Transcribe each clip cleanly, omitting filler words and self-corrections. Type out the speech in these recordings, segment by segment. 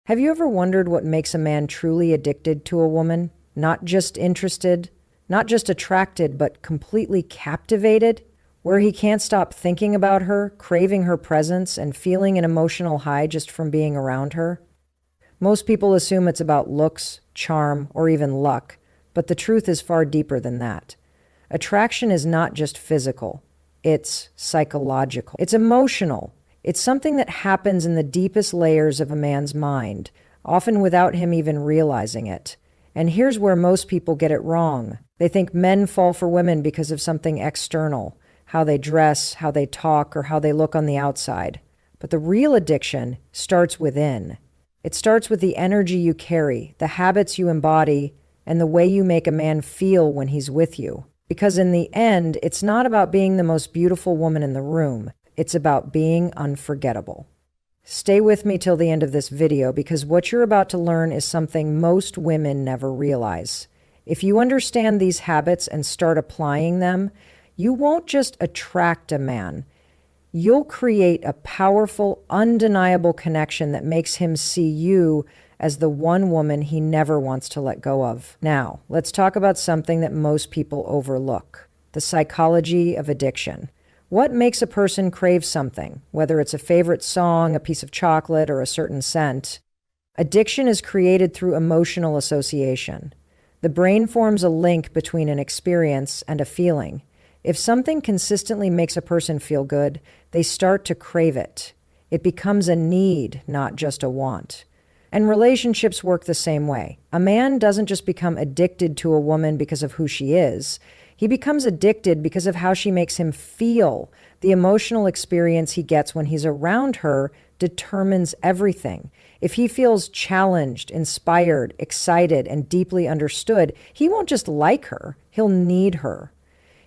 Have you ever wondered what makes a man truly addicted to a woman? Not just interested, not just attracted, but completely captivated? Where he can't stop thinking about her, craving her presence, and feeling an emotional high just from being around her? Most people assume it's about looks, charm, or even luck, but the truth is far deeper than that. Attraction is not just physical, it's psychological. It's emotional. It's something that happens in the deepest layers of a man's mind, often without him even realizing it. And here's where most people get it wrong. They think men fall for women because of something external, how they dress, how they talk, or how they look on the outside. But the real addiction starts within. It starts with the energy you carry, the habits you embody, and the way you make a man feel when he's with you. Because in the end, it's not about being the most beautiful woman in the room. It's about being unforgettable. Stay with me till the end of this video because what you're about to learn is something most women never realize. If you understand these habits and start applying them, you won't just attract a man. You'll create a powerful, undeniable connection that makes him see you as the one woman he never wants to let go of. Now, let's talk about something that most people overlook: the psychology of addiction. What makes a person crave something, whether it's a favorite song, a piece of chocolate, or a certain scent? Addiction is created through emotional association. The brain forms a link between an experience and a feeling. If something consistently makes a person feel good, they start to crave it. It becomes a need, not just a want. And relationships work the same way. A man doesn't just become addicted to a woman because of who she is. He becomes addicted because of how she makes him feel. The emotional experience he gets when he's around her determines everything. If he feels challenged, inspired, excited, and deeply understood, he won't just like her, he'll need her.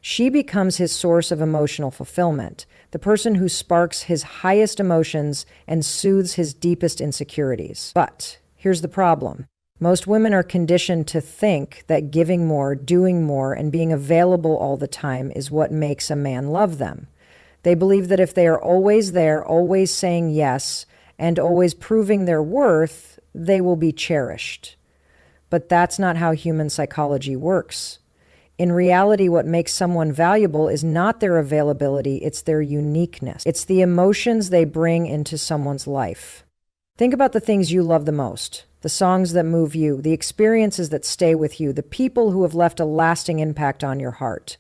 She becomes his source of emotional fulfillment, the person who sparks his highest emotions and soothes his deepest insecurities. But here's the problem. Most women are conditioned to think that giving more, doing more, and being available all the time is what makes a man love them. They believe that if they are always there, always saying yes, and always proving their worth, they will be cherished. But that's not how human psychology works. In reality, what makes someone valuable is not their availability, it's their uniqueness. It's the emotions they bring into someone's life. Think about the things you love the most, the songs that move you, the experiences that stay with you, the people who have left a lasting impact on your heart.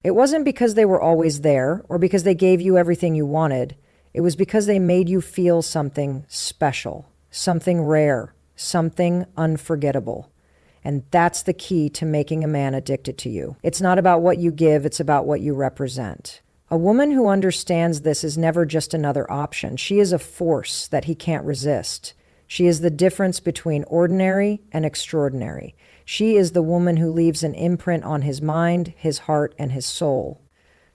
It wasn't because they were always there or because they gave you everything you wanted. It was because they made you feel something special, something rare, something unforgettable. And that's the key to making a man addicted to you. It's not about what you give, it's about what you represent. A woman who understands this is never just another option. She is a force that he can't resist. She is the difference between ordinary and extraordinary. She is the woman who leaves an imprint on his mind, his heart, and his soul.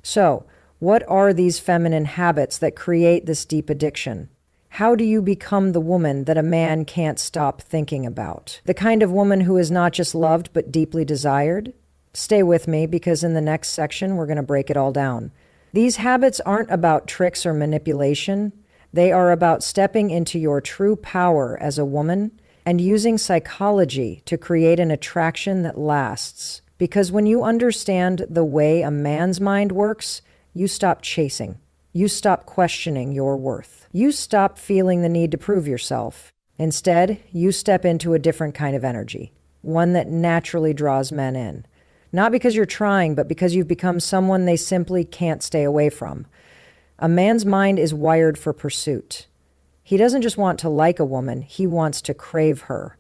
So, what are these feminine habits that create this deep addiction? How do you become the woman that a man can't stop thinking about? The kind of woman who is not just loved, but deeply desired? Stay with me because in the next section, we're going to break it all down. These habits aren't about tricks or manipulation. They are about stepping into your true power as a woman and using psychology to create an attraction that lasts. Because when you understand the way a man's mind works, you stop chasing. You stop questioning your worth. You stop feeling the need to prove yourself. Instead, you step into a different kind of energy, one that naturally draws men in. Not because you're trying, but because you've become someone they simply can't stay away from. A man's mind is wired for pursuit. He doesn't just want to like a woman, he wants to crave her.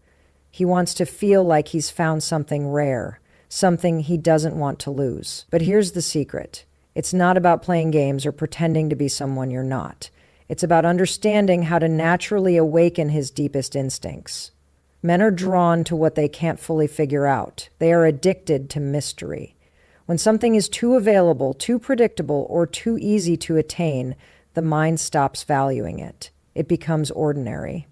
He wants to feel like he's found something rare, something he doesn't want to lose. But here's the secret. It's not about playing games or pretending to be someone you're not. It's about understanding how to naturally awaken his deepest instincts. Men are drawn to what they can't fully figure out. They are addicted to mystery. When something is too available, too predictable, or too easy to attain, the mind stops valuing it. It becomes ordinary.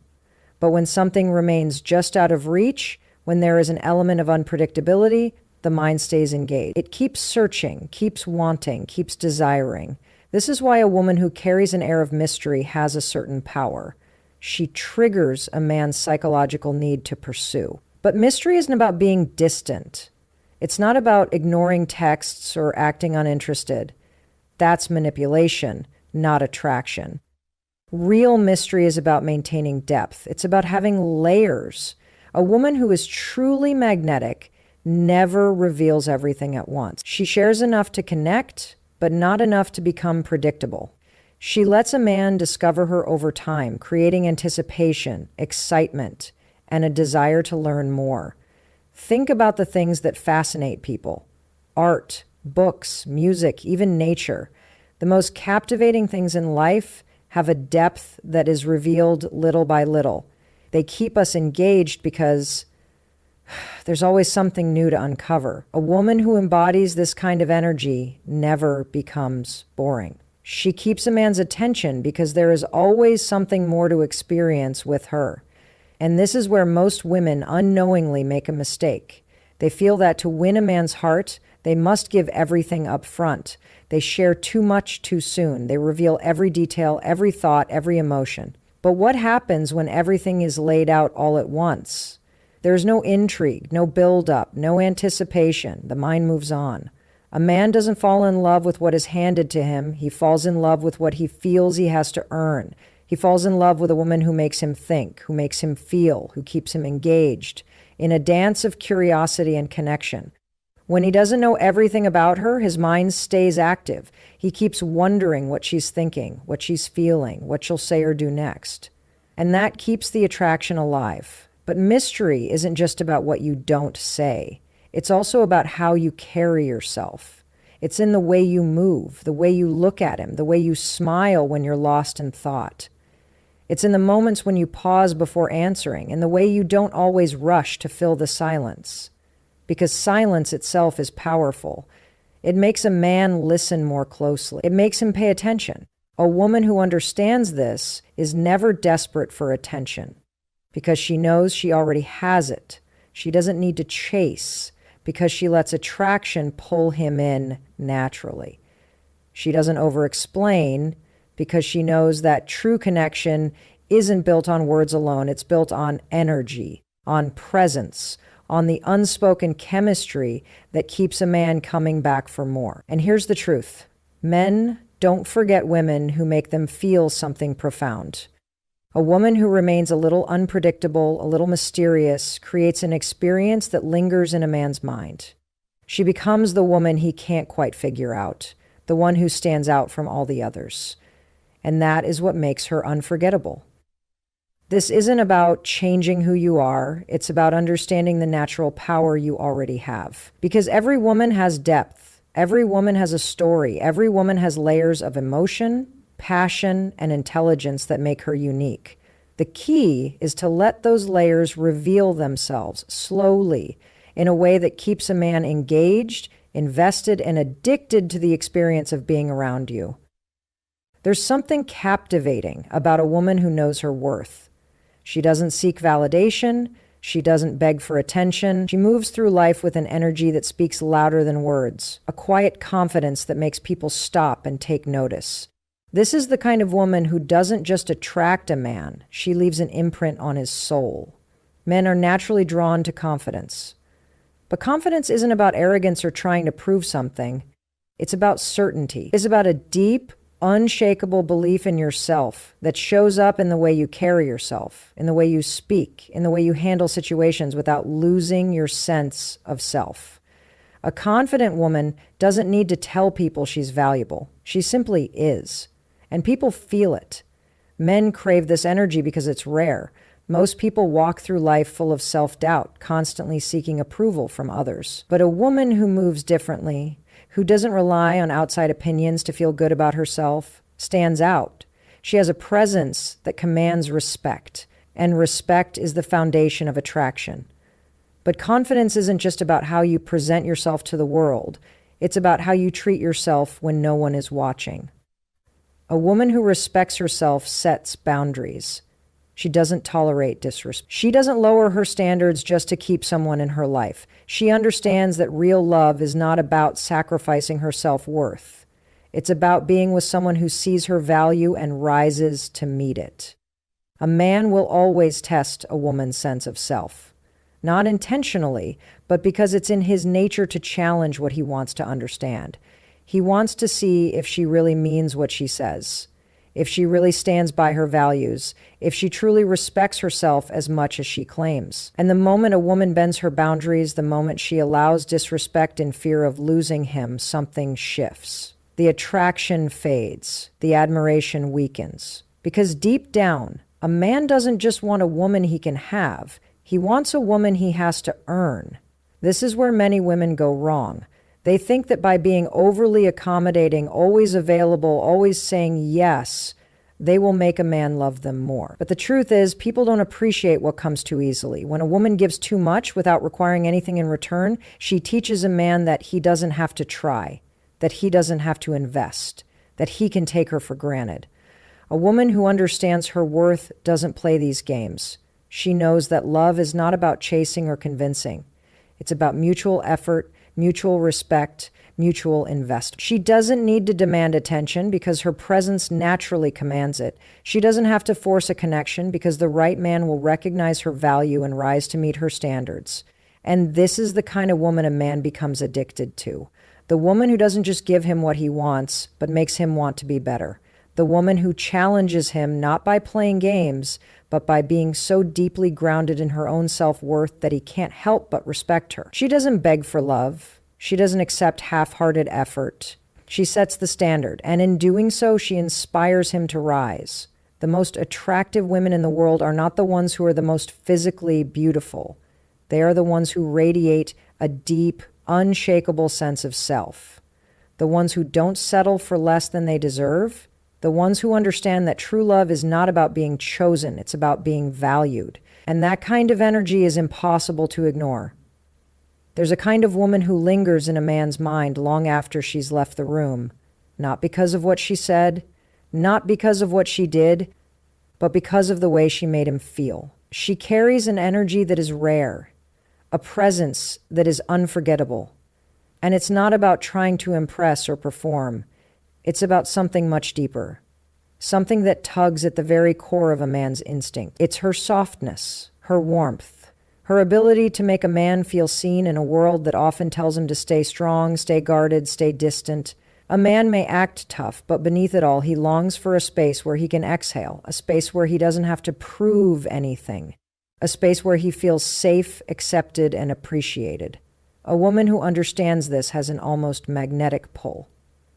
But when something remains just out of reach, when there is an element of unpredictability, the mind stays engaged. It keeps searching, keeps wanting, keeps desiring. This is why a woman who carries an air of mystery has a certain power. She triggers a man's psychological need to pursue. But mystery isn't about being distant. It's not about ignoring texts or acting uninterested. That's manipulation, not attraction. Real mystery is about maintaining depth. It's about having layers. A woman who is truly magnetic never reveals everything at once. She shares enough to connect, but not enough to become predictable. She lets a man discover her over time, creating anticipation, excitement, and a desire to learn more. Think about the things that fascinate people: art, books, music, even nature. The most captivating things in life have a depth that is revealed little by little. They keep us engaged because there's always something new to uncover. A woman who embodies this kind of energy never becomes boring. She keeps a man's attention because there is always something more to experience with her. And this is where most women unknowingly make a mistake. They feel that to win a man's heart, they must give everything up front. They share too much too soon. They reveal every detail, every thought, every emotion. But what happens when everything is laid out all at once? There's no intrigue, no build-up, no anticipation. The mind moves on. A man doesn't fall in love with what is handed to him. He falls in love with what he feels he has to earn. He falls in love with a woman who makes him think, who makes him feel, who keeps him engaged in a dance of curiosity and connection. When he doesn't know everything about her, his mind stays active. He keeps wondering what she's thinking, what she's feeling, what she'll say or do next. And that keeps the attraction alive. But mystery isn't just about what you don't say. It's also about how you carry yourself. It's in the way you move, the way you look at him, the way you smile when you're lost in thought. It's in the moments when you pause before answering, and the way you don't always rush to fill the silence. Because silence itself is powerful. It makes a man listen more closely. It makes him pay attention. A woman who understands this is never desperate for attention because she knows she already has it. She doesn't need to chase because she lets attraction pull him in naturally. She doesn't over-explain because she knows that true connection isn't built on words alone. It's built on energy, on presence, on the unspoken chemistry that keeps a man coming back for more. And here's the truth. Men don't forget women who make them feel something profound. A woman who remains a little unpredictable, a little mysterious, creates an experience that lingers in a man's mind. She becomes the woman he can't quite figure out, the one who stands out from all the others. And that is what makes her unforgettable. This isn't about changing who you are. It's about understanding the natural power you already have. Because every woman has depth. Every woman has a story. Every woman has layers of emotion, passion, and intelligence that make her unique. The key is to let those layers reveal themselves slowly in a way that keeps a man engaged, invested, and addicted to the experience of being around you. There's something captivating about a woman who knows her worth. She doesn't seek validation. She doesn't beg for attention. She moves through life with an energy that speaks louder than words, a quiet confidence that makes people stop and take notice. This is the kind of woman who doesn't just attract a man. She leaves an imprint on his soul. Men are naturally drawn to confidence. But confidence isn't about arrogance or trying to prove something. It's about certainty. It's about a deep, unshakable belief in yourself that shows up in the way you carry yourself, in the way you speak, in the way you handle situations without losing your sense of self. A confident woman doesn't need to tell people she's valuable. She simply is. And people feel it. Men crave this energy because it's rare. Most people walk through life full of self-doubt, constantly seeking approval from others. But a woman who moves differently, who doesn't rely on outside opinions to feel good about herself, stands out. She has a presence that commands respect, and respect is the foundation of attraction. But confidence isn't just about how you present yourself to the world. It's about how you treat yourself when no one is watching. A woman who respects herself sets boundaries. She doesn't tolerate disrespect. She doesn't lower her standards just to keep someone in her life. She understands that real love is not about sacrificing her self-worth. It's about being with someone who sees her value and rises to meet it. A man will always test a woman's sense of self. Not intentionally, but because it's in his nature to challenge what he wants to understand. He wants to see if she really means what she says, if she really stands by her values, if she truly respects herself as much as she claims. And the moment a woman bends her boundaries, the moment she allows disrespect in fear of losing him, something shifts. The attraction fades, the admiration weakens. Because deep down, a man doesn't just want a woman he can have, he wants a woman he has to earn. This is where many women go wrong. They think that by being overly accommodating, always available, always saying yes, they will make a man love them more. But the truth is, people don't appreciate what comes too easily. When a woman gives too much without requiring anything in return, she teaches a man that he doesn't have to try, that he doesn't have to invest, that he can take her for granted. A woman who understands her worth doesn't play these games. She knows that love is not about chasing or convincing. It's about mutual effort, mutual respect, mutual investment. She doesn't need to demand attention because her presence naturally commands it. She doesn't have to force a connection because the right man will recognize her value and rise to meet her standards. And this is the kind of woman a man becomes addicted to. The woman who doesn't just give him what he wants, but makes him want to be better. The woman who challenges him not by playing games, but by being so deeply grounded in her own self-worth that he can't help but respect her. She doesn't beg for love. She doesn't accept half-hearted effort. She sets the standard, and in doing so, she inspires him to rise. The most attractive women in the world are not the ones who are the most physically beautiful. They are the ones who radiate a deep, unshakable sense of self. The ones who don't settle for less than they deserve. The ones who understand that true love is not about being chosen, it's about being valued. And that kind of energy is impossible to ignore. There's a kind of woman who lingers in a man's mind long after she's left the room, not because of what she said, not because of what she did, but because of the way she made him feel. She carries an energy that is rare, a presence that is unforgettable. And it's not about trying to impress or perform. It's about something much deeper, something that tugs at the very core of a man's instinct. It's her softness, her warmth, her ability to make a man feel seen in a world that often tells him to stay strong, stay guarded, stay distant. A man may act tough, but beneath it all, he longs for a space where he can exhale, a space where he doesn't have to prove anything, a space where he feels safe, accepted, and appreciated. A woman who understands this has an almost magnetic pull.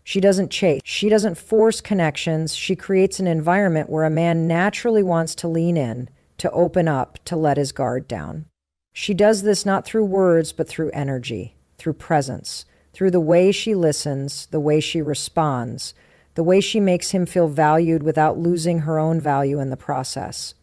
She doesn't chase. She doesn't force connections. She creates an environment where a man naturally wants to lean in, to open up, to let his guard down. She does this not through words, but through energy, through presence, through the way she listens, the way she responds, the way she makes him feel valued without losing her own value in the process.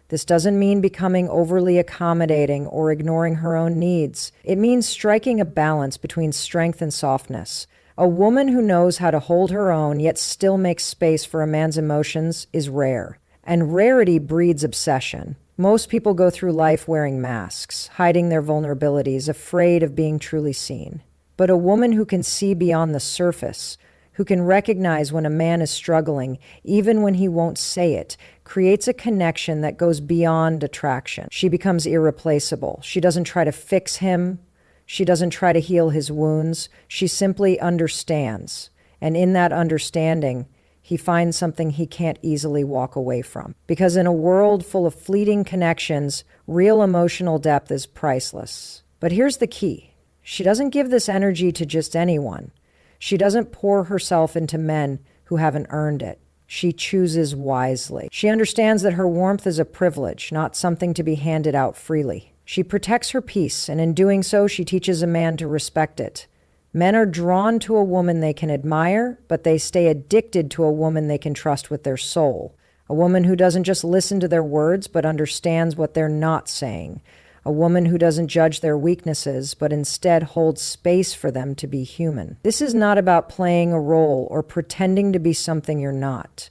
This doesn't mean becoming overly accommodating or ignoring her own needs. It means striking a balance between strength and softness. A woman who knows how to hold her own yet still makes space for a man's emotions is rare. And rarity breeds obsession. Most people go through life wearing masks, hiding their vulnerabilities, afraid of being truly seen. But a woman who can see beyond the surface, who can recognize when a man is struggling, even when he won't say it, creates a connection that goes beyond attraction. She becomes irreplaceable. She doesn't try to fix him. She doesn't try to heal his wounds. She simply understands. And in that understanding, he finds something he can't easily walk away from. Because in a world full of fleeting connections, real emotional depth is priceless. But here's the key. She doesn't give this energy to just anyone. She doesn't pour herself into men who haven't earned it. She chooses wisely. She understands that her warmth is a privilege, not something to be handed out freely. She protects her peace, and in doing so, she teaches a man to respect it. Men are drawn to a woman they can admire, but they stay addicted to a woman they can trust with their soul. A woman who doesn't just listen to their words, but understands what they're not saying. A woman who doesn't judge their weaknesses, but instead holds space for them to be human. This is not about playing a role or pretending to be something you're not.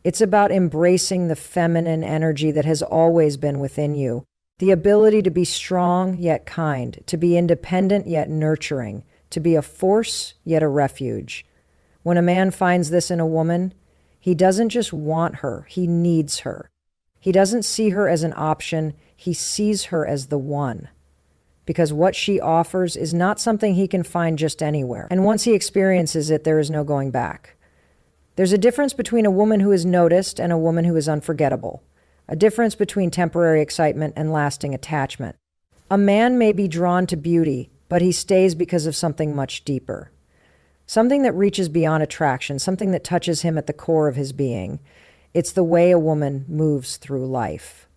It's about embracing the feminine energy that has always been within you. The ability to be strong yet kind, to be independent yet nurturing, to be a force yet a refuge. When a man finds this in a woman, he doesn't just want her, he needs her. He doesn't see her as an option, he sees her as the one. Because what she offers is not something he can find just anywhere. And once he experiences it, there is no going back. There's a difference between a woman who is noticed and a woman who is unforgettable. A difference between temporary excitement and lasting attachment. A man may be drawn to beauty, but he stays because of something much deeper. Something that reaches beyond attraction, something that touches him at the core of his being. It's the way a woman moves through life.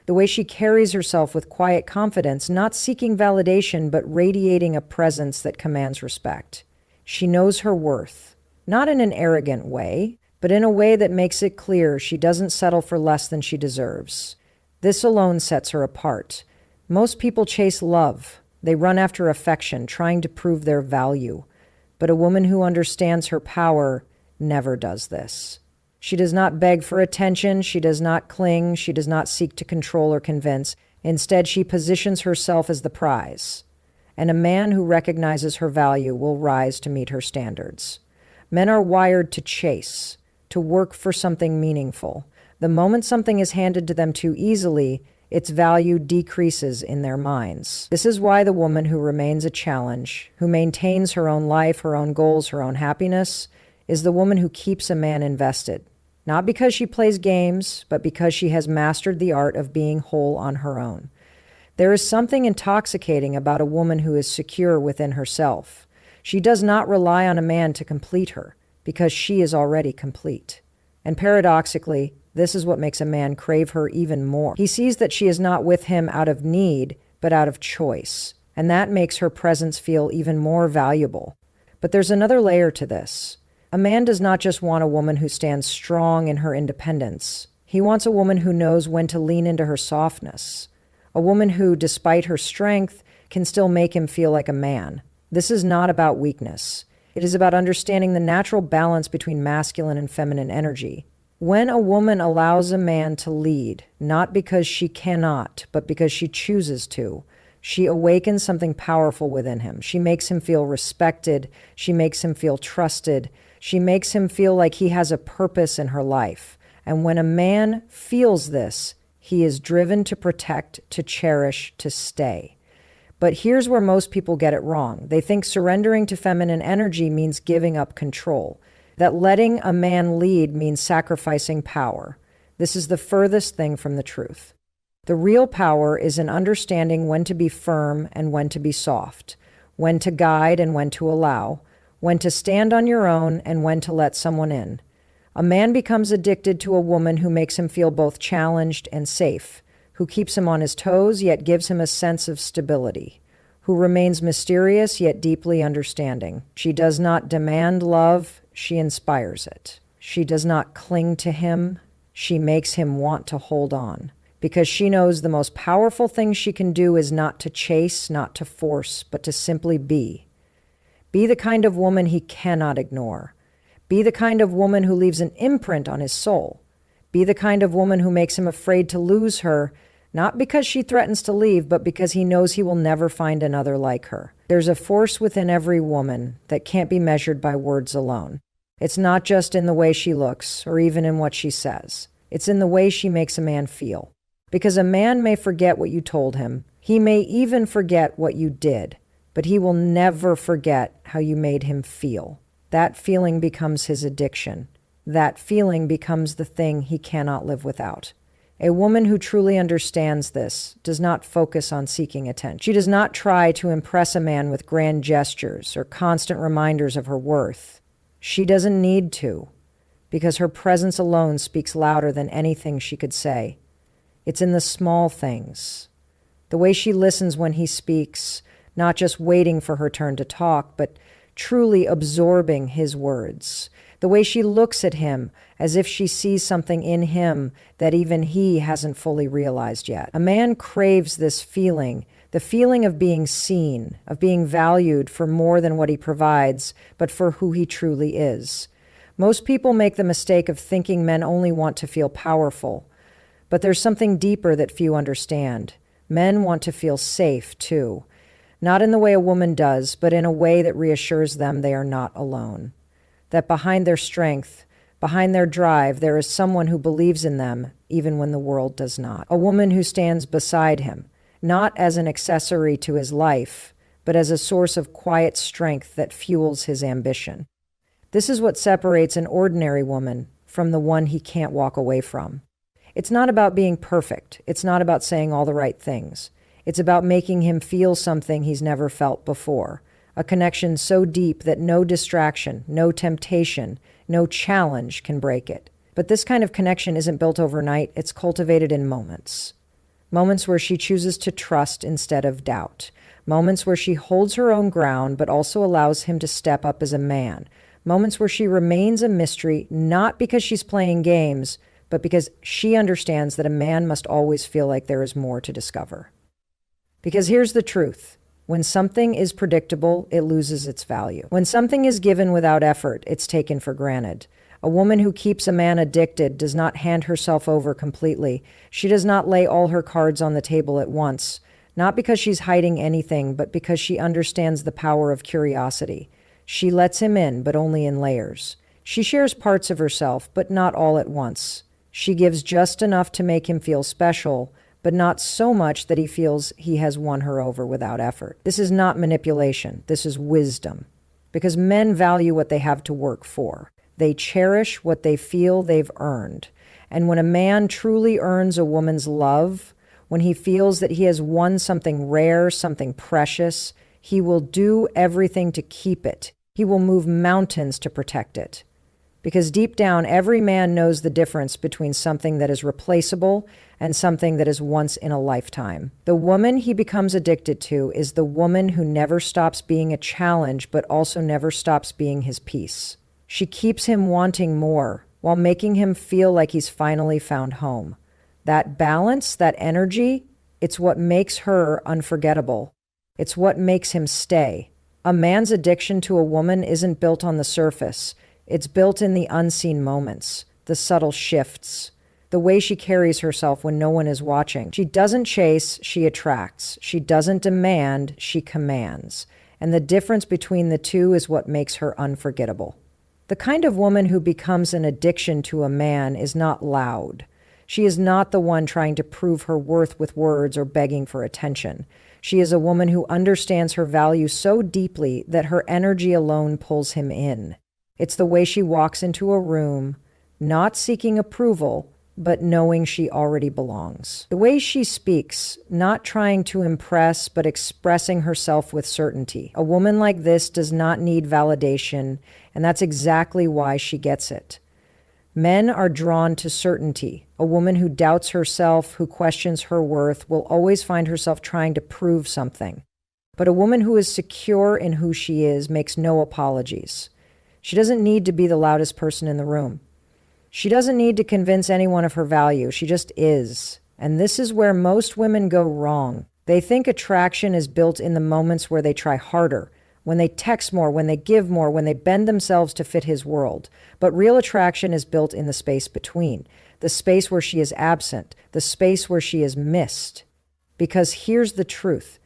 The way she carries herself with quiet confidence, not seeking validation, but radiating a presence that commands respect. She knows her worth, not in an arrogant way, but in a way that makes it clear she doesn't settle for less than she deserves. This alone sets her apart. Most people chase love. They run after affection, trying to prove their value. But a woman who understands her power never does this. She does not beg for attention, she does not cling, she does not seek to control or convince. Instead, she positions herself as the prize. And a man who recognizes her value will rise to meet her standards. Men are wired to chase, to work for something meaningful. The moment something is handed to them too easily, its value decreases in their minds. This is why the woman who remains a challenge, who maintains her own life, her own goals, her own happiness, is the woman who keeps a man invested. Not because she plays games, but because she has mastered the art of being whole on her own. There is something intoxicating about a woman who is secure within herself. She does not rely on a man to complete her, because she is already complete. And paradoxically, this is what makes a man crave her even more. He sees that she is not with him out of need, but out of choice. And that makes her presence feel even more valuable. But there's another layer to this. A man does not just want a woman who stands strong in her independence. He wants a woman who knows when to lean into her softness. A woman who, despite her strength, can still make him feel like a man. This is not about weakness. It is about understanding the natural balance between masculine and feminine energy. When a woman allows a man to lead, not because she cannot, but because she chooses to, she awakens something powerful within him. She makes him feel respected. She makes him feel trusted. She makes him feel like he has a purpose in her life. And when a man feels this, he is driven to protect, to cherish, to stay. But here's where most people get it wrong. They think surrendering to feminine energy means giving up control, that letting a man lead means sacrificing power. This is the furthest thing from the truth. The real power is in understanding when to be firm and when to be soft, when to guide and when to allow, when to stand on your own and when to let someone in. A man becomes addicted to a woman who makes him feel both challenged and safe, who keeps him on his toes yet gives him a sense of stability, who remains mysterious yet deeply understanding. She does not demand love, she inspires it. She does not cling to him, she makes him want to hold on. Because she knows the most powerful thing she can do is not to chase, not to force, but to simply be. Be the kind of woman he cannot ignore. Be the kind of woman who leaves an imprint on his soul. Be the kind of woman who makes him afraid to lose her, not because she threatens to leave, but because he knows he will never find another like her. There's a force within every woman that can't be measured by words alone. It's not just in the way she looks, or even in what she says. It's in the way she makes a man feel. Because a man may forget what you told him. He may even forget what you did. But he will never forget how you made him feel. That feeling becomes his addiction. That feeling becomes the thing he cannot live without. A woman who truly understands this does not focus on seeking attention. She does not try to impress a man with grand gestures or constant reminders of her worth. She doesn't need to, because her presence alone speaks louder than anything she could say. It's in the small things. The way she listens when he speaks, not just waiting for her turn to talk, but truly absorbing his words. The way she looks at him as if she sees something in him that even he hasn't fully realized yet. A man craves this feeling, the feeling of being seen, of being valued for more than what he provides, but for who he truly is. Most people make the mistake of thinking men only want to feel powerful, but there's something deeper that few understand. Men want to feel safe, too. Not in the way a woman does, but in a way that reassures them they are not alone. That behind their strength, Behind their drive, there is someone who believes in them, even when the world does not. A woman who stands beside him, not as an accessory to his life, but as a source of quiet strength that fuels his ambition. This is what separates an ordinary woman from the one he can't walk away from. It's not about being perfect. It's not about saying all the right things. It's about making him feel something he's never felt before. A connection so deep that no distraction, no temptation, no challenge can break it. But this kind of connection isn't built overnight. It's cultivated in moments. Moments where she chooses to trust instead of doubt. Moments where she holds her own ground but also allows him to step up as a man. Moments where she remains a mystery, not because she's playing games, but because she understands that a man must always feel like there is more to discover. Because here's the truth. When something is predictable, it loses its value. When something is given without effort, it's taken for granted. A woman who keeps a man addicted does not hand herself over completely. She does not lay all her cards on the table at once, not because she's hiding anything, but because she understands the power of curiosity. She lets him in, but only in layers. She shares parts of herself, but not all at once. She gives just enough to make him feel special, but not so much that he feels he has won her over without effort. This is not manipulation. This is wisdom. Because men value what they have to work for. They cherish what they feel they've earned. And when a man truly earns a woman's love, when he feels that he has won something rare, something precious, he will do everything to keep it. He will move mountains to protect it. Because deep down, every man knows the difference between something that is replaceable and something that is once in a lifetime. The woman he becomes addicted to is the woman who never stops being a challenge, but also never stops being his peace. She keeps him wanting more, while making him feel like he's finally found home. That balance, that energy, it's what makes her unforgettable. It's what makes him stay. A man's addiction to a woman isn't built on the surface. It's built in the unseen moments, the subtle shifts, the way she carries herself when no one is watching. She doesn't chase, she attracts. She doesn't demand, she commands. And the difference between the two is what makes her unforgettable. The kind of woman who becomes an addiction to a man is not loud. She is not the one trying to prove her worth with words or begging for attention. She is a woman who understands her value so deeply that her energy alone pulls him in. It's the way she walks into a room, not seeking approval, but knowing she already belongs. The way she speaks, not trying to impress, but expressing herself with certainty. A woman like this does not need validation, and that's exactly why she gets it. Men are drawn to certainty. A woman who doubts herself, who questions her worth, will always find herself trying to prove something. But a woman who is secure in who she is makes no apologies. She doesn't need to be the loudest person in the room. She doesn't need to convince anyone of her value. She just is. And this is where most women go wrong. They think attraction is built in the moments where they try harder, when they text more, when they give more, when they bend themselves to fit his world. But real attraction is built in the space between, the space where she is absent, the space where she is missed. Because here's the truth.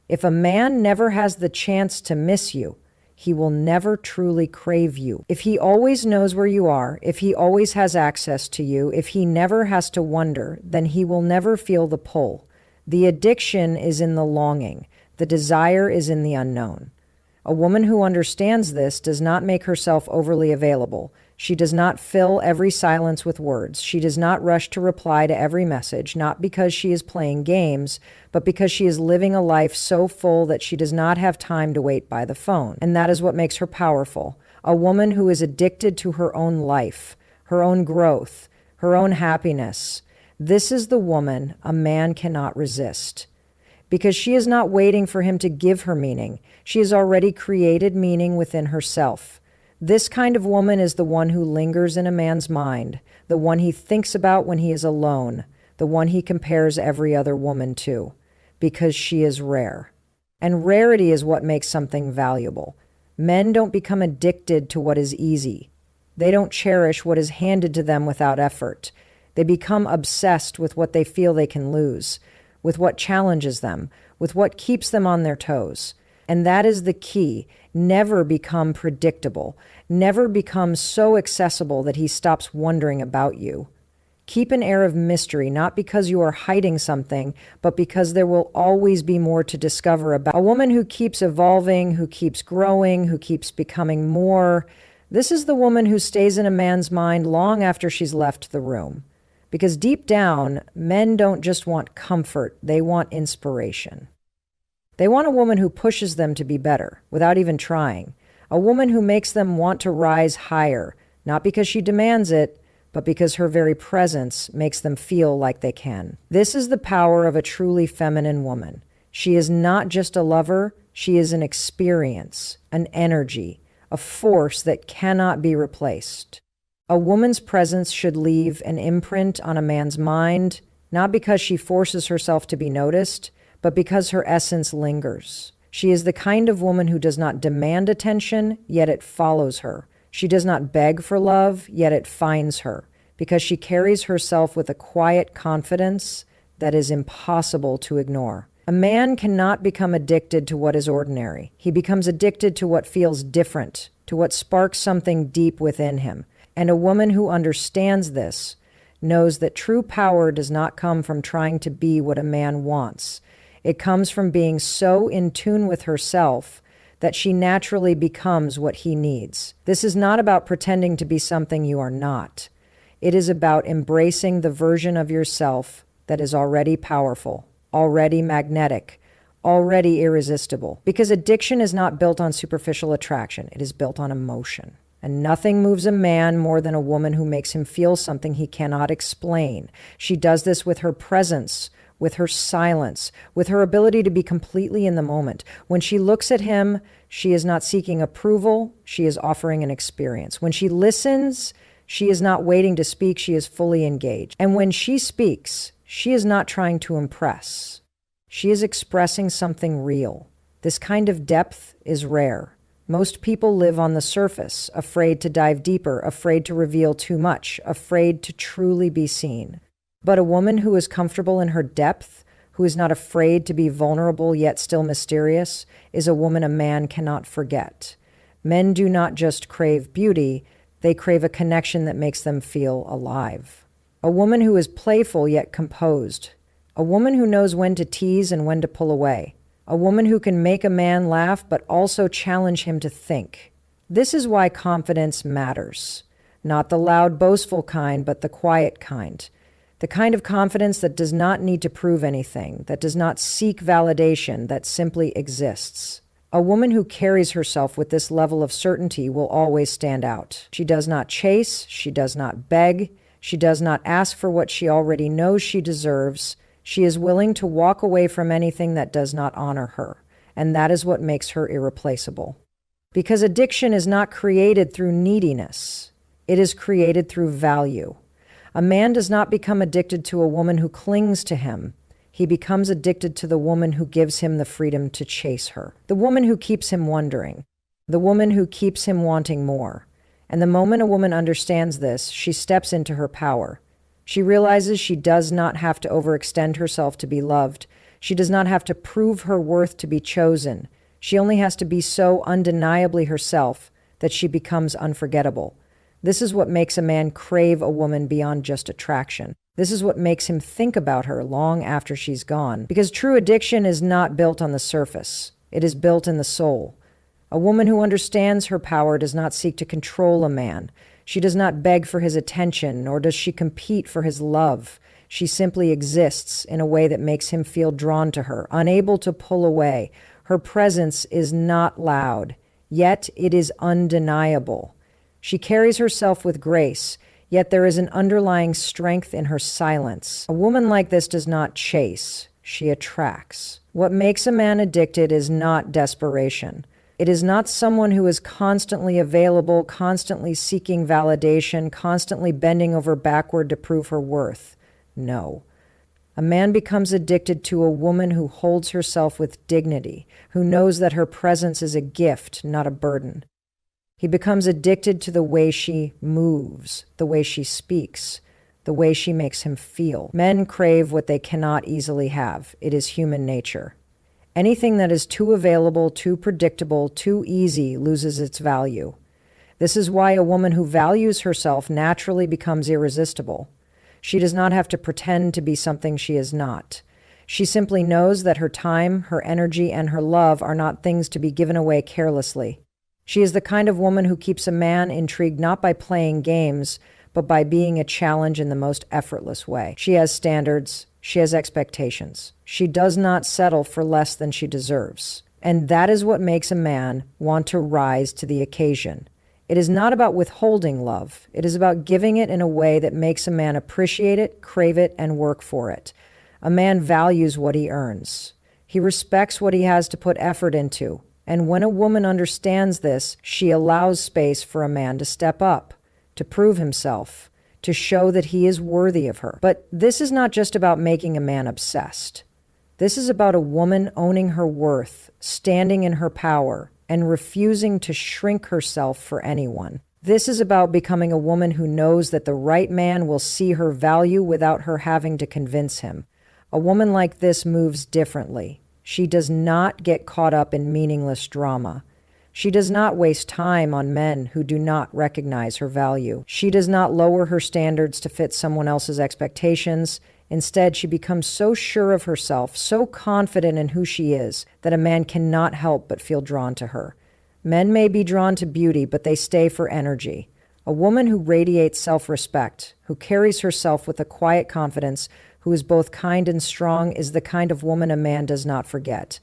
If a man never has the chance to miss you, he will never truly crave you. If he always knows where you are, if he always has access to you, if he never has to wonder, then he will never feel the pull. The addiction is in the longing. The desire is in the unknown. A woman who understands this does not make herself overly available. She does not fill every silence with words. She does not rush to reply to every message, not because she is playing games, but because she is living a life so full that she does not have time to wait by the phone. And that is what makes her powerful. A woman who is addicted to her own life, her own growth, her own happiness. This is the woman a man cannot resist. Because she is not waiting for him to give her meaning. She has already created meaning within herself. This kind of woman is the one who lingers in a man's mind, the one he thinks about when he is alone, the one he compares every other woman to, because she is rare. And rarity is what makes something valuable. Men don't become addicted to what is easy. They don't cherish what is handed to them without effort. They become obsessed with what they feel they can lose, with what challenges them, with what keeps them on their toes. And that is the key. never become predictable, never become so accessible that he stops wondering about you. Keep an air of mystery, not because you are hiding something, but because there will always be more to discover about. A woman who keeps evolving, who keeps growing, who keeps becoming more. This is the woman who stays in a man's mind long after she's left the room. Because deep down, men don't just want comfort, they want inspiration. They want a woman who pushes them to be better, without even trying. A woman who makes them want to rise higher, not because she demands it, but because her very presence makes them feel like they can. This is the power of a truly feminine woman. She is not just a lover, she is an experience, an energy, a force that cannot be replaced. A woman's presence should leave an imprint on a man's mind, not because she forces herself to be noticed, but because her essence lingers. She is the kind of woman who does not demand attention, yet it follows her. She does not beg for love, yet it finds her, because she carries herself with a quiet confidence that is impossible to ignore. A man cannot become addicted to what is ordinary. He becomes addicted to what feels different, to what sparks something deep within him. And a woman who understands this knows that true power does not come from trying to be what a man wants. It comes from being so in tune with herself that she naturally becomes what he needs. This is not about pretending to be something you are not. It is about embracing the version of yourself that is already powerful, already magnetic, already irresistible. Because addiction is not built on superficial attraction, it is built on emotion. And nothing moves a man more than a woman who makes him feel something he cannot explain. She does this with her presence, with her silence, with her ability to be completely in the moment. When she looks at him, she is not seeking approval, she is offering an experience. When she listens, she is not waiting to speak, she is fully engaged. And when she speaks, she is not trying to impress. She is expressing something real. This kind of depth is rare. Most people live on the surface, afraid to dive deeper, afraid to reveal too much, afraid to truly be seen. But a woman who is comfortable in her depth, who is not afraid to be vulnerable yet still mysterious, is a woman a man cannot forget. Men do not just crave beauty, they crave a connection that makes them feel alive. A woman who is playful yet composed. A woman who knows when to tease and when to pull away. A woman who can make a man laugh but also challenge him to think. This is why confidence matters. Not the loud, boastful kind, but the quiet kind. The kind of confidence that does not need to prove anything, that does not seek validation, that simply exists. A woman who carries herself with this level of certainty will always stand out. She does not chase, she does not beg, she does not ask for what she already knows she deserves. She is willing to walk away from anything that does not honor her, and that is what makes her irreplaceable. Because addiction is not created through neediness, it is created through value. A man does not become addicted to a woman who clings to him. He becomes addicted to the woman who gives him the freedom to chase her. The woman who keeps him wondering. The woman who keeps him wanting more. And the moment a woman understands this, she steps into her power. She realizes she does not have to overextend herself to be loved. She does not have to prove her worth to be chosen. She only has to be so undeniably herself that she becomes unforgettable. This is what makes a man crave a woman beyond just attraction. This is what makes him think about her long after she's gone. Because true addiction is not built on the surface. It is built in the soul. A woman who understands her power does not seek to control a man. She does not beg for his attention, nor does she compete for his love. She simply exists in a way that makes him feel drawn to her, unable to pull away. Her presence is not loud, yet it is undeniable. She carries herself with grace, yet there is an underlying strength in her silence. A woman like this does not chase, she attracts. What makes a man addicted is not desperation. It is not someone who is constantly available, constantly seeking validation, constantly bending over backward to prove her worth. No. A man becomes addicted to a woman who holds herself with dignity, who knows that her presence is a gift, not a burden. He becomes addicted to the way she moves, the way she speaks, the way she makes him feel. Men crave what they cannot easily have. It is human nature. Anything that is too available, too predictable, too easy loses its value. This is why a woman who values herself naturally becomes irresistible. She does not have to pretend to be something she is not. She simply knows that her time, her energy, and her love are not things to be given away carelessly. She is the kind of woman who keeps a man intrigued not by playing games, but by being a challenge in the most effortless way. She has standards. She has expectations. She does not settle for less than she deserves. And that is what makes a man want to rise to the occasion. It is not about withholding love. It is about giving it in a way that makes a man appreciate it, crave it, and work for it. A man values what he earns. He respects what he has to put effort into. And when a woman understands this, she allows space for a man to step up, to prove himself, to show that he is worthy of her. But this is not just about making a man obsessed. This is about a woman owning her worth, standing in her power, and refusing to shrink herself for anyone. This is about becoming a woman who knows that the right man will see her value without her having to convince him. A woman like this moves differently. She does not get caught up in meaningless drama. She does not waste time on men who do not recognize her value. She does not lower her standards to fit someone else's expectations. Instead, she becomes so sure of herself, so confident in who she is, that a man cannot help but feel drawn to her. Men may be drawn to beauty, but they stay for energy. A woman who radiates self-respect, who carries herself with a quiet confidence, who is both kind and strong, is the kind of woman a man does not forget.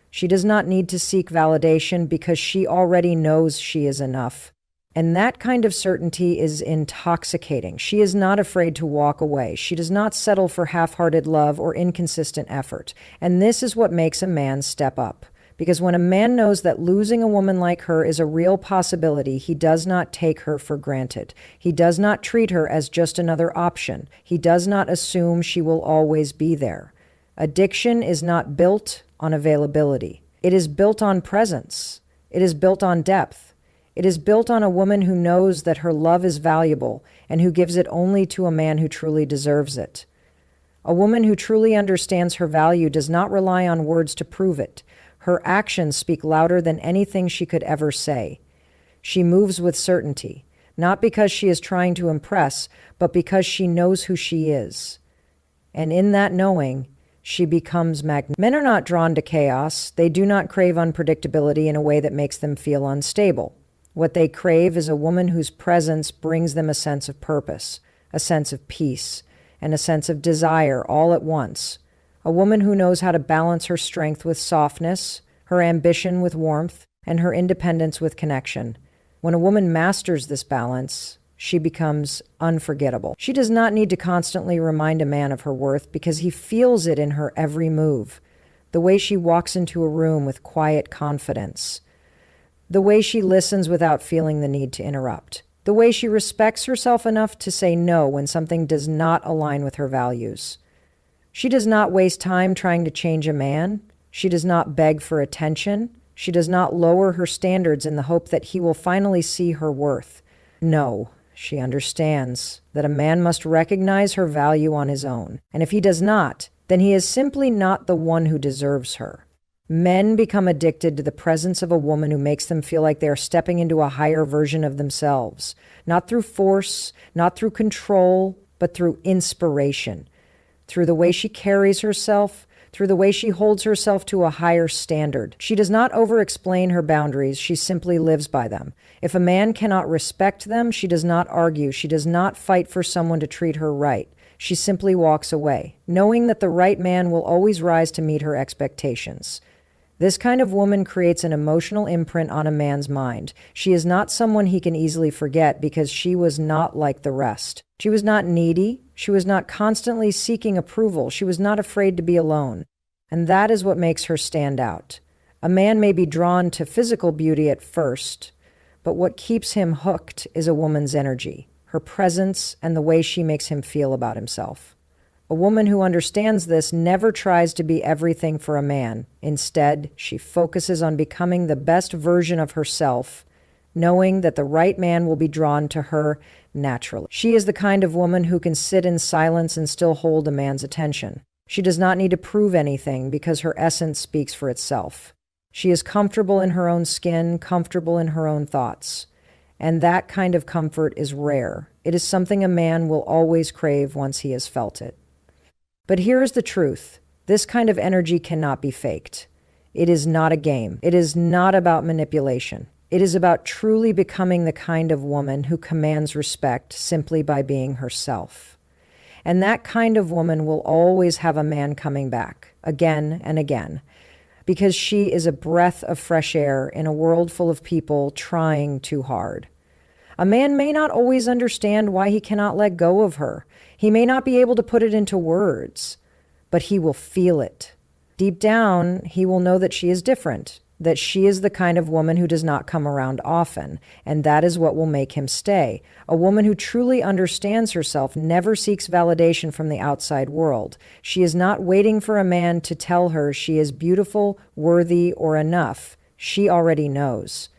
She does not need to seek validation because she already knows she is enough. And that kind of certainty is intoxicating. She is not afraid to walk away. She does not settle for half-hearted love or inconsistent effort. And this is what makes a man step up. Because when a man knows that losing a woman like her is a real possibility, he does not take her for granted. He does not treat her as just another option. He does not assume she will always be there. Addiction is not built on availability. It is built on presence. It is built on depth. It is built on a woman who knows that her love is valuable and who gives it only to a man who truly deserves it. A woman who truly understands her value does not rely on words to prove it. Her actions speak louder than anything she could ever say. She moves with certainty, not because she is trying to impress, but because she knows who she is. And in that knowing, she becomes magnetic. Men are not drawn to chaos. They do not crave unpredictability in a way that makes them feel unstable. What they crave is a woman whose presence brings them a sense of purpose, a sense of peace, and a sense of desire all at once. A woman who knows how to balance her strength with softness, her ambition with warmth, and her independence with connection. When a woman masters this balance, she becomes unforgettable. She does not need to constantly remind a man of her worth because he feels it in her every move. The way she walks into a room with quiet confidence. The way she listens without feeling the need to interrupt. The way she respects herself enough to say no when something does not align with her values. She does not waste time trying to change a man. She does not beg for attention. She does not lower her standards in the hope that he will finally see her worth. No, she understands that a man must recognize her value on his own. And if he does not, then he is simply not the one who deserves her. Men become addicted to the presence of a woman who makes them feel like they are stepping into a higher version of themselves, not through force, not through control, but through inspiration, through the way she carries herself, through the way she holds herself to a higher standard. She does not over-explain her boundaries, she simply lives by them. If a man cannot respect them, she does not argue, she does not fight for someone to treat her right. She simply walks away, knowing that the right man will always rise to meet her expectations. This kind of woman creates an emotional imprint on a man's mind. She is not someone he can easily forget because she was not like the rest. She was not needy. She was not constantly seeking approval. She was not afraid to be alone. And that is what makes her stand out. A man may be drawn to physical beauty at first, but what keeps him hooked is a woman's energy, her presence, and the way she makes him feel about himself. A woman who understands this never tries to be everything for a man. Instead, she focuses on becoming the best version of herself, knowing that the right man will be drawn to her naturally. She is the kind of woman who can sit in silence and still hold a man's attention. She does not need to prove anything because her essence speaks for itself. She is comfortable in her own skin, comfortable in her own thoughts. And that kind of comfort is rare. It is something a man will always crave once he has felt it. But here is the truth. This kind of energy cannot be faked. It is not a game. It is not about manipulation. It is about truly becoming the kind of woman who commands respect simply by being herself. And that kind of woman will always have a man coming back, again and again, because she is a breath of fresh air in a world full of people trying too hard. A man may not always understand why he cannot let go of her. He may not be able to put it into words, but he will feel it. Deep down, he will know that she is different, that she is the kind of woman who does not come around often, and that is what will make him stay. A woman who truly understands herself never seeks validation from the outside world. She is not waiting for a man to tell her she is beautiful, worthy, or enough. She already knows.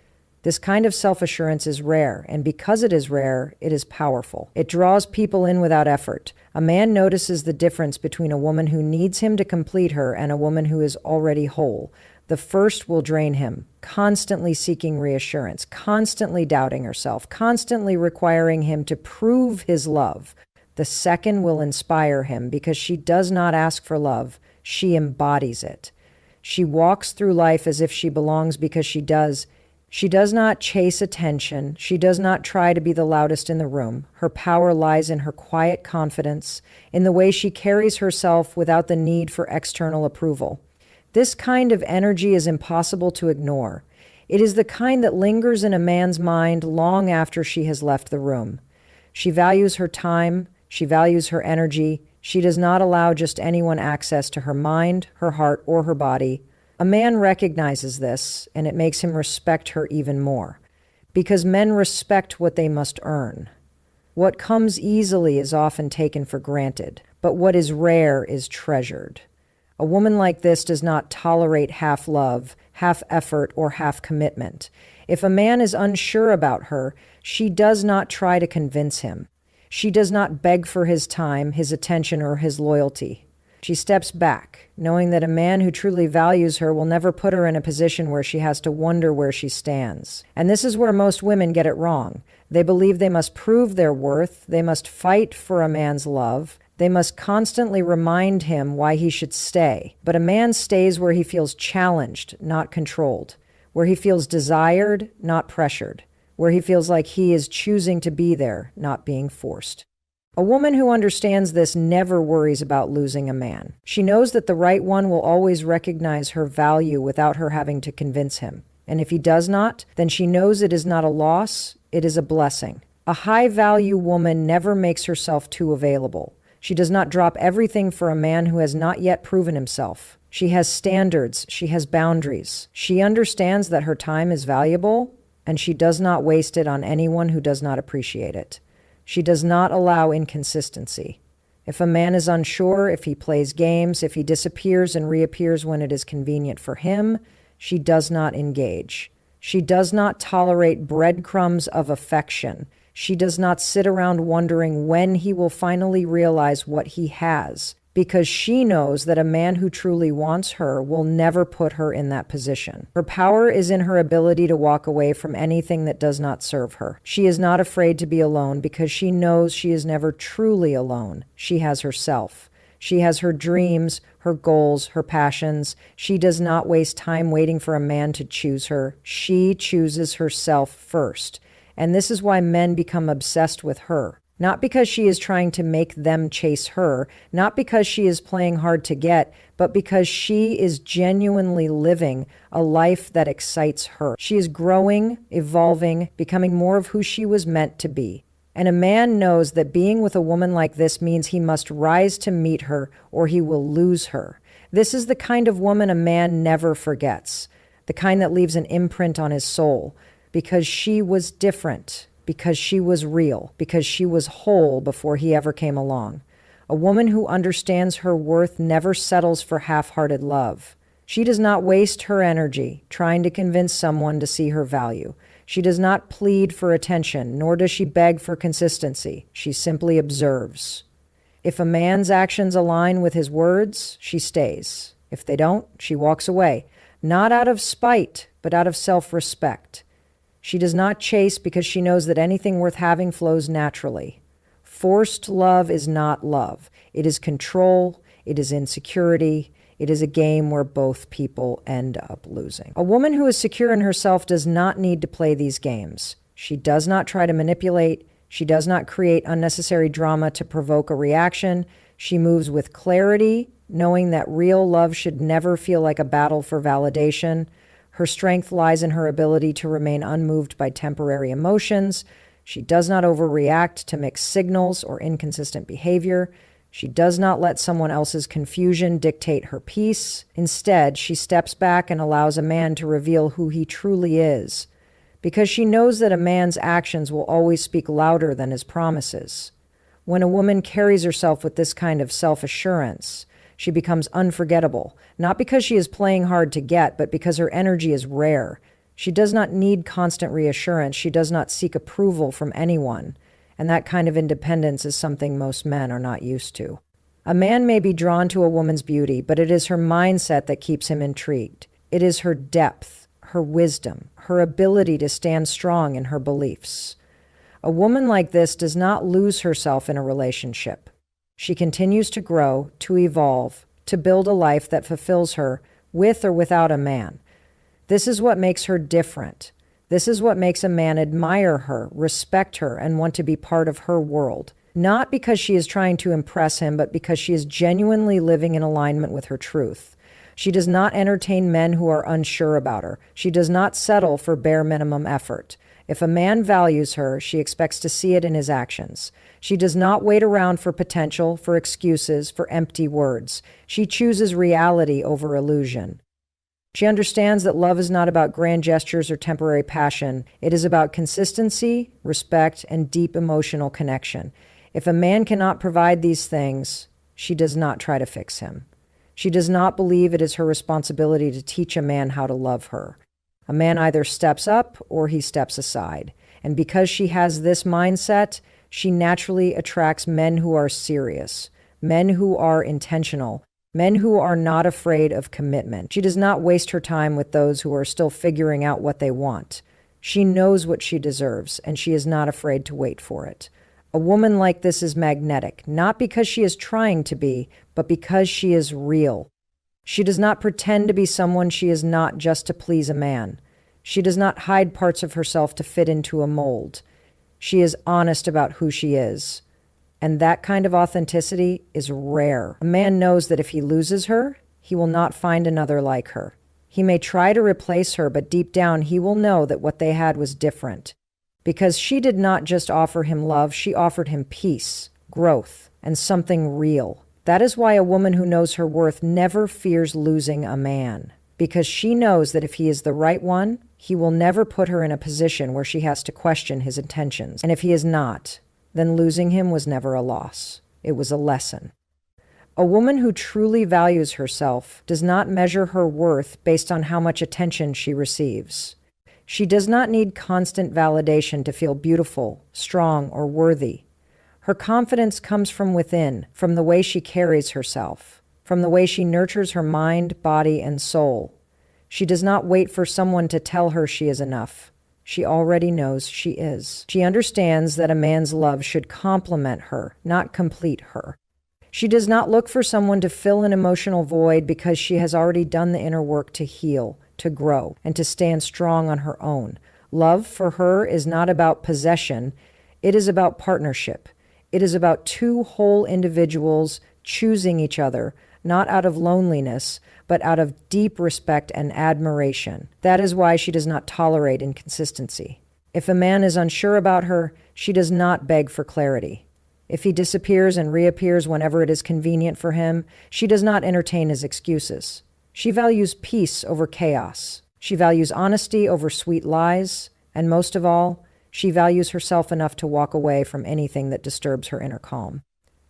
This kind of self-assurance is rare, and because it is rare, it is powerful. It draws people in without effort. A man notices the difference between a woman who needs him to complete her and a woman who is already whole. The first will drain him, constantly seeking reassurance, constantly doubting herself, constantly requiring him to prove his love. The second will inspire him because she does not ask for love, she embodies it. She walks through life as if she belongs because she does. She does not chase attention. She does not try to be the loudest in the room. Her power lies in her quiet confidence, in the way she carries herself without the need for external approval. This kind of energy is impossible to ignore. It is the kind that lingers in a man's mind long after she has left the room. She values her time. She values her energy. She does not allow just anyone access to her mind, her heart, or her body. A man recognizes this, and it makes him respect her even more, because men respect what they must earn. What comes easily is often taken for granted, but what is rare is treasured. A woman like this does not tolerate half love, half effort, or half commitment. If a man is unsure about her, she does not try to convince him. She does not beg for his time, his attention, or his loyalty. She steps back, knowing that a man who truly values her will never put her in a position where she has to wonder where she stands. And this is where most women get it wrong. They believe they must prove their worth, they must fight for a man's love, they must constantly remind him why he should stay. But a man stays where he feels challenged, not controlled, where he feels desired, not pressured, where he feels like he is choosing to be there, not being forced. A woman who understands this never worries about losing a man. She knows that the right one will always recognize her value without her having to convince him. And if he does not, then she knows it is not a loss, it is a blessing. A high-value woman never makes herself too available. She does not drop everything for a man who has not yet proven himself. She has standards, she has boundaries. She understands that her time is valuable, and she does not waste it on anyone who does not appreciate it. She does not allow inconsistency. If a man is unsure, if he plays games, if he disappears and reappears when it is convenient for him, she does not engage. She does not tolerate breadcrumbs of affection. She does not sit around wondering when he will finally realize what he has, because she knows that a man who truly wants her will never put her in that position. Her power is in her ability to walk away from anything that does not serve her. She is not afraid to be alone because she knows she is never truly alone. She has herself. She has her dreams, her goals, her passions. She does not waste time waiting for a man to choose her. She chooses herself first. And this is why men become obsessed with her. Not because she is trying to make them chase her, not because she is playing hard to get, but because she is genuinely living a life that excites her. She is growing, evolving, becoming more of who she was meant to be. And a man knows that being with a woman like this means he must rise to meet her or he will lose her. This is the kind of woman a man never forgets, the kind that leaves an imprint on his soul, because she was different, because she was real, because she was whole before he ever came along. A woman who understands her worth never settles for half-hearted love. She does not waste her energy trying to convince someone to see her value. She does not plead for attention, nor does she beg for consistency. She simply observes. If a man's actions align with his words, she stays. If they don't, she walks away, not out of spite, but out of self-respect. She does not chase because she knows that anything worth having flows naturally. Forced love is not love. It is control, it is insecurity, it is a game where both people end up losing. A woman who is secure in herself does not need to play these games. She does not try to manipulate. She does not create unnecessary drama to provoke a reaction. She moves with clarity, knowing that real love should never feel like a battle for validation. Her strength lies in her ability to remain unmoved by temporary emotions. She does not overreact to mixed signals or inconsistent behavior. She does not let someone else's confusion dictate her peace. Instead, she steps back and allows a man to reveal who he truly is, because she knows that a man's actions will always speak louder than his promises. When a woman carries herself with this kind of self-assurance, she becomes unforgettable, not because she is playing hard to get, but because her energy is rare. She does not need constant reassurance. She does not seek approval from anyone. And that kind of independence is something most men are not used to. A man may be drawn to a woman's beauty, but it is her mindset that keeps him intrigued. It is her depth, her wisdom, her ability to stand strong in her beliefs. A woman like this does not lose herself in a relationship. She continues to grow, to evolve, to build a life that fulfills her with or without a man. This is what makes her different. This is what makes a man admire her, respect her, and want to be part of her world. Not because she is trying to impress him, but because she is genuinely living in alignment with her truth. She does not entertain men who are unsure about her. She does not settle for bare minimum effort. If a man values her, she expects to see it in his actions. She does not wait around for potential, for excuses, for empty words. She chooses reality over illusion. She understands that love is not about grand gestures or temporary passion. It is about consistency, respect, and deep emotional connection. If a man cannot provide these things, she does not try to fix him. She does not believe it is her responsibility to teach a man how to love her. A man either steps up or he steps aside. And because she has this mindset, she naturally attracts men who are serious, men who are intentional, men who are not afraid of commitment. She does not waste her time with those who are still figuring out what they want. She knows what she deserves, and she is not afraid to wait for it. A woman like this is magnetic, not because she is trying to be, but because she is real. She does not pretend to be someone she is not just to please a man. She does not hide parts of herself to fit into a mold. She is honest about who she is. And that kind of authenticity is rare. A man knows that if he loses her, he will not find another like her. He may try to replace her, but deep down he will know that what they had was different. Because she did not just offer him love, she offered him peace, growth, and something real. That is why a woman who knows her worth never fears losing a man. Because she knows that if he is the right one, he will never put her in a position where she has to question his intentions. And if he is not, then losing him was never a loss. It was a lesson. A woman who truly values herself does not measure her worth based on how much attention she receives. She does not need constant validation to feel beautiful, strong, or worthy. Her confidence comes from within, from the way she carries herself, from the way she nurtures her mind, body, and soul. She does not wait for someone to tell her she is enough. She already knows she is. She understands that a man's love should complement her, not complete her. She does not look for someone to fill an emotional void because she has already done the inner work to heal, to grow, and to stand strong on her own. Love for her is not about possession. It is about partnership. It is about two whole individuals choosing each other, not out of loneliness, but out of deep respect and admiration. That is why she does not tolerate inconsistency. If a man is unsure about her, she does not beg for clarity. If he disappears and reappears whenever it is convenient for him, she does not entertain his excuses. She values peace over chaos. She values honesty over sweet lies. And most of all, she values herself enough to walk away from anything that disturbs her inner calm.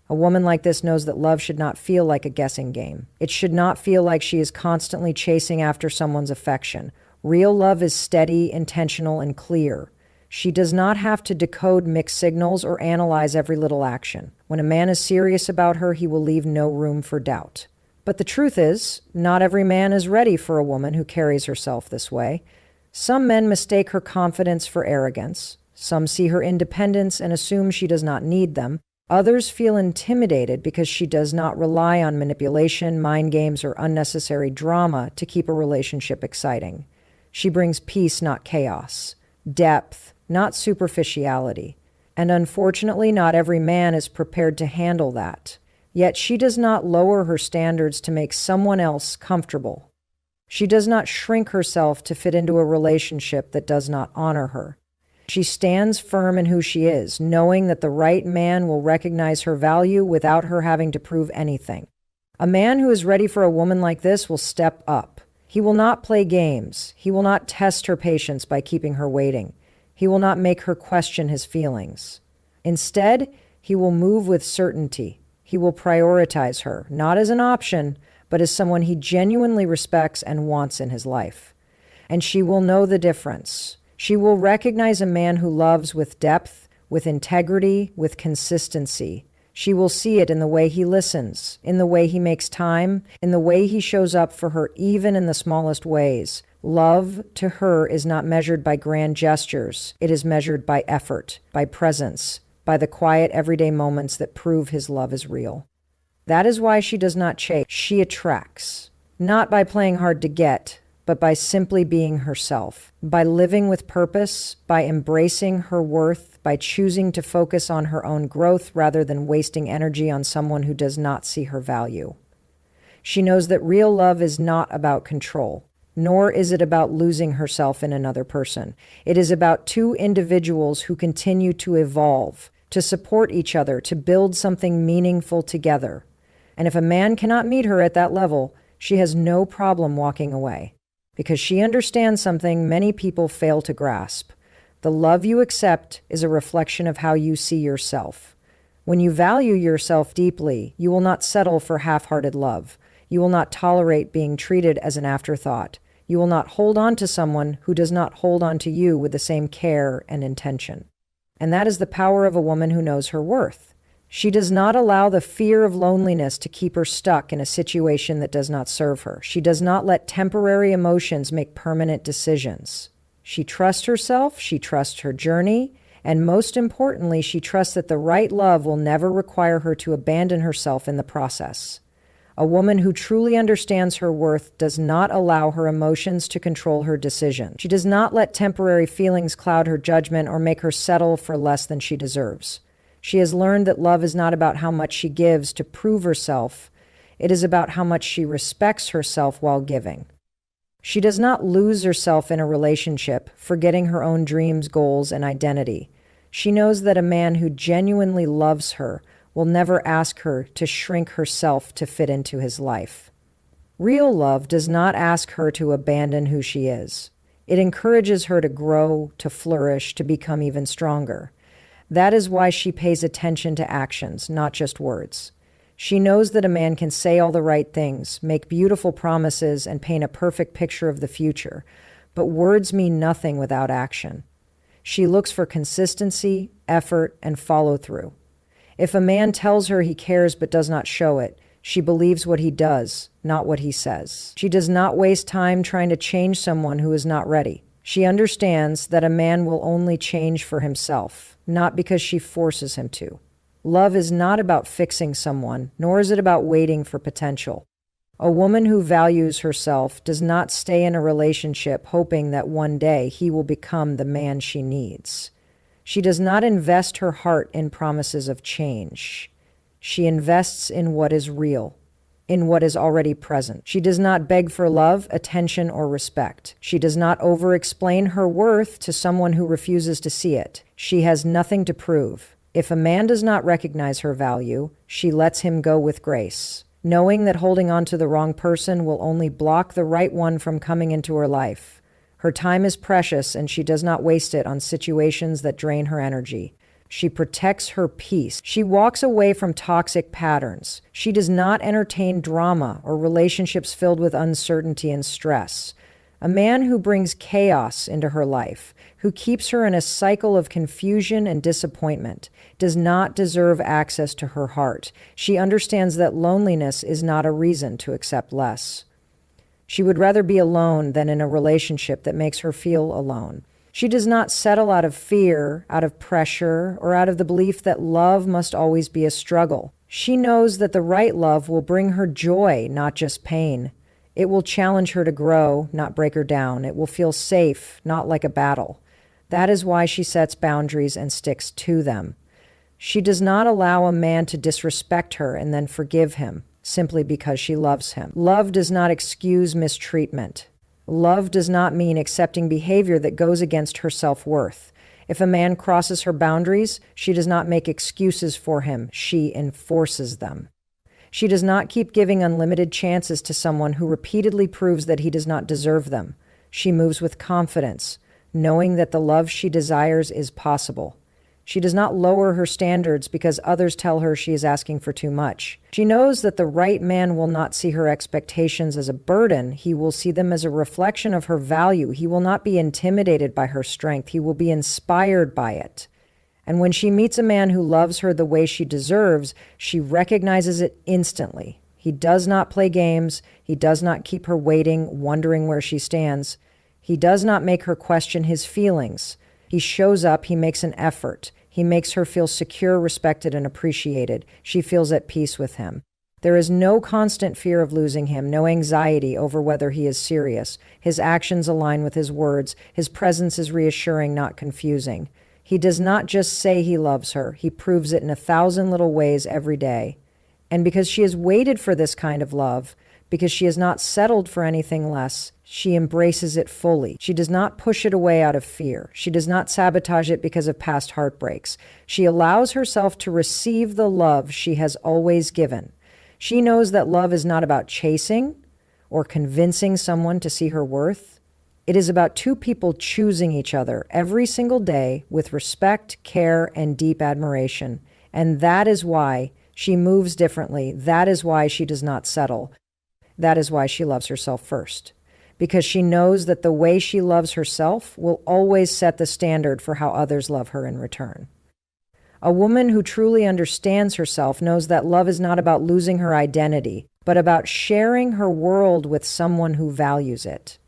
A woman like this knows that love should not feel like a guessing game. It should not feel like she is constantly chasing after someone's affection. Real love is steady, intentional, and clear. She does not have to decode mixed signals or analyze every little action. When a man is serious about her, he will leave no room for doubt. But the truth is, not every man is ready for a woman who carries herself this way. Some men mistake her confidence for arrogance. Some see her independence and assume she does not need them. Others feel intimidated because she does not rely on manipulation, mind games, or unnecessary drama to keep a relationship exciting. She brings peace, not chaos, depth, not superficiality. And unfortunately, not every man is prepared to handle that. Yet she does not lower her standards to make someone else comfortable. She does not shrink herself to fit into a relationship that does not honor her. She stands firm in who she is, knowing that the right man will recognize her value without her having to prove anything. A man who is ready for a woman like this will step up. He will not play games. He will not test her patience by keeping her waiting. He will not make her question his feelings. Instead, he will move with certainty. He will prioritize her, not as an option, but as someone he genuinely respects and wants in his life. And she will know the difference. She will recognize a man who loves with depth, with integrity, with consistency. She will see it in the way he listens, in the way he makes time, in the way he shows up for her even in the smallest ways. Love to her is not measured by grand gestures. It is measured by effort, by presence, by the quiet everyday moments that prove his love is real. That is why she does not chase. She attracts, not by playing hard to get, but by simply being herself, by living with purpose, by embracing her worth, by choosing to focus on her own growth rather than wasting energy on someone who does not see her value. She knows that real love is not about control, nor is it about losing herself in another person. It is about two individuals who continue to evolve, to support each other, to build something meaningful together. And if a man cannot meet her at that level, she has no problem walking away. Because she understands something many people fail to grasp. The love you accept is a reflection of how you see yourself. When you value yourself deeply, you will not settle for half-hearted love. You will not tolerate being treated as an afterthought. You will not hold on to someone who does not hold on to you with the same care and intention. And that is the power of a woman who knows her worth. She does not allow the fear of loneliness to keep her stuck in a situation that does not serve her. She does not let temporary emotions make permanent decisions. She trusts herself, she trusts her journey, and most importantly, she trusts that the right love will never require her to abandon herself in the process. A woman who truly understands her worth does not allow her emotions to control her decisions. She does not let temporary feelings cloud her judgment or make her settle for less than she deserves. She has learned that love is not about how much she gives to prove herself. It is about how much she respects herself while giving. She does not lose herself in a relationship, forgetting her own dreams, goals, and identity. She knows that a man who genuinely loves her will never ask her to shrink herself to fit into his life. Real love does not ask her to abandon who she is. It encourages her to grow, to flourish, to become even stronger. That is why she pays attention to actions, not just words. She knows that a man can say all the right things, make beautiful promises, and paint a perfect picture of the future, but words mean nothing without action. She looks for consistency, effort, and follow-through. If a man tells her he cares but does not show it, she believes what he does, not what he says. She does not waste time trying to change someone who is not ready. She understands that a man will only change for himself, not because she forces him to. Love is not about fixing someone, nor is it about waiting for potential. A woman who values herself does not stay in a relationship hoping that one day he will become the man she needs. She does not invest her heart in promises of change. She invests in what is real, in what is already present. She does not beg for love, attention, or respect. She does not over-explain her worth to someone who refuses to see it. She has nothing to prove. If a man does not recognize her value, she lets him go with grace, knowing that holding on to the wrong person will only block the right one from coming into her life. Her time is precious, and she does not waste it on situations that drain her energy. She protects her peace. She walks away from toxic patterns. She does not entertain drama or relationships filled with uncertainty and stress. A man who brings chaos into her life, who keeps her in a cycle of confusion and disappointment, does not deserve access to her heart. She understands that loneliness is not a reason to accept less. She would rather be alone than in a relationship that makes her feel alone. She does not settle out of fear, out of pressure, or out of the belief that love must always be a struggle. She knows that the right love will bring her joy, not just pain. It will challenge her to grow, not break her down. It will feel safe, not like a battle. That is why she sets boundaries and sticks to them. She does not allow a man to disrespect her and then forgive him simply because she loves him. Love does not excuse mistreatment. Love does not mean accepting behavior that goes against her self-worth. If a man crosses her boundaries, she does not make excuses for him. She enforces them. She does not keep giving unlimited chances to someone who repeatedly proves that he does not deserve them. She moves with confidence, knowing that the love she desires is possible. She does not lower her standards because others tell her she is asking for too much. She knows that the right man will not see her expectations as a burden. He will see them as a reflection of her value. He will not be intimidated by her strength. He will be inspired by it. And when she meets a man who loves her the way she deserves, she recognizes it instantly. He does not play games. He does not keep her waiting, wondering where she stands. He does not make her question his feelings. He shows up, he makes an effort. He makes her feel secure, respected, and appreciated. She feels at peace with him. There is no constant fear of losing him, no anxiety over whether he is serious. His actions align with his words. His presence is reassuring, not confusing. He does not just say he loves her. He proves it in 1,000 little ways every day. And because she has waited for this kind of love, because she has not settled for anything less, she embraces it fully. She does not push it away out of fear. She does not sabotage it because of past heartbreaks. She allows herself to receive the love she has always given. She knows that love is not about chasing or convincing someone to see her worth. It is about two people choosing each other every single day with respect, care, and deep admiration. And that is why she moves differently. That is why she does not settle. That is why she loves herself first. Because she knows that the way she loves herself will always set the standard for how others love her in return. A woman who truly understands herself knows that love is not about losing her identity, but about sharing her world with someone who values it.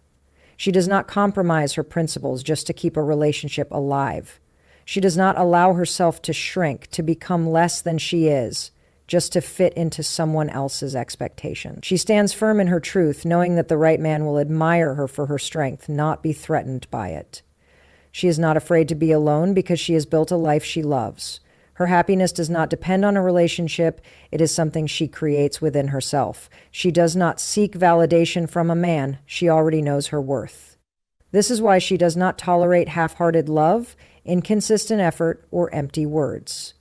She does not compromise her principles just to keep a relationship alive. She does not allow herself to shrink, to become less than she is, just to fit into someone else's expectation. She stands firm in her truth, knowing that the right man will admire her for her strength, not be threatened by it. She is not afraid to be alone because she has built a life she loves. Her happiness does not depend on a relationship. It is something she creates within herself. She does not seek validation from a man. She already knows her worth. This is why she does not tolerate half-hearted love, inconsistent effort, or empty words.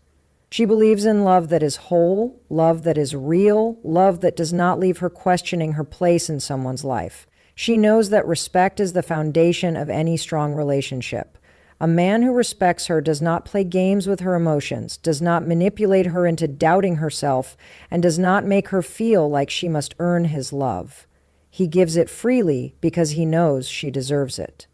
She believes in love that is whole, love that is real, love that does not leave her questioning her place in someone's life. She knows that respect is the foundation of any strong relationship. A man who respects her does not play games with her emotions, does not manipulate her into doubting herself, and does not make her feel like she must earn his love. He gives it freely because he knows she deserves it.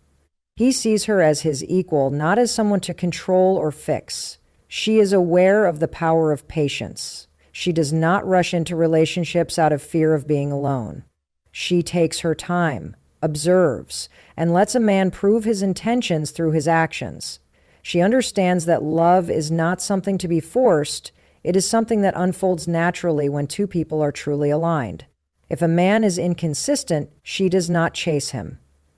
He sees her as his equal, not as someone to control or fix. She is aware of the power of patience. She does not rush into relationships out of fear of being alone. She takes her time, observes, and lets a man prove his intentions through his actions. She understands that love is not something to be forced. It is something that unfolds naturally when two people are truly aligned. If a man is inconsistent, she does not chase him.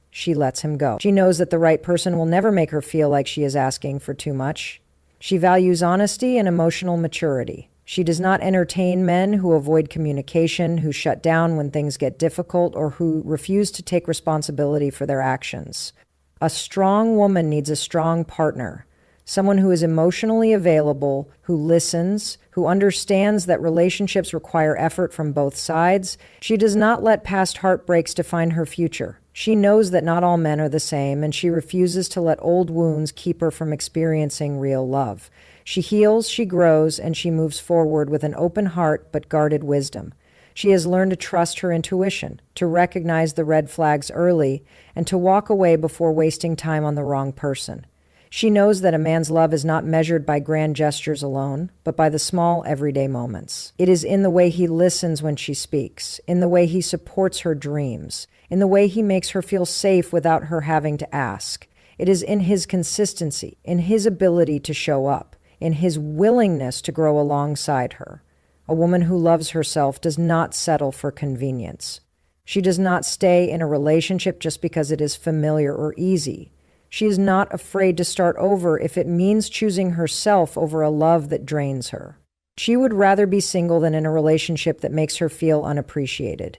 She lets him go. She knows that the right person will never make her feel like she is asking for too much. She values honesty and emotional maturity. She does not entertain men who avoid communication, who shut down when things get difficult, or who refuse to take responsibility for their actions. A strong woman needs a strong partner, someone who is emotionally available, who listens, who understands that relationships require effort from both sides. She does not let past heartbreaks define her future. She knows that not all men are the same, and she refuses to let old wounds keep her from experiencing real love. She heals, she grows, and she moves forward with an open heart but guarded wisdom. She has learned to trust her intuition, to recognize the red flags early, and to walk away before wasting time on the wrong person. She knows that a man's love is not measured by grand gestures alone, but by the small, everyday moments. It is in the way he listens when she speaks, in the way he supports her dreams, in the way he makes her feel safe without her having to ask. It is in his consistency, in his ability to show up, in his willingness to grow alongside her. A woman who loves herself does not settle for convenience. She does not stay in a relationship just because it is familiar or easy. She is not afraid to start over if it means choosing herself over a love that drains her. She would rather be single than in a relationship that makes her feel unappreciated.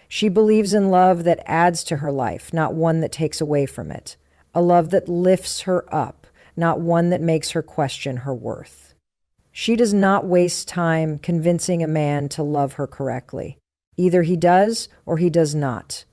She believes in love that adds to her life, not one that takes away from it. A love that lifts her up, not one that makes her question her worth. She does not waste time convincing a man to love her correctly. Either he does or he does not.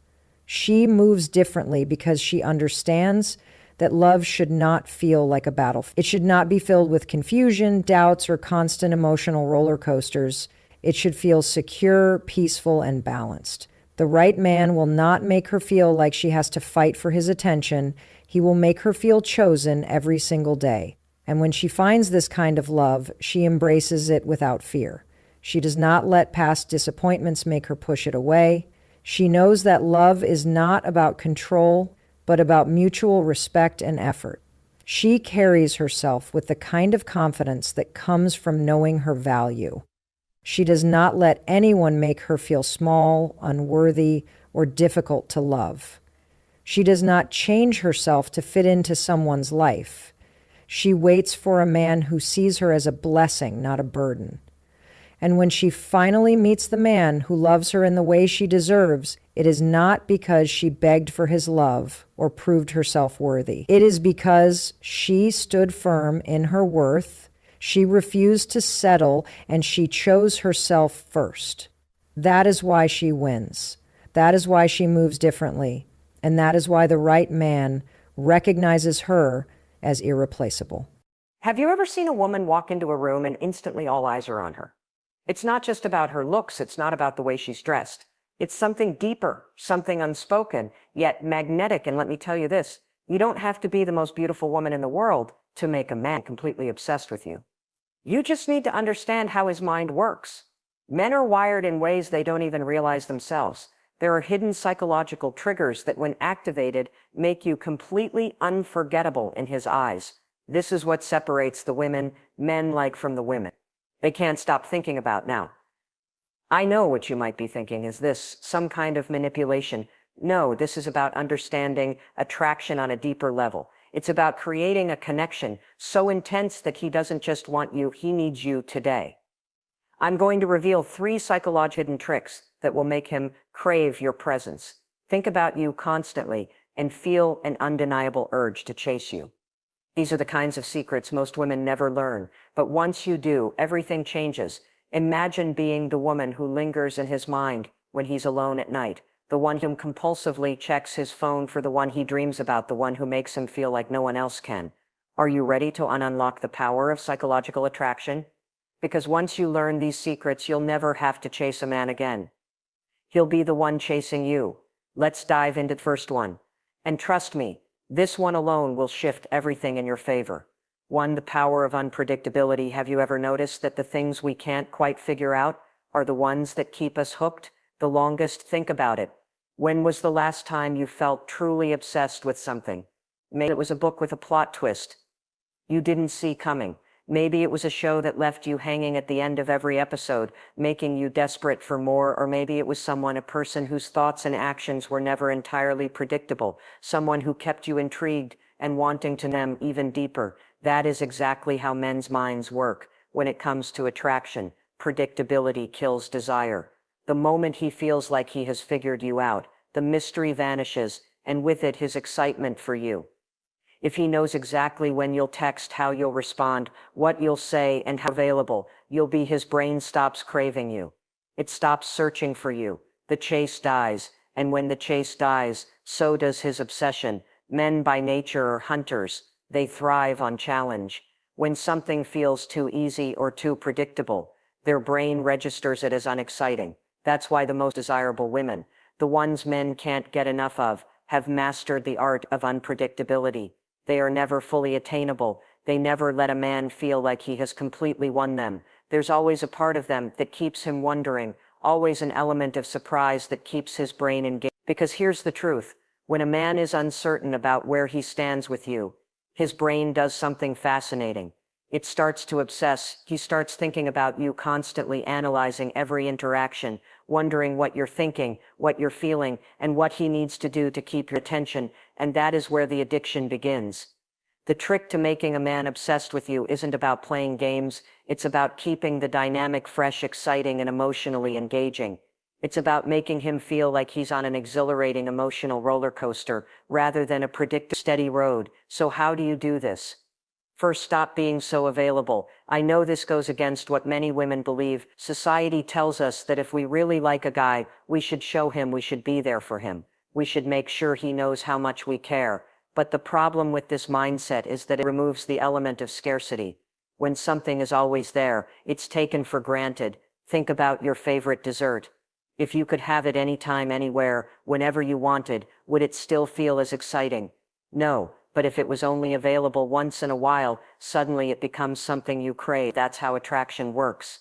She moves differently because she understands that love should not feel like a battlefield. It should not be filled with confusion, doubts, or constant emotional roller coasters. It should feel secure, peaceful, and balanced. The right man will not make her feel like she has to fight for his attention. He will make her feel chosen every single day. And when she finds this kind of love, she embraces it without fear. She does not let past disappointments make her push it away. She knows that love is not about control, but about mutual respect and effort. She carries herself with the kind of confidence that comes from knowing her value. She does not let anyone make her feel small, unworthy, or difficult to love. She does not change herself to fit into someone's life. She waits for a man who sees her as a blessing, not a burden. And when she finally meets the man who loves her in the way she deserves, it is not because she begged for his love or proved herself worthy. It is because she stood firm in her worth, she refused to settle, and she chose herself first. That is why she wins. That is why she moves differently. And that is why the right man recognizes her as irreplaceable. Have you ever seen a woman walk into a room and instantly all eyes are on her? It's not just about her looks. It's not about the way she's dressed. It's something deeper, something unspoken, yet magnetic. And let me tell you this, you don't have to be the most beautiful woman in the world to make a man completely obsessed with you. You just need to understand how his mind works. Men are wired in ways they don't even realize themselves. There are hidden psychological triggers that, when activated, make you completely unforgettable in his eyes. This is what separates the women men like from the women they can't stop thinking about now. I know what you might be thinking. Is this some kind of manipulation? No, this is about understanding attraction on a deeper level. It's about creating a connection so intense that he doesn't just want you, he needs you today. I'm going to reveal 3 psychological hidden tricks that will make him crave your presence, think about you constantly, and feel an undeniable urge to chase you. These are the kinds of secrets most women never learn, but once you do, everything changes. Imagine being the woman who lingers in his mind when he's alone at night, the one who compulsively checks his phone for the one he dreams about, the one who makes him feel like no one else can. Are you ready to unlock the power of psychological attraction? Because once you learn these secrets, you'll never have to chase a man again. He'll be the one chasing you. Let's dive into the first one. And trust me, this one alone will shift everything in your favor. 1. The power of unpredictability. Have you ever noticed that the things we can't quite figure out are the ones that keep us hooked the longest? Think about it. When was the last time you felt truly obsessed with something? Maybe it was a book with a plot twist you didn't see coming. Maybe it was a show that left you hanging at the end of every episode, making you desperate for more. Or maybe it was a person whose thoughts and actions were never entirely predictable, someone who kept you intrigued and wanting to know them even deeper. That is exactly how men's minds work. When it comes to attraction, predictability kills desire. The moment he feels like he has figured you out, the mystery vanishes, and with it his excitement for you. If he knows exactly when you'll text, how you'll respond, what you'll say, and how available you'll be, his brain stops craving you. It stops searching for you. The chase dies, and when the chase dies, so does his obsession. Men by nature are hunters. They thrive on challenge. When something feels too easy or too predictable, their brain registers it as unexciting. That's why the most desirable women, the ones men can't get enough of, have mastered the art of unpredictability. They are never fully attainable. They never let a man feel like he has completely won them. There's always a part of them that keeps him wondering, always an element of surprise that keeps his brain engaged. Because here's the truth. When a man is uncertain about where he stands with you, his brain does something fascinating. It starts to obsess. He starts thinking about you, constantly analyzing every interaction, wondering what you're thinking, what you're feeling, and what he needs to do to keep your attention, and that is where the addiction begins. The trick to making a man obsessed with you isn't about playing games, it's about keeping the dynamic fresh, exciting, and emotionally engaging. It's about making him feel like he's on an exhilarating emotional roller coaster, rather than a predictable, steady road. So how do you do this? First, stop being so available. I know this goes against what many women believe. Society tells us that if we really like a guy, we should show him, we should be there for him. We should make sure he knows how much we care. But the problem with this mindset is that it removes the element of scarcity. When something is always there, it's taken for granted. Think about your favorite dessert. If you could have it anytime, anywhere, whenever you wanted, would it still feel as exciting? No. But if it was only available once in a while, suddenly it becomes something you crave. That's how attraction works.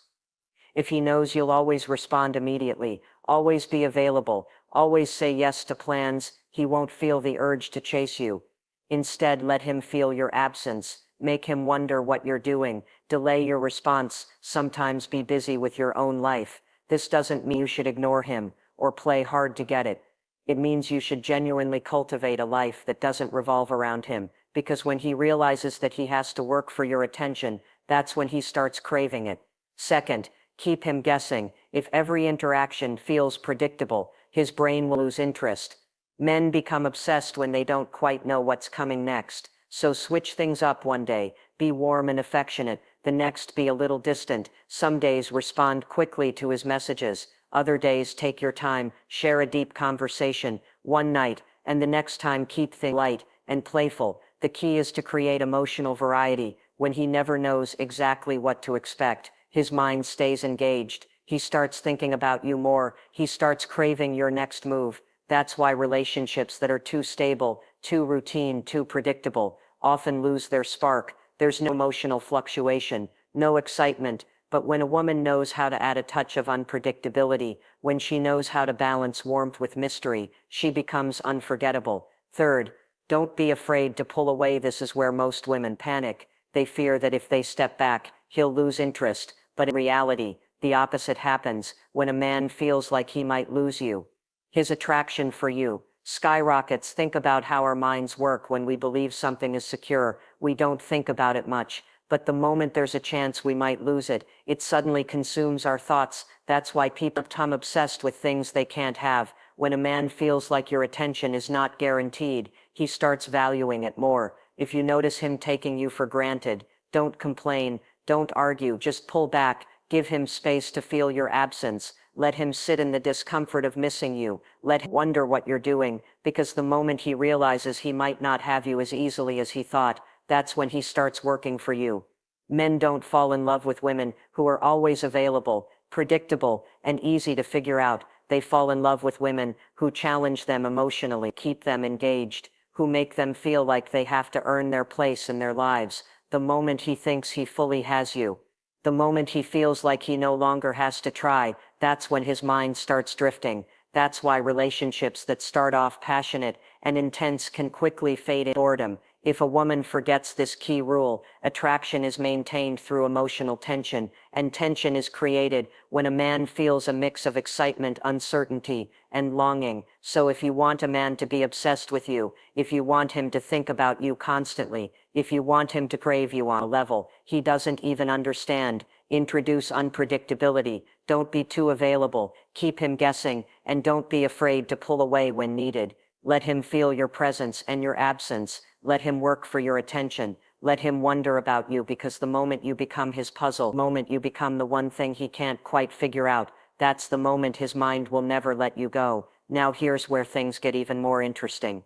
If he knows you'll always respond immediately, always be available, always say yes to plans, he won't feel the urge to chase you. Instead, let him feel your absence. Make him wonder what you're doing. Delay your response. Sometimes be busy with your own life. This doesn't mean you should ignore him or play hard to get it. It means you should genuinely cultivate a life that doesn't revolve around him, because when he realizes that he has to work for your attention, that's when he starts craving it. Second, keep him guessing. If every interaction feels predictable, his brain will lose interest. Men become obsessed when they don't quite know what's coming next. So switch things up one day. Be warm and affectionate. The next, be a little distant. Some days respond quickly to his messages. Other days, take your time, share a deep conversation, one night, and the next time keep things light and playful. The key is to create emotional variety. When he never knows exactly what to expect, his mind stays engaged. He starts thinking about you more. He starts craving your next move. That's why relationships that are too stable, too routine, too predictable, often lose their spark. There's no emotional fluctuation, no excitement. But when a woman knows how to add a touch of unpredictability, when she knows how to balance warmth with mystery, she becomes unforgettable. Third, don't be afraid to pull away. This is where most women panic. They fear that if they step back, he'll lose interest. But in reality, the opposite happens. When a man feels like he might lose you, his attraction for you skyrockets. Think about how our minds work. When we believe something is secure, we don't think about it much. But the moment there's a chance we might lose it, it suddenly consumes our thoughts. That's why people become obsessed with things they can't have. When a man feels like your attention is not guaranteed, he starts valuing it more. If you notice him taking you for granted, don't complain, don't argue, just pull back, give him space to feel your absence. Let him sit in the discomfort of missing you. Let him wonder what you're doing, because the moment he realizes he might not have you as easily as he thought, that's when he starts working for you. Men don't fall in love with women who are always available, predictable, and easy to figure out. They fall in love with women who challenge them emotionally, keep them engaged, who make them feel like they have to earn their place in their lives. The moment he thinks he fully has you, the moment he feels like he no longer has to try, that's when his mind starts drifting. That's why relationships that start off passionate and intense can quickly fade into boredom. If a woman forgets this key rule, attraction is maintained through emotional tension, and tension is created when a man feels a mix of excitement, uncertainty, and longing. So if you want a man to be obsessed with you, if you want him to think about you constantly, if you want him to crave you on a level he doesn't even understand, introduce unpredictability. Don't be too available, keep him guessing, and don't be afraid to pull away when needed. Let him feel your presence and your absence. Let him work for your attention. Let him wonder about you, because the moment you become his puzzle, the moment you become the one thing he can't quite figure out, that's the moment his mind will never let you go. Now here's where things get even more interesting.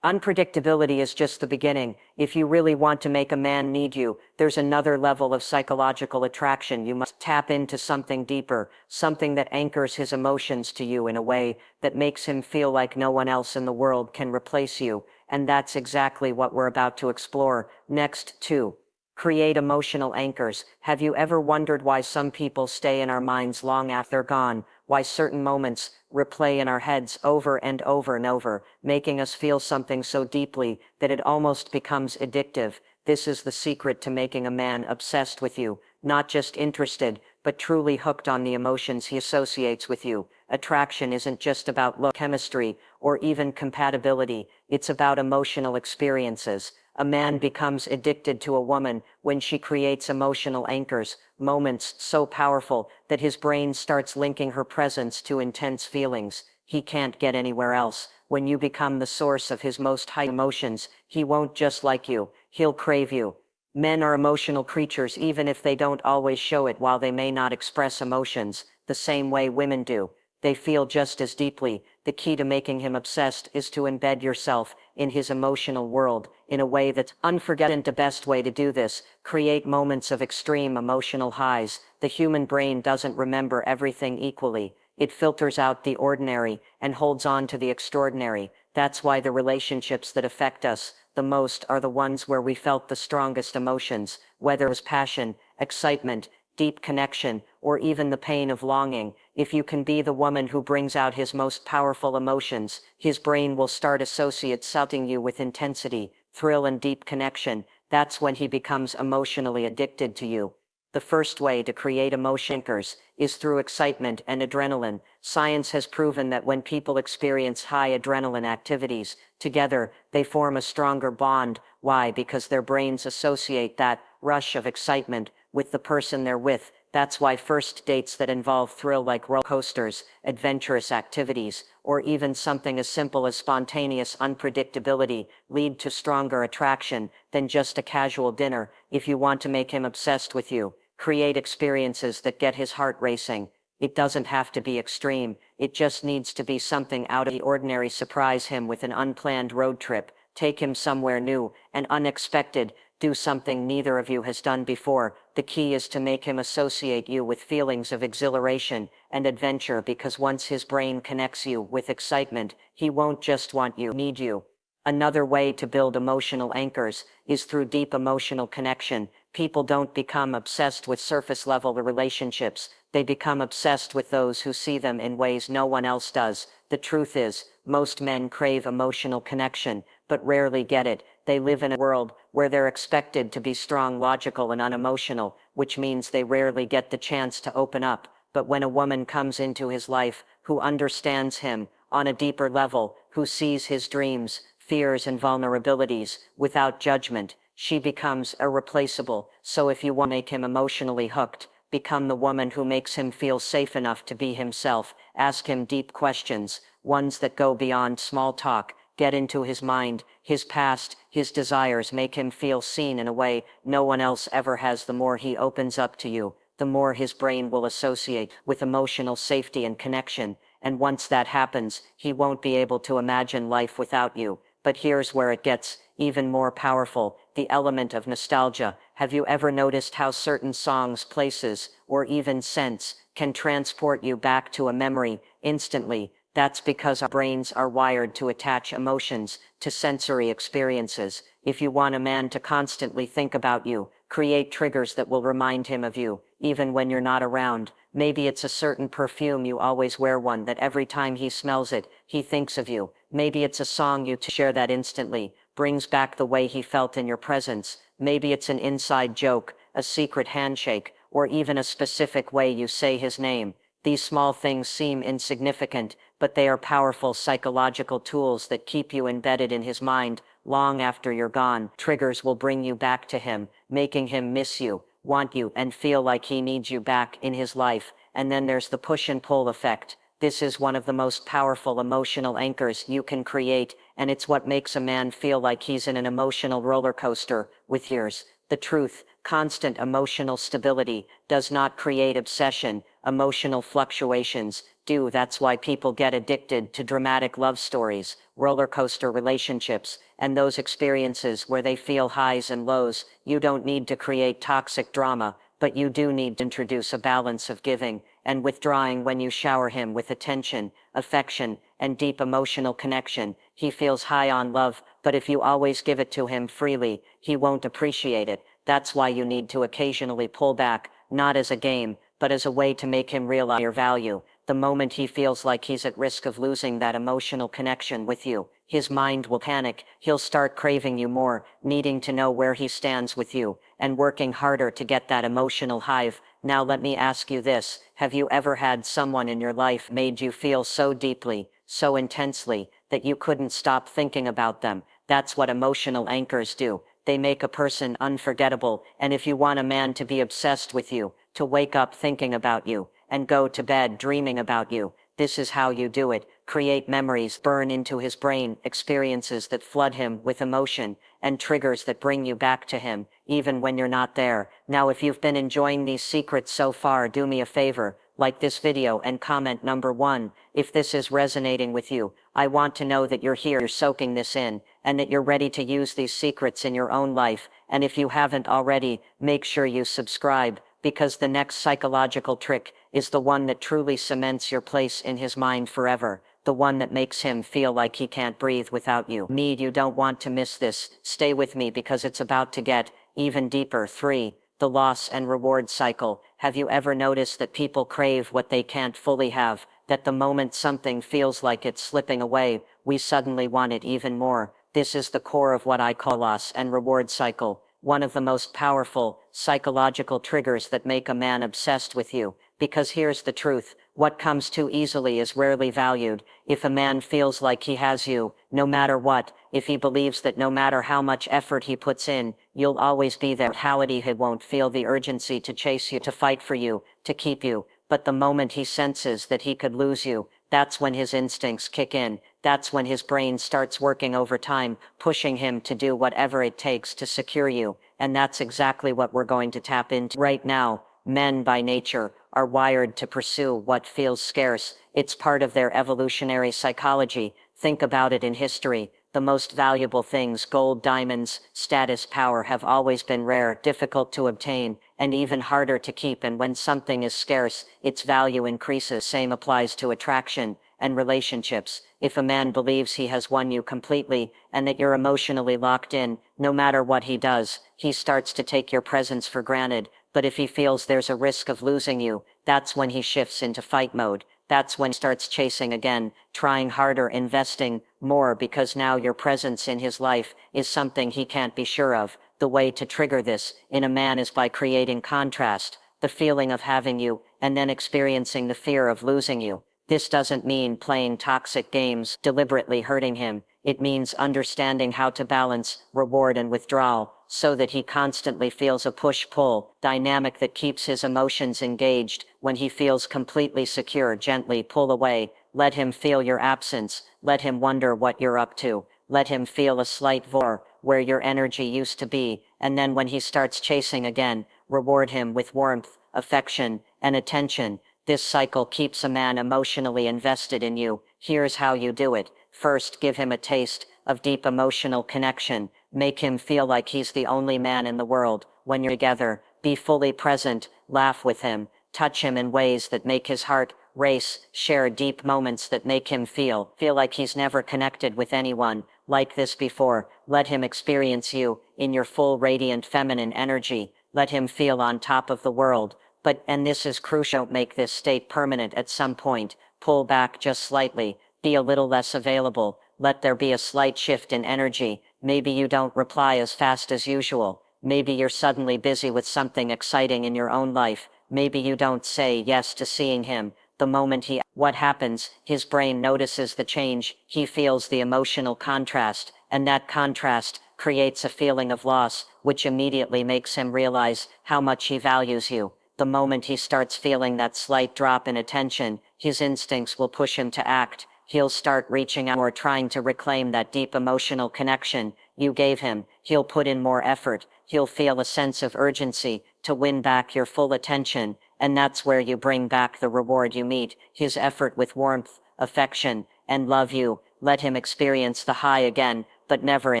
Unpredictability is just the beginning. If you really want to make a man need you, there's another level of psychological attraction. You must tap into something deeper, something that anchors his emotions to you in a way that makes him feel like no one else in the world can replace you. And that's exactly what we're about to explore. Next, 2. Create emotional anchors. Have you ever wondered why some people stay in our minds long after they're gone? Why certain moments replay in our heads over and over and over, making us feel something so deeply that it almost becomes addictive? This is the secret to making a man obsessed with you, not just interested, but truly hooked on the emotions he associates with you. Attraction isn't just about look, chemistry, or even compatibility. It's about emotional experiences. A man becomes addicted to a woman when she creates emotional anchors, moments so powerful that his brain starts linking her presence to intense feelings he can't get anywhere else. When you become the source of his most high emotions, he won't just like you, he'll crave you. Men are emotional creatures even if they don't always show it. While they may not express emotions the same way women do, they feel just as deeply. The key to making him obsessed is to embed yourself in his emotional world in a way that's unforgettable. The best way to do this, create moments of extreme emotional highs. The human brain doesn't remember everything equally. It filters out the ordinary and holds on to the extraordinary. That's why the relationships that affect us the most are the ones where we felt the strongest emotions, whether it was passion, excitement, deep connection, or even the pain of longing. If you can be the woman who brings out his most powerful emotions, his brain will start associating you with intensity, thrill, and deep connection. That's when he becomes emotionally addicted to you. The first way to create emotion anchors is through excitement and adrenaline. Science has proven that when people experience high adrenaline activities together, they form a stronger bond. Why? Because their brains associate that rush of excitement with the person they're with. That's why first dates that involve thrill like roller coasters, adventurous activities, or even something as simple as spontaneous unpredictability lead to stronger attraction than just a casual dinner. If you want to make him obsessed with you, create experiences that get his heart racing. It doesn't have to be extreme. It just needs to be something out of the ordinary. Surprise him with an unplanned road trip. Take him somewhere new and unexpected. Do something neither of you has done before. The key is to make him associate you with feelings of exhilaration and adventure, because once his brain connects you with excitement, he won't just want you, need you. Another way to build emotional anchors is through deep emotional connection. People don't become obsessed with surface level relationships. They become obsessed with those who see them in ways no one else does. The truth is, most men crave emotional connection, but rarely get it. They live in a world where they're expected to be strong, logical, and unemotional, which means they rarely get the chance to open up. But when a woman comes into his life who understands him on a deeper level, who sees his dreams, fears, and vulnerabilities without judgment, she becomes irreplaceable. So if you want to make him emotionally hooked, become the woman who makes him feel safe enough to be himself. Ask him deep questions, ones that go beyond small talk. Get into his mind, his past, his desires. Make him feel seen in a way no one else ever has. The more he opens up to you, the more his brain will associate with emotional safety and connection. And once that happens, he won't be able to imagine life without you. But here's where it gets even more powerful: the element of nostalgia. Have you ever noticed how certain songs, places, or even scents can transport you back to a memory instantly? That's because our brains are wired to attach emotions to sensory experiences. If you want a man to constantly think about you, create triggers that will remind him of you, even when you're not around. Maybe it's a certain perfume you always wear, one that every time he smells it, he thinks of you. Maybe it's a song you share that instantly brings back the way he felt in your presence. Maybe it's an inside joke, a secret handshake, or even a specific way you say his name. These small things seem insignificant, but they are powerful psychological tools that keep you embedded in his mind long after you're gone. Triggers will bring you back to him, making him miss you, want you, and feel like he needs you back in his life. And then there's the push and pull effect. This is one of the most powerful emotional anchors you can create, and it's what makes a man feel like he's in an emotional roller coaster with yours. The truth: constant emotional stability does not create obsession. Emotional fluctuations do. That's why people get addicted to dramatic love stories, roller coaster relationships, and those experiences where they feel highs and lows. You don't need to create toxic drama, but you do need to introduce a balance of giving and withdrawing. When you shower him with attention, affection, and deep emotional connection, he feels high on love, but if you always give it to him freely, he won't appreciate it. That's why you need to occasionally pull back, not as a game, but as a way to make him realize your value. The moment he feels like he's at risk of losing that emotional connection with you, his mind will panic. He'll start craving you more, needing to know where he stands with you, and working harder to get that emotional hive. Now let me ask you this: have you ever had someone in your life made you feel so deeply, so intensely, that you couldn't stop thinking about them? That's what emotional anchors do. They make a person unforgettable. And if you want a man to be obsessed with you, to wake up thinking about you, and go to bed dreaming about you, this is how you do it. Create memories, burn into his brain experiences that flood him with emotion, and triggers that bring you back to him, even when you're not there. Now, if you've been enjoying these secrets so far, do me a favor, like this video and comment number 1. If this is resonating with you, I want to know that you're here, you're soaking this in, and that you're ready to use these secrets in your own life. And if you haven't already, make sure you subscribe, because the next psychological trick is the one that truly cements your place in his mind forever. The one that makes him feel like he can't breathe without you. You don't want to miss this. Stay with me because it's about to get even deeper. 3. The loss and reward cycle. Have you ever noticed that people crave what they can't fully have? That the moment something feels like it's slipping away, we suddenly want it even more. This is the core of what I call loss and reward cycle. One of the most powerful psychological triggers that make a man obsessed with you. Because here's the truth: what comes too easily is rarely valued. If a man feels like he has you, no matter what, if he believes that no matter how much effort he puts in, you'll always be there, he won't feel the urgency to chase you, to fight for you, to keep you. But the moment he senses that he could lose you, that's when his instincts kick in. That's when his brain starts working overtime, pushing him to do whatever it takes to secure you. And that's exactly what we're going to tap into right now. Men by nature are wired to pursue what feels scarce. It's part of their evolutionary psychology. Think about it in history. The most valuable things, gold, diamonds, status, power, have always been rare, difficult to obtain, and even harder to keep. And when something is scarce, its value increases. Same applies to attraction and relationships. If a man believes he has won you completely, and that you're emotionally locked in, no matter what he does, he starts to take your presence for granted. But if he feels there's a risk of losing you, that's when he shifts into fight mode. That's when he starts chasing again, trying harder, investing more, because now your presence in his life is something he can't be sure of. The way to trigger this in a man is by creating contrast, the feeling of having you, and then experiencing the fear of losing you. This doesn't mean playing toxic games, deliberately hurting him. It means understanding how to balance reward and withdrawal, so that he constantly feels a push-pull dynamic that keeps his emotions engaged. When he feels completely secure, gently pull away. Let him feel your absence. Let him wonder what you're up to. Let him feel a slight void where your energy used to be. And then when he starts chasing again, reward him with warmth, affection, and attention. This cycle keeps a man emotionally invested in you. Here's how you do it. First, give him a taste of deep emotional connection. Make him feel like he's the only man in the world. When you're together, be fully present, laugh with him, touch him in ways that make his heart race, share deep moments that make him feel like he's never connected with anyone like this before. Let him experience you in your full radiant feminine energy. Let him feel on top of the world. But, and this is crucial, make this state permanent at some point. Pull back just slightly. Be a little less available. Let there be a slight shift in energy. Maybe you don't reply as fast as usual. Maybe you're suddenly busy with something exciting in your own life. Maybe you don't say yes to seeing him. The moment what happens? His brain notices the change. He feels the emotional contrast, and that contrast creates a feeling of loss, which immediately makes him realize how much he values you. The moment he starts feeling that slight drop in attention, his instincts will push him to act. He'll start reaching out or trying to reclaim that deep emotional connection you gave him. He'll put in more effort. He'll feel a sense of urgency to win back your full attention. and that's where you bring back the reward. You meet his effort with warmth, affection, and love. You let him experience the high again, but never in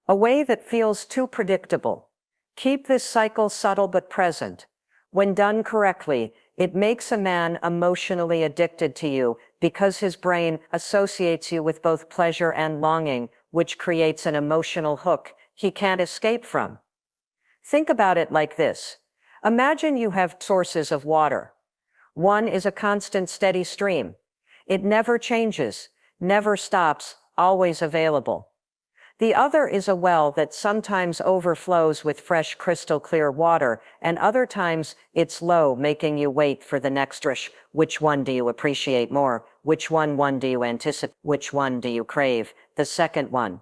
a way that feels too predictable. Keep this cycle subtle but present. When done correctly, it makes a man emotionally addicted to you because his brain associates you with both pleasure and longing, which creates an emotional hook he can't escape from. Think about it like this. Imagine you have sources of water. One is a constant steady stream. It never changes, never stops, always available. The other is a well that sometimes overflows with fresh crystal clear water, and other times it's low, making you wait for the next rush. Which one do you appreciate more? Which one do you anticipate? Which one do you crave? The second one.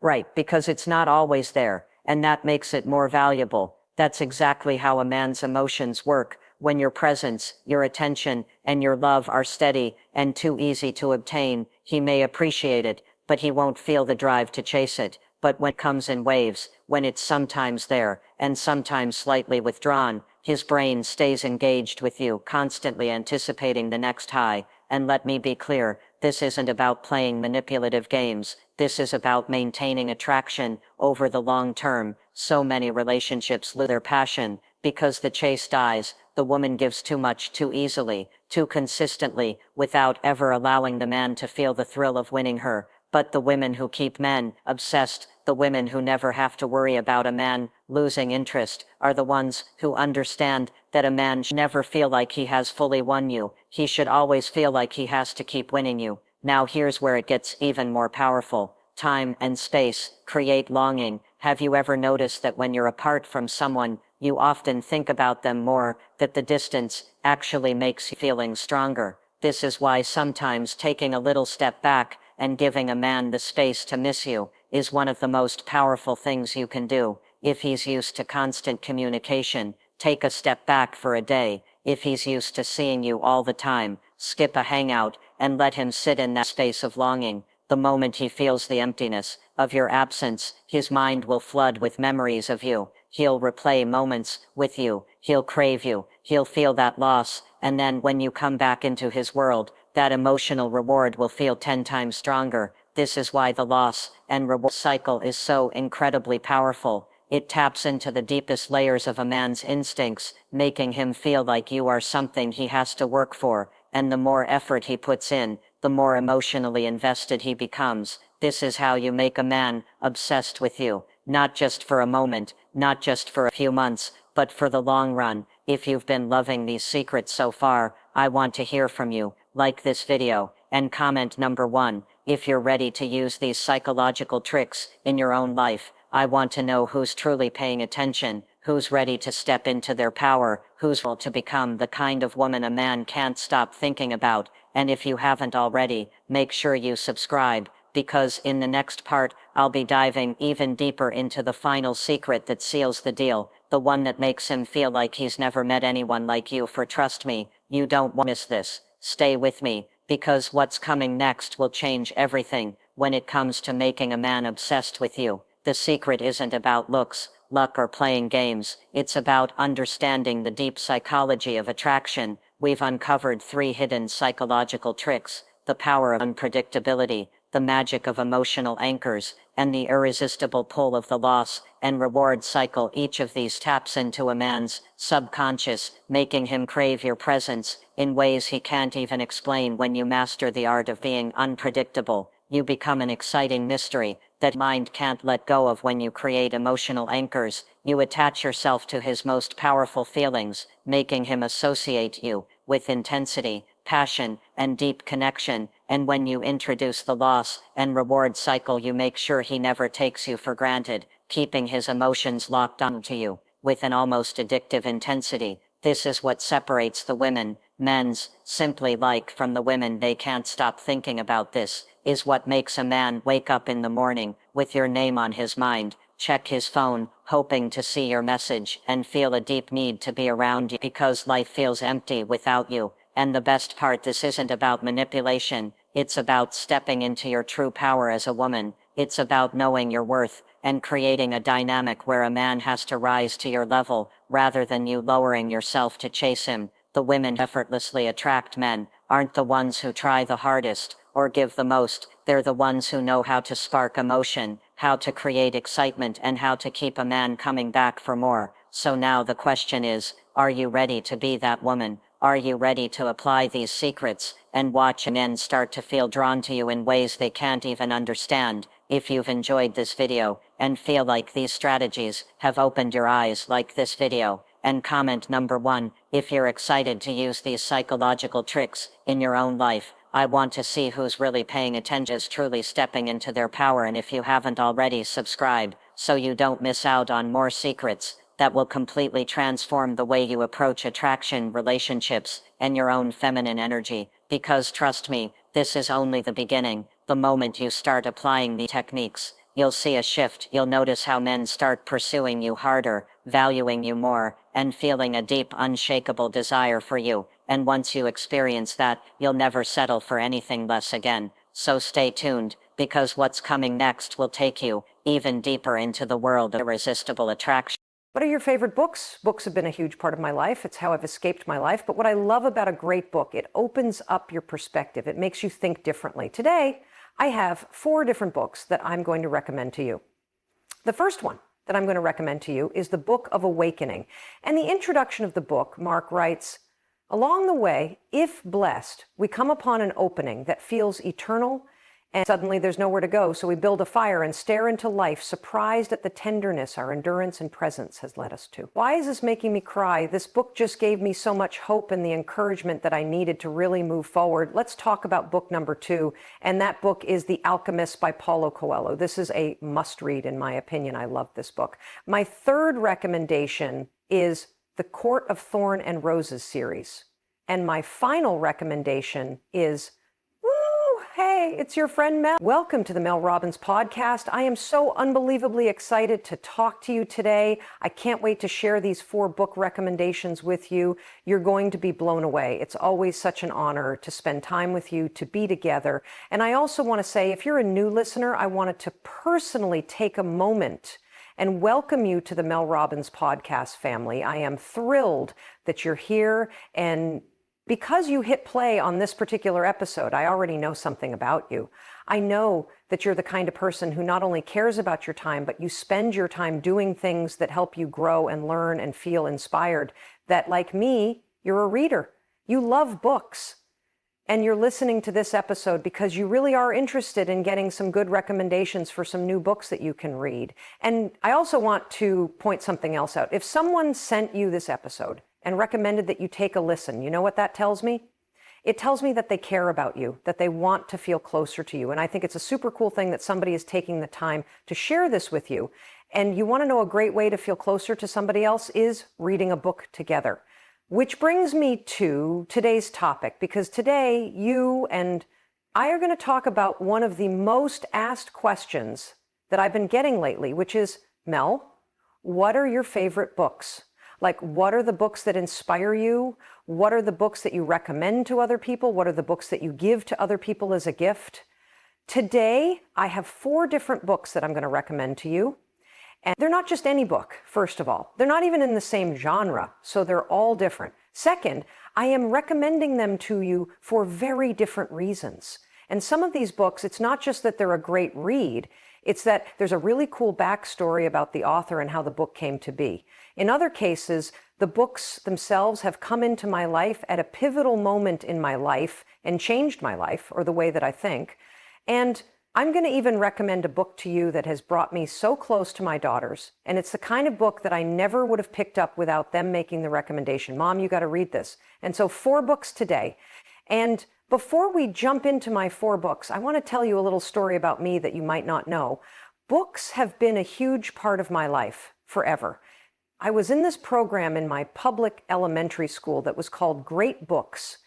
Right, because it's not always there, and that makes it more valuable. That's exactly how a man's emotions work. When your presence, your attention, and your love are steady and too easy to obtain, he may appreciate it, but he won't feel the drive to chase it. But when it comes in waves, when it's sometimes there, and sometimes slightly withdrawn, his brain stays engaged with you, constantly anticipating the next high. And let me be clear, this isn't about playing manipulative games. This is about maintaining attraction over the long term. So many relationships lose their passion because the chase dies. The woman gives too much too easily, too consistently, without ever allowing the man to feel the thrill of winning her. But the women who keep men obsessed, the women who never have to worry about a man losing interest, are the ones who understand that a man should never feel like he has fully won you. He should always feel like he has to keep winning you. Now here's where it gets even more powerful. Time and space create longing. Have you ever noticed that when you're apart from someone, you often think about them more, that the distance actually makes you feeling stronger? This is why sometimes taking a little step back and giving a man the space to miss you is one of the most powerful things you can do. If he's used to constant communication, take a step back for a day. If he's used to seeing you all the time, skip a hangout and let him sit in that space of longing. The moment he feels the emptiness of your absence, his mind will flood with memories of you. He'll replay moments with you. He'll crave you. He'll feel that loss. And then when you come back into his world, that emotional reward will feel 10 times stronger. This is why the loss and reward cycle is so incredibly powerful. It taps into the deepest layers of a man's instincts, making him feel like you are something he has to work for. And the more effort he puts in, the more emotionally invested he becomes. This is how you make a man obsessed with you. Not just for a moment, not just for a few months, but for the long run. If you've been loving these secrets so far, I want to hear from you. Like this video, and comment number 1. If you're ready to use these psychological tricks in your own life. I want to know who's truly paying attention, who's ready to step into their power, who's ready to become the kind of woman a man can't stop thinking about. And if you haven't already, make sure you subscribe, because in the next part, I'll be diving even deeper into the final secret that seals the deal, the one that makes him feel like he's never met anyone like you. For trust me, you don't want to miss this. Stay with me, because what's coming next will change everything when it comes to making a man obsessed with you. The secret isn't about looks, luck, or playing games. It's about understanding the deep psychology of attraction. We've uncovered 3 hidden psychological tricks: the power of unpredictability, the magic of emotional anchors, and the irresistible pull of the loss and reward cycle. Each of these taps into a man's subconscious, making him crave your presence in ways he can't even explain. When you master the art of being unpredictable, you become an exciting mystery that mind can't let go of. When you create emotional anchors, you attach yourself to his most powerful feelings, making him associate you with intensity, passion, and deep connection. And when you introduce the loss and reward cycle, you make sure he never takes you for granted, keeping his emotions locked onto you with an almost addictive intensity. This is what separates the women men's simply like from the women they can't stop thinking about. This is what makes a man wake up in the morning with your name on his mind, check his phone, hoping to see your message, and feel a deep need to be around you because life feels empty without you. And the best part, this isn't about manipulation, it's about stepping into your true power as a woman. It's about knowing your worth and creating a dynamic where a man has to rise to your level rather than you lowering yourself to chase him. The women who effortlessly attract men aren't the ones who try the hardest or give the most. They're the ones who know how to spark emotion, how to create excitement, and how to keep a man coming back for more. So now the question is, are you ready to be that woman? Are you ready to apply these secrets and watch men start to feel drawn to you in ways they can't even understand? If you've enjoyed this video and feel like these strategies have opened your eyes, like this video and comment number 1 if you're excited to use these psychological tricks in your own life. I want to see who's really paying attention, is truly stepping into their power. And if you haven't already, subscribe so you don't miss out on more secrets that will completely transform the way you approach attraction, relationships, and your own feminine energy. Because trust me, this is only the beginning. The moment you start applying the techniques, you'll see a shift. You'll notice how men start pursuing you harder, valuing you more, and feeling a deep, unshakable desire for you. And once you experience that, you'll never settle for anything less again. So stay tuned, because what's coming next will take you even deeper into the world of irresistible attraction. What are your favorite books? Books have been a huge part of my life. It's how I've escaped my life. But what I love about a great book, it opens up your perspective. It makes you think differently. Today, I have 4 different books that I'm going to recommend to you. The first one that I'm going to recommend to you is the Book of Awakening. And the introduction of the book, Mark writes, "Along the way, if blessed, we come upon an opening that feels eternal, and suddenly there's nowhere to go, so we build a fire and stare into life, surprised at the tenderness our endurance and presence has led us to." Why is this making me cry? This book just gave me so much hope and the encouragement that I needed to really move forward. Let's talk about book number 2, and that book is The Alchemist by Paulo Coelho. This is a must-read, in my opinion. I love this book. My third recommendation is the Court of Thorn and Roses series. And my final recommendation is, hey, it's your friend Mel. Welcome to the Mel Robbins podcast. I am so unbelievably excited to talk to you today. I can't wait to share these 4 book recommendations with you. You're going to be blown away. It's always such an honor to spend time with you, to be together. And I also want to say, if you're a new listener, I wanted to personally take a moment and welcome you to the Mel Robbins podcast family. I am thrilled that you're here, and because you hit play on this particular episode, I already know something about you. I know that you're the kind of person who not only cares about your time, but you spend your time doing things that help you grow and learn and feel inspired. That, like me, you're a reader. You love books. And you're listening to this episode because you really are interested in getting some good recommendations for some new books that you can read. And I also want to point something else out. If someone sent you this episode and recommended that you take a listen, you know what that tells me? It tells me that they care about you, that they want to feel closer to you. And I think it's a super cool thing that somebody is taking the time to share this with you. And you want to know a great way to feel closer to somebody else is reading a book together. Which brings me to today's topic, because today you and I are going to talk about one of the most asked questions that I've been getting lately, which is, Mel, what are your favorite books? Like, what are the books that inspire you? What are the books that you recommend to other people? What are the books that you give to other people as a gift? Today, I have 4 different books that I'm going to recommend to you. And they're not just any book, first of all. They're not even in the same genre, so they're all different. Second, I am recommending them to you for very different reasons. And some of these books, it's not just that they're a great read, it's that there's a really cool backstory about the author and how the book came to be. In other cases, the books themselves have come into my life at a pivotal moment in my life and changed my life, or the way that I think. And I'm going to even recommend a book to you that has brought me so close to my daughters. And it's the kind of book that I never would have picked up without them making the recommendation. Mom, you got to read this. And so 4 books today. And before we jump into my 4 books, I want to tell you a little story about me that you might not know. Books have been a huge part of my life forever. I was in this program in my public elementary school that was called Great Books.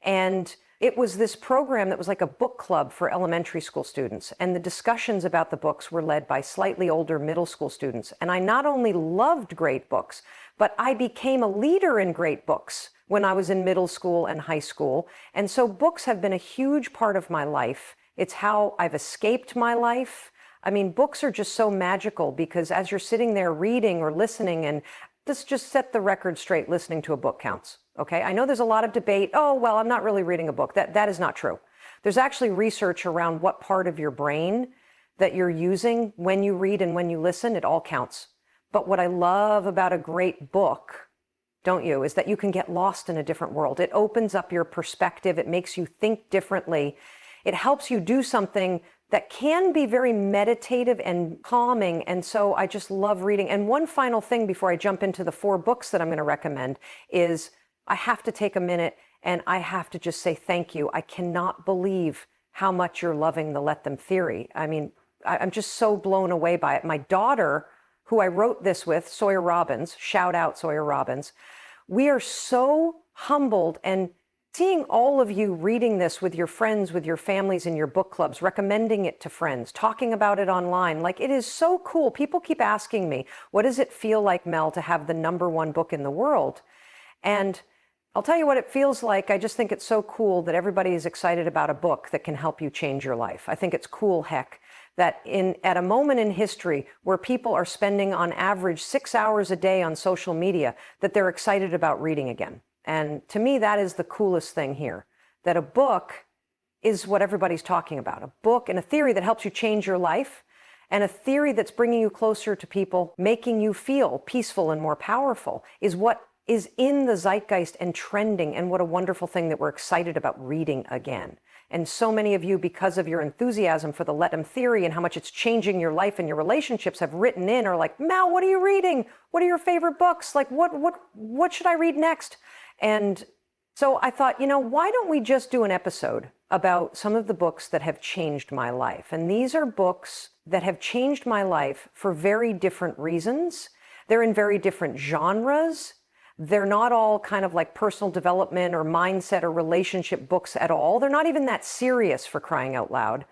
And it was this program that was like a book club for elementary school students. And the discussions about the books were led by slightly older middle school students. And I not only loved great books, but I became a leader in great books when I was in middle school and high school. And so books have been a huge part of my life. It's how I've escaped my life. I mean, books are just so magical because as you're sitting there reading or listening, and let's just set the record straight, listening to a book counts. Okay. I know there's a lot of debate. Oh, well, I'm not really reading a book. That is not true. There's actually research around what part of your brain that you're using when you read and when you listen. It all counts. But what I love about a great book, don't you, is that you can get lost in a different world. It opens up your perspective. It makes you think differently. It helps you do something that can be very meditative and calming. And so I just love reading. And one final thing before I jump into the 4 books that I'm going to recommend is I have to take a minute and I have to just say thank you. I cannot believe how much you're loving the Let Them theory. I mean, I'm just so blown away by it. My daughter, who I wrote this with, Sawyer Robbins, shout out Sawyer Robbins, we are so humbled, and seeing all of you reading this with your friends, with your families in your book clubs, recommending it to friends, talking about it online, like it is so cool. People keep asking me, what does it feel like, Mel, to have the #1 book in the world? And I'll tell you what it feels like. I just think it's so cool that everybody is excited about a book that can help you change your life. I think it's cool, heck, that at a moment in history where people are spending on average 6 hours a day on social media, that they're excited about reading again. And to me, that is the coolest thing here, that a book is what everybody's talking about. A book and a theory that helps you change your life, and a theory that's bringing you closer to people, making you feel peaceful and more powerful, is what is in the zeitgeist and trending, and what a wonderful thing that we're excited about reading again. And so many of you, because of your enthusiasm for the Let Them theory and how much it's changing your life and your relationships, have written in, or like, Mel, what are you reading? What are your favorite books? Like, what should I read next? And so I thought, why don't we just do an episode about some of the books that have changed my life? And these are books that have changed my life for very different reasons. They're in very different genres. They're not all kind of like personal development or mindset or relationship books at all. They're not even that serious, for crying out loud,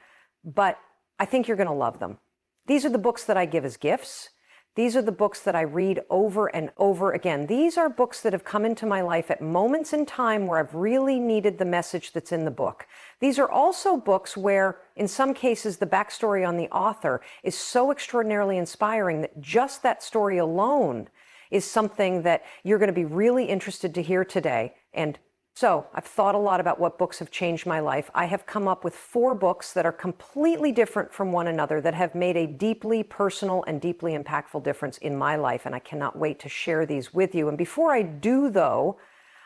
but I think you're going to love them. These are the books that I give as gifts. These are the books that I read over and over again. These are books that have come into my life at moments in time where I've really needed the message that's in the book. These are also books where, in some cases, the backstory on the author is so extraordinarily inspiring that just that story alone is something that you're going to be really interested to hear today. And so I've thought a lot about what books have changed my life. I have come up with 4 books that are completely different from one another, that have made a deeply personal and deeply impactful difference in my life. And I cannot wait to share these with you. And before I do, though,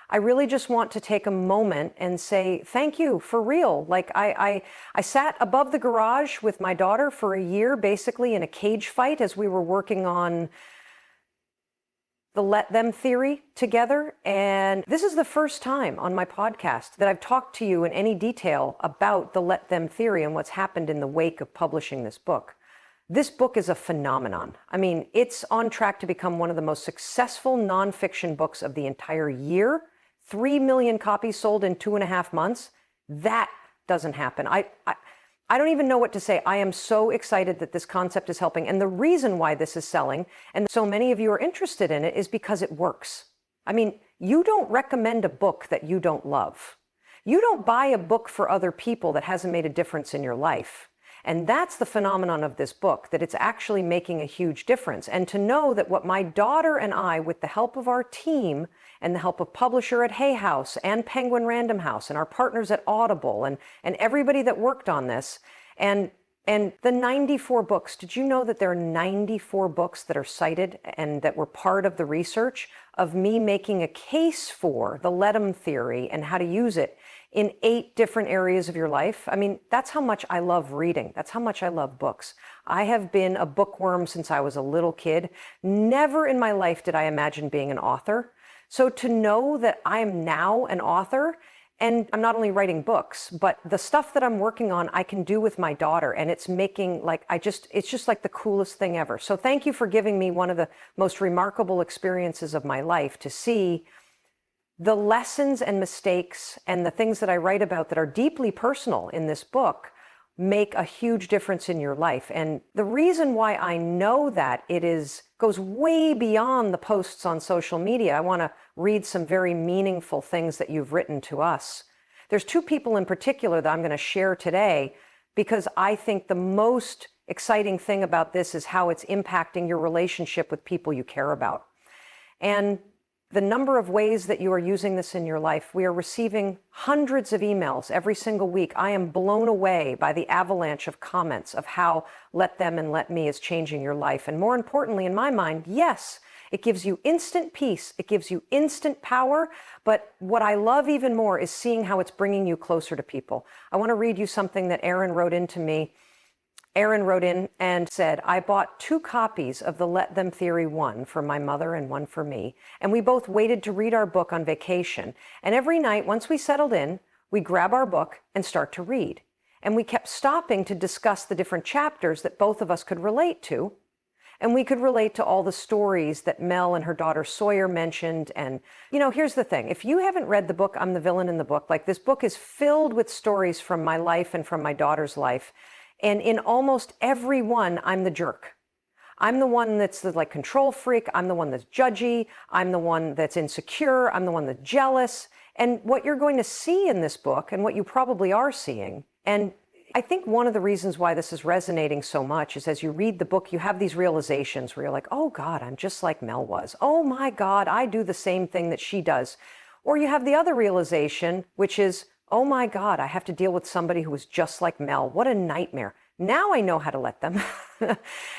I really just want to take a moment and say thank you, for real. Like I sat above the garage with my daughter for a year, basically in a cage fight, as we were working on the Let Them theory together. And this is the first time on my podcast that I've talked to you in any detail about the Let Them theory and what's happened in the wake of publishing this book. This book is a phenomenon. I mean, it's on track to become one of the most successful nonfiction books of the entire year. 3 million copies sold in 2.5 months. That doesn't happen. I don't even know what to say. I am so excited that this concept is helping. And the reason why this is selling, and so many of you are interested in it, is because it works. I mean, you don't recommend a book that you don't love. You don't buy a book for other people that hasn't made a difference in your life. And that's the phenomenon of this book, that it's actually making a huge difference. And to know that what my daughter and I, with the help of our team and the help of publisher at Hay House and Penguin Random House and our partners at Audible and everybody that worked on this, and the 94 books, did you know that there are 94 books that are cited and that were part of the research of me making a case for the Let Them theory and how to use it in 8 different areas of your life? I mean, that's how much I love reading. That's how much I love books. I have been a bookworm since I was a little kid. Never in my life did I imagine being an author. So to know that I'm now an author, and I'm not only writing books, but the stuff that I'm working on, I can do with my daughter, and it's making it's just like the coolest thing ever. So thank you for giving me one of the most remarkable experiences of my life, to see the lessons and mistakes and the things that I write about that are deeply personal in this book make a huge difference in your life. And the reason why I know that goes way beyond the posts on social media. I want to read some very meaningful things that you've written to us. There's 2 people in particular that I'm going to share today, because I think the most exciting thing about this is how it's impacting your relationship with people you care about. And the number of ways that you are using this in your life, we are receiving hundreds of emails every single week. I am blown away by the avalanche of comments of how Let Them and Let Me is changing your life. And more importantly, in my mind, yes, it gives you instant peace. It gives you instant power. But what I love even more is seeing how it's bringing you closer to people. I want to read you something that Aaron wrote into me. Aaron wrote in and said, I bought 2 copies of the Let Them Theory, one for my mother and one for me. And we both waited to read our book on vacation. And every night, once we settled in, we grab our book and start to read. And we kept stopping to discuss the different chapters that both of us could relate to. And we could relate to all the stories that Mel and her daughter Sawyer mentioned. And, here's the thing. If you haven't read the book, I'm the Villain in the Book, like this book is filled with stories from my life and from my daughter's life. And in almost every one, I'm the jerk. I'm the one that's the control freak. I'm the one that's judgy. I'm the one that's insecure. I'm the one that's jealous. And what you're going to see in this book, and what you probably are seeing, and I think one of the reasons why this is resonating so much is as you read the book, you have these realizations where you're like, oh God, I'm just like Mel was. Oh my God, I do the same thing that she does. Or you have the other realization, which is, oh my God, I have to deal with somebody who is just like Mel. What a nightmare. Now I know how to let them.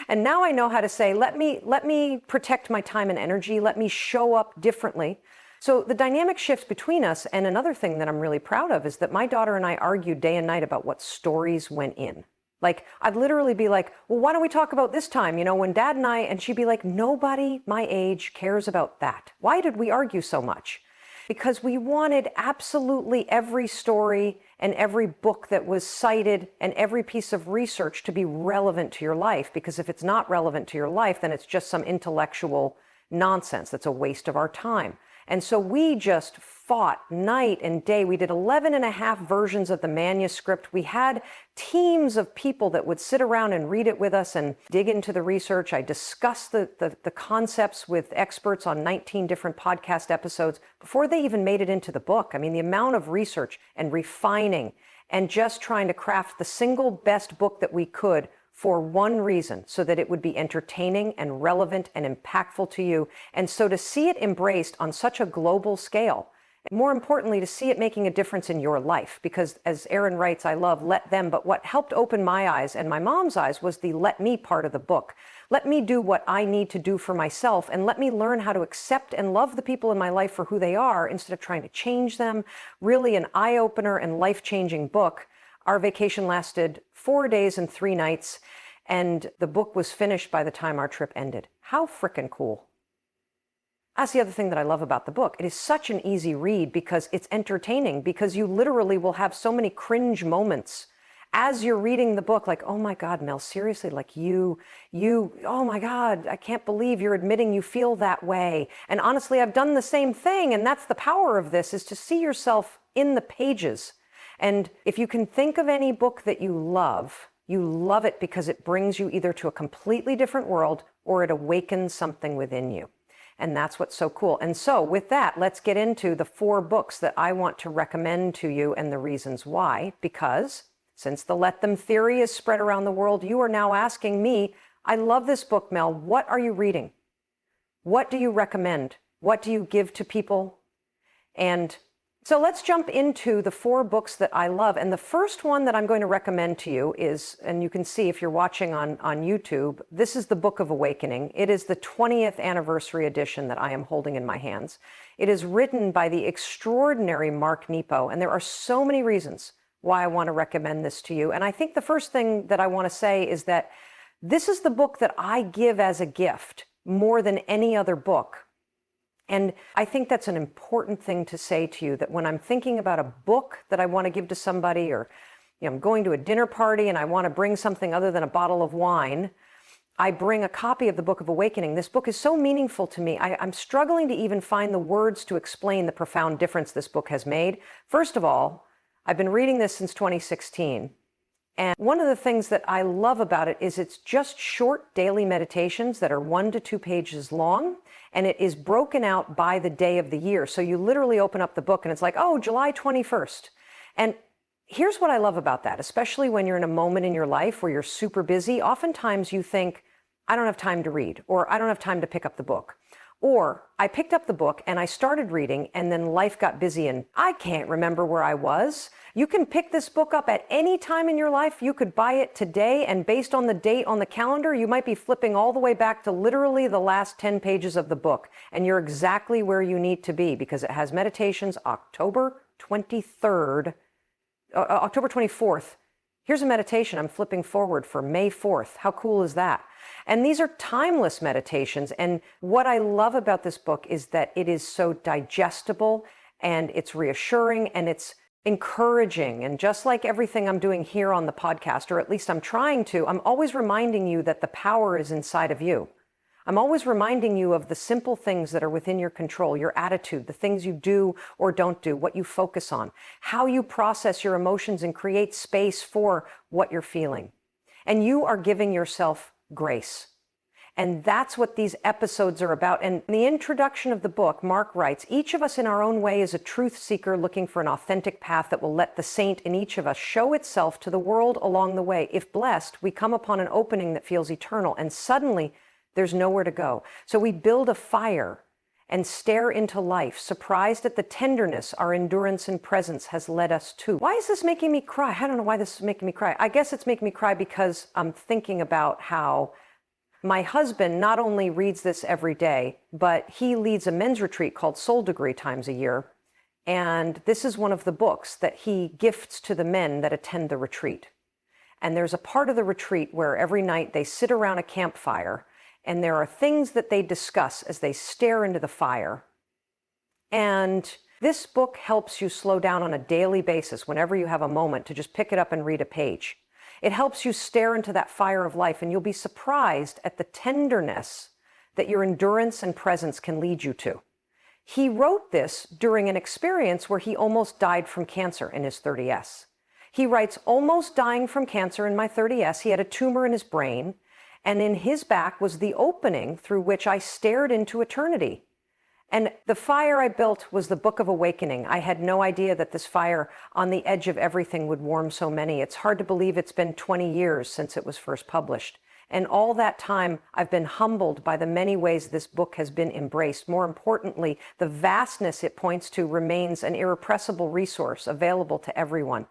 And now I know how to say, let me protect my time and energy. Let me show up differently. So the dynamic shifts between us. And another thing that I'm really proud of is that my daughter and I argued day and night about what stories went in. I'd literally be like, well, why don't we talk about this time, when Dad and she'd be like, nobody my age cares about that. Why did we argue so much? Because we wanted absolutely every story and every book that was cited and every piece of research to be relevant to your life. Because if it's not relevant to your life, then it's just some intellectual nonsense that's a waste of our time. And so we just fought night and day. We did 11 and a half versions of the manuscript. We had teams of people that would sit around and read it with us and dig into the research. I discussed the concepts with experts on 19 different podcast episodes before they even made it into the book. I mean, the amount of research and refining and just trying to craft the single best book that we could for one reason, so that it would be entertaining and relevant and impactful to you. And so to see it embraced on such a global scale, more importantly, to see it making a difference in your life, because as Aaron writes, I love let them, but what helped open my eyes and my mom's eyes was the let me part of the book. Let me do what I need to do for myself, and let me learn how to accept and love the people in my life for who they are instead of trying to change them. Really an eye-opener and life-changing book. Our vacation lasted 4 days and 3 nights, and the book was finished by the time our trip ended. How frickin' cool. That's the other thing that I love about the book. It is such an easy read because it's entertaining, because you literally will have so many cringe moments as you're reading the book, like, oh my God, Mel, seriously, like you, oh my God, I can't believe you're admitting you feel that way. And honestly, I've done the same thing. And that's the power of this, is to see yourself in the pages. And if you can think of any book that you love it because it brings you either to a completely different world or it awakens something within you. And that's what's so cool. And so with that, let's get into the 4 books that I want to recommend to you and the reasons why. Because since the Let Them theory is spread around the world, you are now asking me, I love this book, Mel. What are you reading? What do you recommend? What do you give to people? And so let's jump into the 4 books that I love. And the first one that I'm going to recommend to you is, and you can see if you're watching on YouTube, this is the Book of Awakening. It is the 20th anniversary edition that I am holding in my hands. It is written by the extraordinary Mark Nepo. And there are so many reasons why I want to recommend this to you. And I think the first thing that I want to say is that this is the book that I give as a gift more than any other book. And I think that's an important thing to say to you, that when I'm thinking about a book that I want to give to somebody, or I'm going to a dinner party and I want to bring something other than a bottle of wine, I bring a copy of the Book of Awakening. This book is so meaningful to me. I'm struggling to even find the words to explain the profound difference this book has made. First of all, I've been reading this since 2016. And one of the things that I love about it is it's just short daily meditations that are 1 to 2 pages long, and it is broken out by the day of the year. So you literally open up the book and it's like, oh, July 21st. And here's what I love about that, especially when you're in a moment in your life where you're super busy. Oftentimes you think, I don't have time to read, or I don't have time to pick up the book. Or I picked up the book and I started reading and then life got busy and I can't remember where I was. You can pick this book up at any time in your life. You could buy it today, and based on the date on the calendar, you might be flipping all the way back to literally the last 10 pages of the book. And you're exactly where you need to be, because it has meditations October 24th. Here's a meditation I'm flipping forward for May 4th. How cool is that? And these are timeless meditations. And what I love about this book is that it is so digestible, and it's reassuring, and it's encouraging. And just like everything I'm doing here on the podcast, or at least I'm trying to, I'm always reminding you that the power is inside of you. I'm always reminding you of the simple things that are within your control, your attitude, the things you do or don't do, what you focus on, how you process your emotions and create space for what you're feeling. And you are giving yourself grace. And that's what these episodes are about. And in the introduction of the book, Mark writes, each of us in our own way is a truth seeker looking for an authentic path that will let the saint in each of us show itself to the world along the way. If blessed, we come upon an opening that feels eternal, and suddenly there's nowhere to go. So we build a fire and stare into life, surprised at the tenderness our endurance and presence has led us to. Why is this making me cry? I don't know why this is making me cry. I guess it's making me cry because I'm thinking about how my husband not only reads this every day, but he leads a men's retreat called Soul Degree times a year. And this is one of the books that he gifts to the men that attend the retreat. And there's a part of the retreat where every night they sit around a campfire, and there are things that they discuss as they stare into the fire. And this book helps you slow down on a daily basis whenever you have a moment to just pick it up and read a page. It helps you stare into that fire of life, and you'll be surprised at the tenderness that your endurance and presence can lead you to. He wrote this during an experience where he almost died from cancer in his 30s. He writes, almost dying from cancer in my 30s. He had a tumor in his brain, and in his back was the opening through which I stared into eternity. And the fire I built was the Book of Awakening. I had no idea that this fire on the edge of everything would warm so many. It's hard to believe it's been 20 years since it was first published. And all that time, I've been humbled by the many ways this book has been embraced. More importantly, the vastness it points to remains an irrepressible resource available to everyone.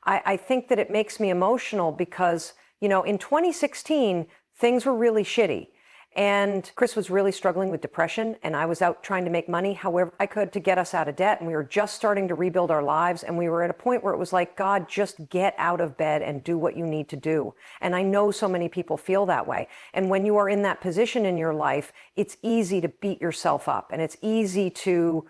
I think that it makes me emotional because, in 2016, things were really shitty. And Chris was really struggling with depression, and I was out trying to make money however I could to get us out of debt. And we were just starting to rebuild our lives. And we were at a point where it was like, God, just get out of bed and do what you need to do. And I know so many people feel that way. And when you are in that position in your life, it's easy to beat yourself up, and it's easy to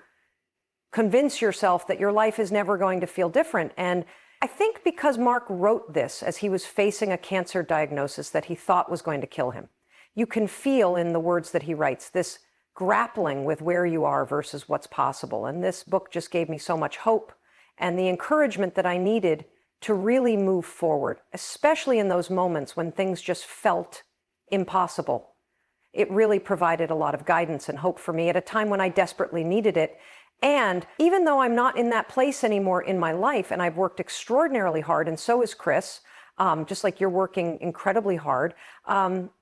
convince yourself that your life is never going to feel different. And I think because Mark wrote this as he was facing a cancer diagnosis that he thought was going to kill him, you can feel in the words that he writes this grappling with where you are versus what's possible. And this book just gave me so much hope and the encouragement that I needed to really move forward, especially in those moments when things just felt impossible. It really provided a lot of guidance and hope for me at a time when I desperately needed it. And even though I'm not in that place anymore in my life, and I've worked extraordinarily hard, and so is Chris, just like you're working incredibly hard,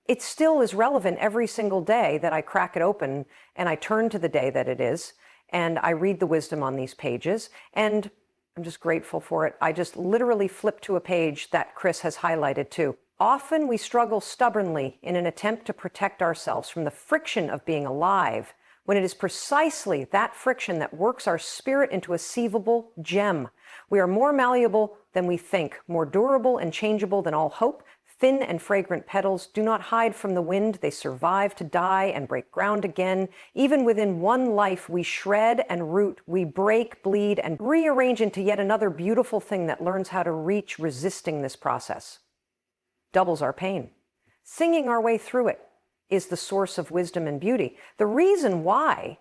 it still is relevant every single day that I crack it open and I turn to the day that it is, and I read the wisdom on these pages, and I'm just grateful for it. I just literally flip to a page that Chris has highlighted too. Often we struggle stubbornly in an attempt to protect ourselves from the friction of being alive, when it is precisely that friction that works our spirit into a sievable gem. We are more malleable than we think, more durable and changeable than all hope. Thin and fragrant petals do not hide from the wind. They survive to die and break ground again. Even within one life, we shred and root. We break, bleed, and rearrange into yet another beautiful thing that learns how to reach resisting this process. Doubles our pain. Singing our way through it is the source of wisdom and beauty. The reason why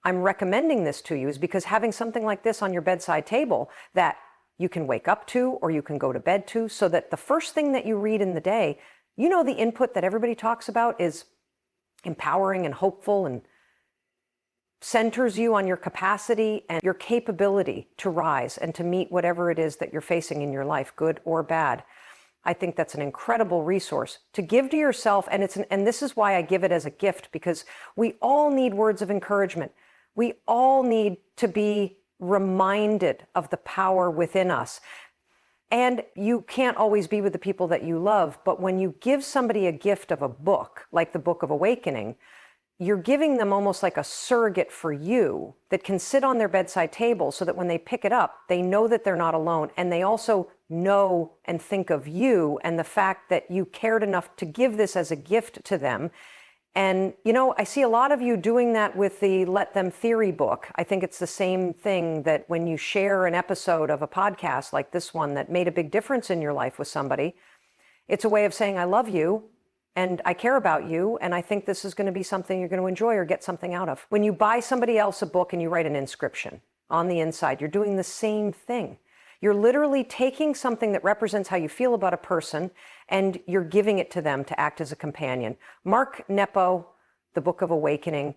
I'm recommending this to you is because having something like this on your bedside table that you can wake up to or you can go to bed to, so that the first thing that you read in the day, the input that everybody talks about is empowering and hopeful and centers you on your capacity and your capability to rise and to meet whatever it is that you're facing in your life, good or bad. I think that's an incredible resource to give to yourself. And and this is why I give it as a gift, because we all need words of encouragement. We all need to be reminded of the power within us. And you can't always be with the people that you love, but when you give somebody a gift of a book, like the Book of Awakening, you're giving them almost like a surrogate for you that can sit on their bedside table so that when they pick it up, they know that they're not alone. And they also know and think of you and the fact that you cared enough to give this as a gift to them. And, I see a lot of you doing that with the Let Them Theory book. I think it's the same thing, that when you share an episode of a podcast like this one that made a big difference in your life with somebody, it's a way of saying, I love you. And I care about you, and I think this is going to be something you're going to enjoy or get something out of. When you buy somebody else a book and you write an inscription on the inside, you're doing the same thing. You're literally taking something that represents how you feel about a person, and you're giving it to them to act as a companion. Mark Nepo, The Book of Awakening.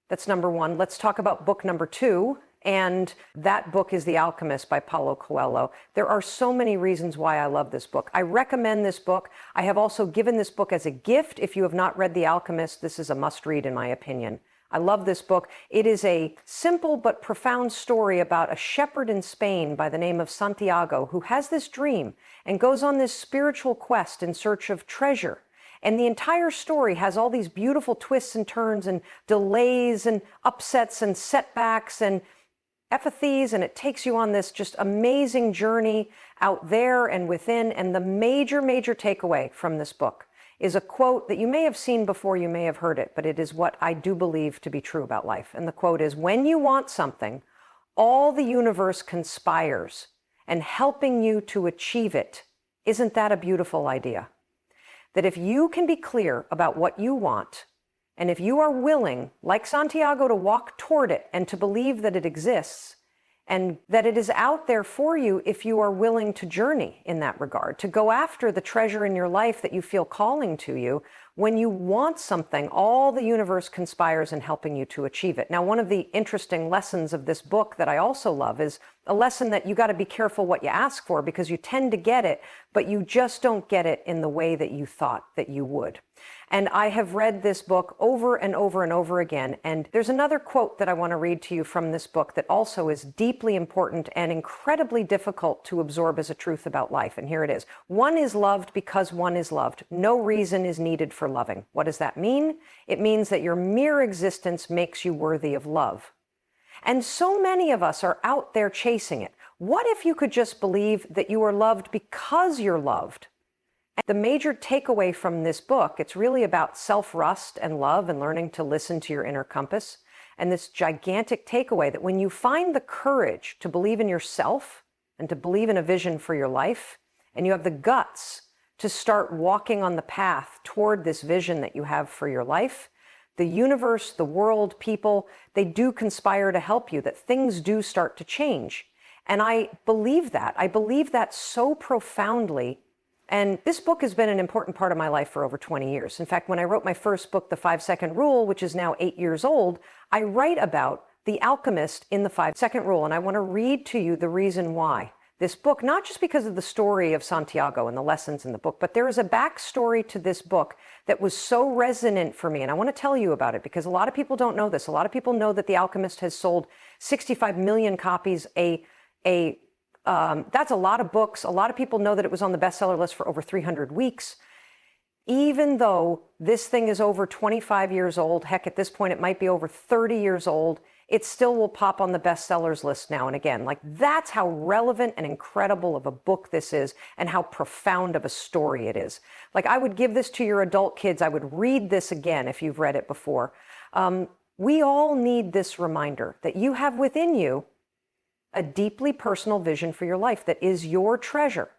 That's number one. Let's talk about book number two. And that book is The Alchemist by Paulo Coelho. There are so many reasons why I love this book. I recommend this book. I have also given this book as a gift. If you have not read The Alchemist, this is a must-read in my opinion. I love this book. It is a simple but profound story about a shepherd in Spain by the name of Santiago who has this dream and goes on this spiritual quest in search of treasure. And the entire story has all these beautiful twists and turns and delays and upsets and setbacks and epithes, and it takes you on this just amazing journey out there and within. And the major takeaway from this book is a quote that you may have seen before, you may have heard it, but it is what I do believe to be true about life. And the quote is, when you want something, all the universe conspires and helping you to achieve it. Isn't that a beautiful idea? That if you can be clear about what you want, and if you are willing, like Santiago, to walk toward it and to believe that it exists and that it is out there for you, if you are willing to journey in that regard, to go after the treasure in your life that you feel calling to you, when you want something, all the universe conspires in helping you to achieve it. Now, one of the interesting lessons of this book that I also love is a lesson that you got to be careful what you ask for, because you tend to get it, but you just don't get it in the way that you thought that you would. And I have read this book over and over and over again. And there's another quote that I want to read to you from this book that also is deeply important and incredibly difficult to absorb as a truth about life. And here it is. One is loved because one is loved. No reason is needed for loving. What does that mean? It means that your mere existence makes you worthy of love. And so many of us are out there chasing it. What if you could just believe that you are loved because you're loved? The major takeaway from this book, it's really about self-rust and love and learning to listen to your inner compass. And this gigantic takeaway that when you find the courage to believe in yourself and to believe in a vision for your life, and you have the guts to start walking on the path toward this vision that you have for your life, the universe, the world, people, they do conspire to help you, that things do start to change. And I believe that. I believe that so profoundly. And this book has been an important part of my life for over 20 years. In fact, when I wrote my first book, The 5-Second Rule, which is now 8 years old, I write about the alchemist in the 5-Second Rule. And I want to read to you the reason why. This book, not just because of the story of Santiago and the lessons in the book, but there is a backstory to this book that was so resonant for me. And I want to tell you about it because a lot of people don't know this. A lot of people know that The Alchemist has sold 65 million copies. That's a lot of books. A lot of people know that it was on the bestseller list for over 300 weeks. Even though this thing is over 25 years old, heck, at this point, it might be over 30 years old, it still will pop on the bestsellers list now and again. Like, that's how relevant and incredible of a book this is and how profound of a story it is. Like, I would give this to your adult kids. I would read this again if you've read it before. We all need this reminder that you have within you a deeply personal vision for your life that is your treasure,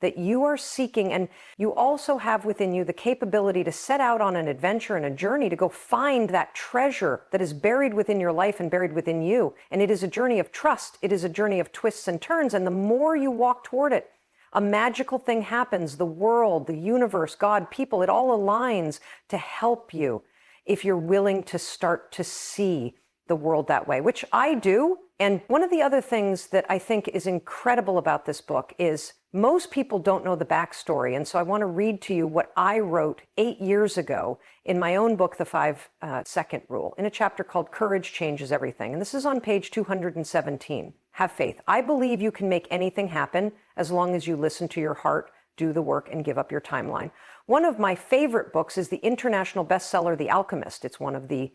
that you are seeking. And you also have within you the capability to set out on an adventure and a journey to go find that treasure that is buried within your life and buried within you. And it is a journey of trust. It is a journey of twists and turns. And the more you walk toward it, a magical thing happens. The world, the universe, God, people, it all aligns to help you if you're willing to start to see the world that way, which I do. And one of the other things that I think is incredible about this book is most people don't know the backstory. And so I want to read to you what I wrote 8 years ago in my own book, The 5-Second Rule, in a chapter called Courage Changes Everything. And this is on page 217. Have faith. I believe you can make anything happen as long as you listen to your heart, do the work, and give up your timeline. One of my favorite books is the international bestseller, The Alchemist. It's one of the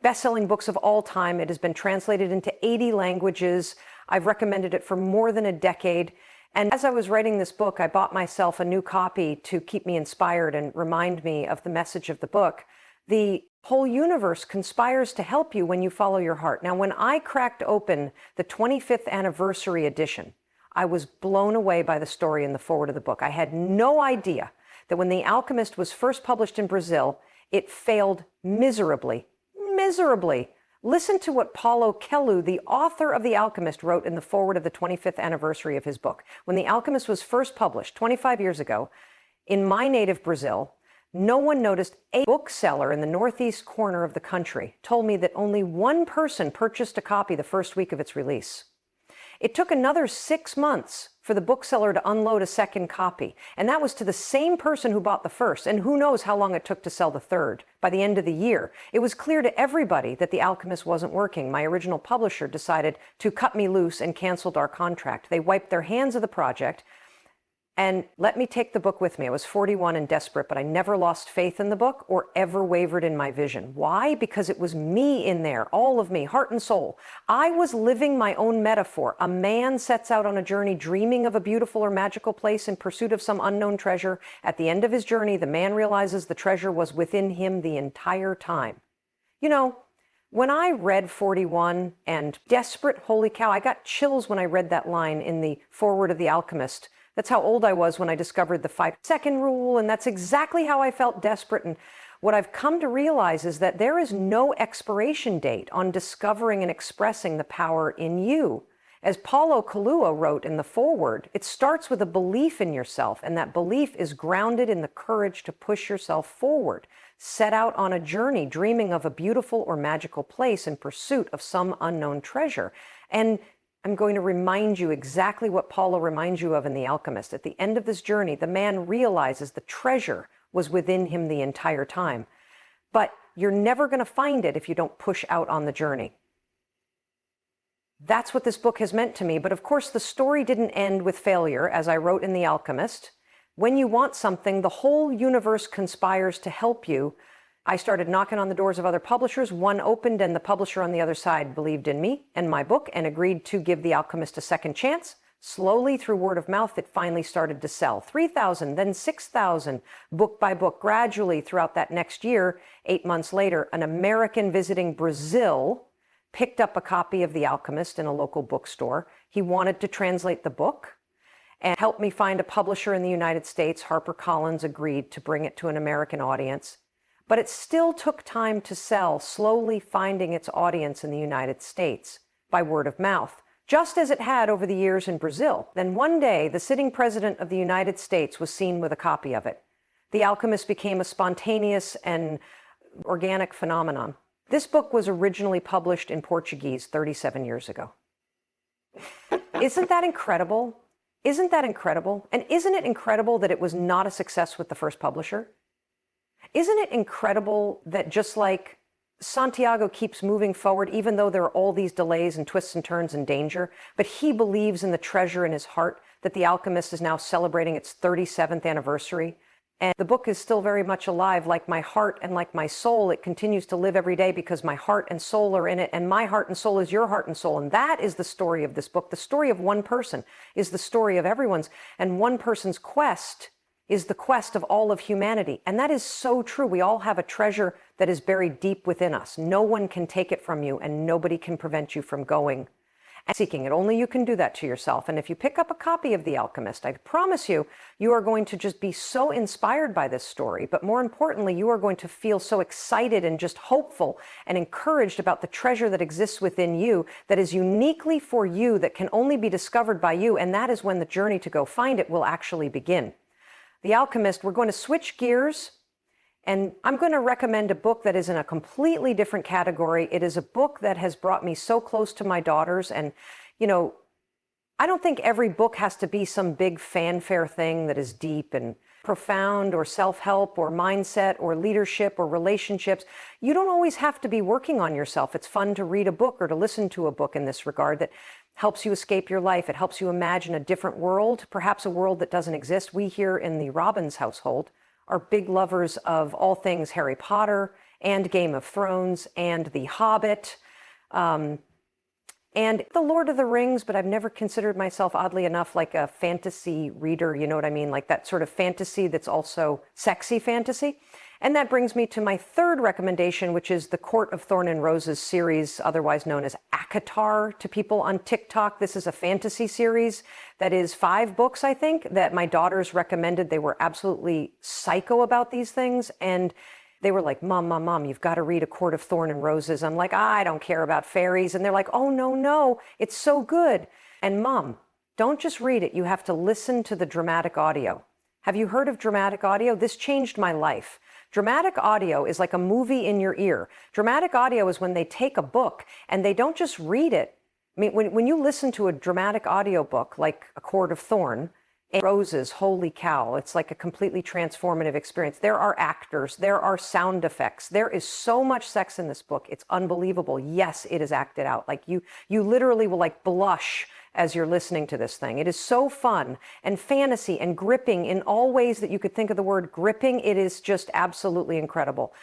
best-selling books of all time. It has been translated into 80 languages. I've recommended it for more than a decade. And as I was writing this book, I bought myself a new copy to keep me inspired and remind me of the message of the book. The whole universe conspires to help you when you follow your heart. Now, when I cracked open the 25th anniversary edition, I was blown away by the story in the foreword of the book. I had no idea that when The Alchemist was first published in Brazil, it failed miserably. Listen to what Paulo Coelho, the author of The Alchemist, wrote in the foreword of the 25th anniversary of his book. When The Alchemist was first published 25 years ago in my native Brazil, no one noticed. A bookseller in the northeast corner of the country told me that only one person purchased a copy the first week of its release. It took another 6 months for the bookseller to unload a second copy. And that was to the same person who bought the first. And who knows how long it took to sell the third. By the end of the year, it was clear to everybody that The Alchemist wasn't working. My original publisher decided to cut me loose and canceled our contract. They wiped their hands of the project and let me take the book with me. I was 41 and desperate, but I never lost faith in the book or ever wavered in my vision. Why? Because it was me in there, all of me, heart and soul. I was living my own metaphor. A man sets out on a journey dreaming of a beautiful or magical place in pursuit of some unknown treasure. At the end of his journey, the man realizes the treasure was within him the entire time. You know, when I read 41 and desperate, holy cow, I got chills when I read that line in the foreword of The Alchemist. That's how old I was when I discovered the 5-second rule, and that's exactly how I felt desperate. And what I've come to realize is that there is no expiration date on discovering and expressing the power in you. As Paulo Coelho wrote in the foreword, it starts with a belief in yourself, and that belief is grounded in the courage to push yourself forward. Set out on a journey dreaming of a beautiful or magical place in pursuit of some unknown treasure. And I'm going to remind you exactly what Paulo reminds you of in The Alchemist. At the end of this journey, the man realizes the treasure was within him the entire time. But you're never going to find it if you don't push out on the journey. That's what this book has meant to me. But of course, the story didn't end with failure, as I wrote in The Alchemist. When you want something, the whole universe conspires to help you. I started knocking on the doors of other publishers. One opened, and the publisher on the other side believed in me and my book and agreed to give The Alchemist a second chance. Slowly, through word of mouth, it finally started to sell. 3,000, then 6,000, book by book. Gradually, throughout that next year, 8 months later, an American visiting Brazil picked up a copy of The Alchemist in a local bookstore. He wanted to translate the book and helped me find a publisher in the United States. HarperCollins agreed to bring it to an American audience. But it still took time to sell, slowly finding its audience in the United States by word of mouth, just as it had over the years in Brazil. Then one day, the sitting president of the United States was seen with a copy of it. The Alchemist became a spontaneous and organic phenomenon. This book was originally published in Portuguese 37 years ago. Isn't that incredible? Isn't that incredible? And isn't it incredible that it was not a success with the first publisher? Isn't it incredible that just like Santiago keeps moving forward, even though there are all these delays and twists and turns and danger, but he believes in the treasure in his heart, that The Alchemist is now celebrating its 37th anniversary. And the book is still very much alive, like my heart and like my soul. It continues to live every day because my heart and soul are in it, and my heart and soul is your heart and soul. And that is the story of this book. The story of one person is the story of everyone's, and one person's quest is the quest of all of humanity. And that is so true. We all have a treasure that is buried deep within us. No one can take it from you, and nobody can prevent you from going and seeking it. Only you can do that to yourself. And if you pick up a copy of The Alchemist, I promise you, you are going to just be so inspired by this story. But more importantly, you are going to feel so excited and just hopeful and encouraged about the treasure that exists within you, that is uniquely for you, that can only be discovered by you. And that is when the journey to go find it will actually begin. The Alchemist, we're going to switch gears And I'm going to recommend a book that is in a completely different category. It is a book that has brought me so close to my daughters. And, you know, I don't think every book has to be some big fanfare thing that is deep and profound or self-help or mindset or leadership or relationships. You don't always have to be working on yourself. It's fun to read a book or to listen to a book in this regard that helps you escape your life. It helps you imagine a different world, perhaps a world that doesn't exist. We here in the Robbins household are big lovers of all things Harry Potter and Game of Thrones and The Hobbit. And The Lord of the Rings, but I've never considered myself, oddly enough, like a fantasy reader, you know what I mean? Like that sort of fantasy that's also sexy fantasy. And that brings me to my third recommendation, which is the Court of Thorn and Roses series, otherwise known as ACOTAR to people on TikTok. This is a fantasy series that is 5 books, I think, that my daughters recommended. They were absolutely psycho about these things. And they were like, Mom, you've got to read A Court of Thorn and Roses. I'm like, I don't care about fairies. And they're like, oh, no, it's so good. And Mom, don't just read it. You have to listen to the dramatic audio. Have you heard of dramatic audio? This changed my life. Dramatic audio is like a movie in your ear. Dramatic audio is when they take a book and they don't just read it. I mean, when you listen to a dramatic audio book like A Court of Thorn and Roses, holy cow, it's like a completely transformative experience. There are actors, there are sound effects. There is so much sex in this book. It's unbelievable. Yes, it is acted out. Like you literally will like blush as you're listening to this thing. It is so fun and fantasy and gripping in all ways that you could think of the word gripping. It is just absolutely incredible.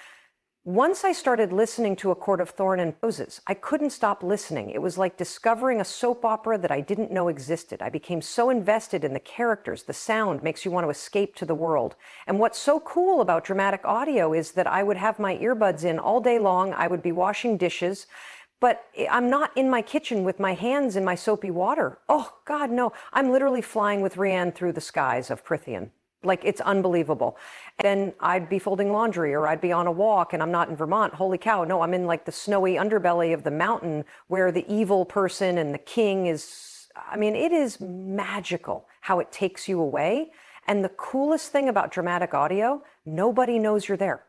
Once I started listening to A Court of Thorn and Roses, I couldn't stop listening. It was like discovering a soap opera that I didn't know existed. I became so invested in the characters. The sound makes you want to escape to the world. And what's so cool about dramatic audio is that I would have my earbuds in all day long. I would be washing dishes, but I'm not in my kitchen with my hands in my soapy water. Oh, God, no. I'm literally flying with Rianne through the skies of Prithian. Like, it's unbelievable. And then I'd be folding laundry or I'd be on a walk and I'm not in Vermont. Holy cow. No, I'm in like the snowy underbelly of the mountain where the evil person and the king is, I mean, it is magical how it takes you away. And the coolest thing about dramatic audio, nobody knows you're there.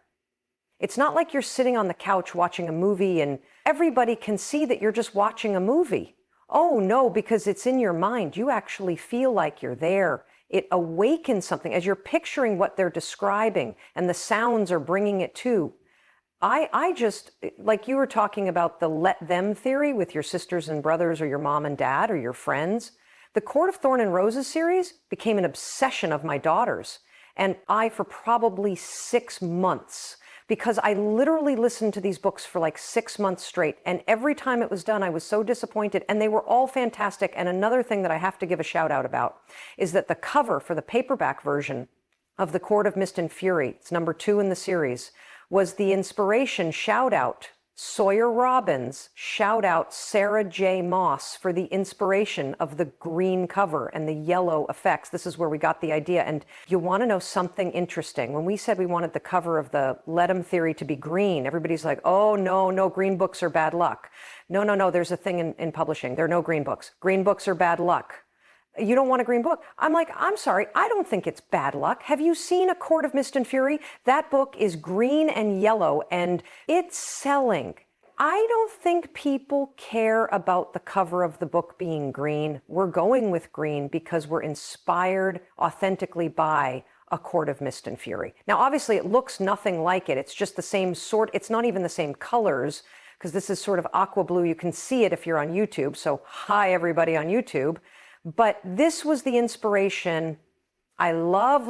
It's not like you're sitting on the couch watching a movie and everybody can see that you're just watching a movie. Oh no, because it's in your mind. You actually feel like you're there. It awakens something as you're picturing what they're describing and the sounds are bringing it to. I just, like you were talking about the let them theory with your sisters and brothers or your mom and dad or your friends. The Court of Thorn and Roses series became an obsession of my daughters. And for probably 6 months, because I literally listened to these books for like 6 months straight. And every time it was done, I was so disappointed. And they were all fantastic. And another thing that I have to give a shout out about is that the cover for the paperback version of The Court of Mist and Fury, it's number 2 in the series, was the inspiration, shout out Sawyer Robbins, shout out Sarah J. Moss for the inspiration of the green cover and the yellow effects. This is where we got the idea. And you want to know something interesting? When we said we wanted the cover of the Let 'em theory to be green, everybody's like, oh, no, green books are bad luck. No, there's a thing in publishing. There are no green books. Green books are bad luck. You don't want a green book. I'm like, I'm sorry, I don't think it's bad luck. Have you seen A Court of Mist and Fury? That book is green and yellow and it's selling. I don't think people care about the cover of the book being green. We're going with green because we're inspired authentically by A Court of Mist and Fury. Now, obviously it looks nothing like it. It's just the same sort. It's not even the same colors because this is sort of aqua blue. You can see it if you're on YouTube. So hi, everybody on YouTube. But this was the inspiration. I love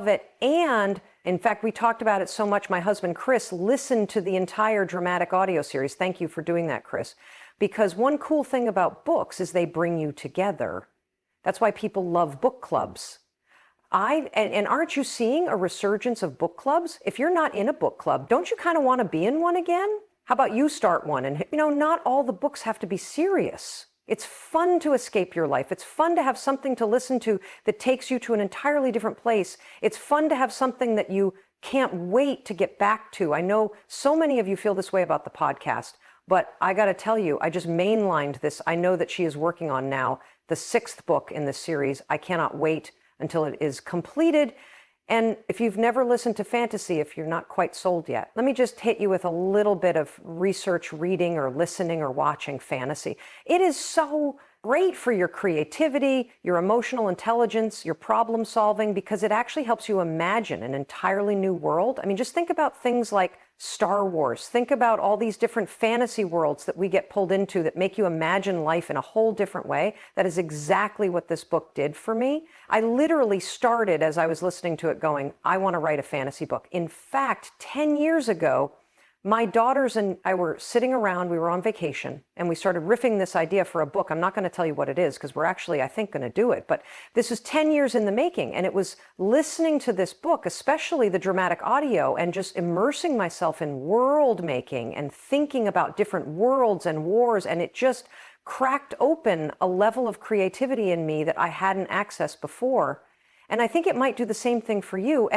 it. And in fact, we talked about it so much. My husband, Chris, listened to the entire dramatic audio series. Thank you for doing that, Chris. Because one cool thing about books is they bring you together. That's why people love book clubs. And aren't you seeing a resurgence of book clubs? If you're not in a book club, don't you kind of want to be in one again? How about you start one? And, not all the books have to be serious. It's fun to escape your life. It's fun to have something to listen to that takes you to an entirely different place. It's fun to have something that you can't wait to get back to. I know so many of you feel this way about the podcast, but I got to tell you, I just mainlined this. I know that she is working on now the 6th book in this series. I cannot wait until it is completed. And if you've never listened to fantasy, if you're not quite sold yet, let me just hit you with a little bit of research, reading or listening or watching fantasy. It is so great for your creativity, your emotional intelligence, your problem solving, because it actually helps you imagine an entirely new world. I mean, just think about things like Star Wars. Think about all these different fantasy worlds that we get pulled into that make you imagine life in a whole different way. That is exactly what this book did for me. I literally started as I was listening to it going, I want to write a fantasy book. In fact, 10 years ago, my daughters and I were sitting around, we were on vacation, and we started riffing this idea for a book. I'm not going to tell you what it is because we're actually, I think, going to do it. But this is 10 years in the making. And it was listening to this book, especially the dramatic audio, and just immersing myself in world making and thinking about different worlds and wars. And it just cracked open a level of creativity in me that I hadn't accessed before. And I think it might do the same thing for you.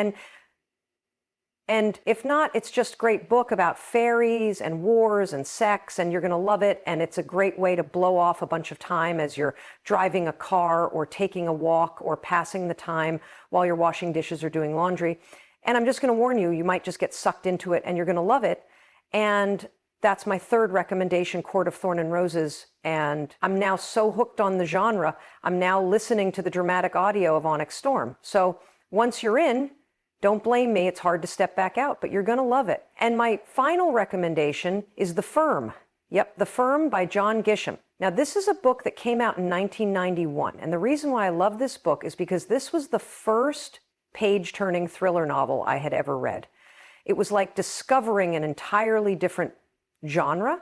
And if not, it's just a great book about fairies and wars and sex, and you're going to love it. And it's a great way to blow off a bunch of time as you're driving a car or taking a walk or passing the time while you're washing dishes or doing laundry. And I'm just going to warn you, you might just get sucked into it and you're going to love it. And that's my third recommendation, Court of Thorn and Roses. And I'm now so hooked on the genre, I'm now listening to the dramatic audio of Onyx Storm. So once you're in, don't blame me, it's hard to step back out, but you're going to love it. And my final recommendation is The Firm. Yep, The Firm by John Grisham. Now, this is a book that came out in 1991. And the reason why I love this book is because this was the first page-turning thriller novel I had ever read. It was like discovering an entirely different genre.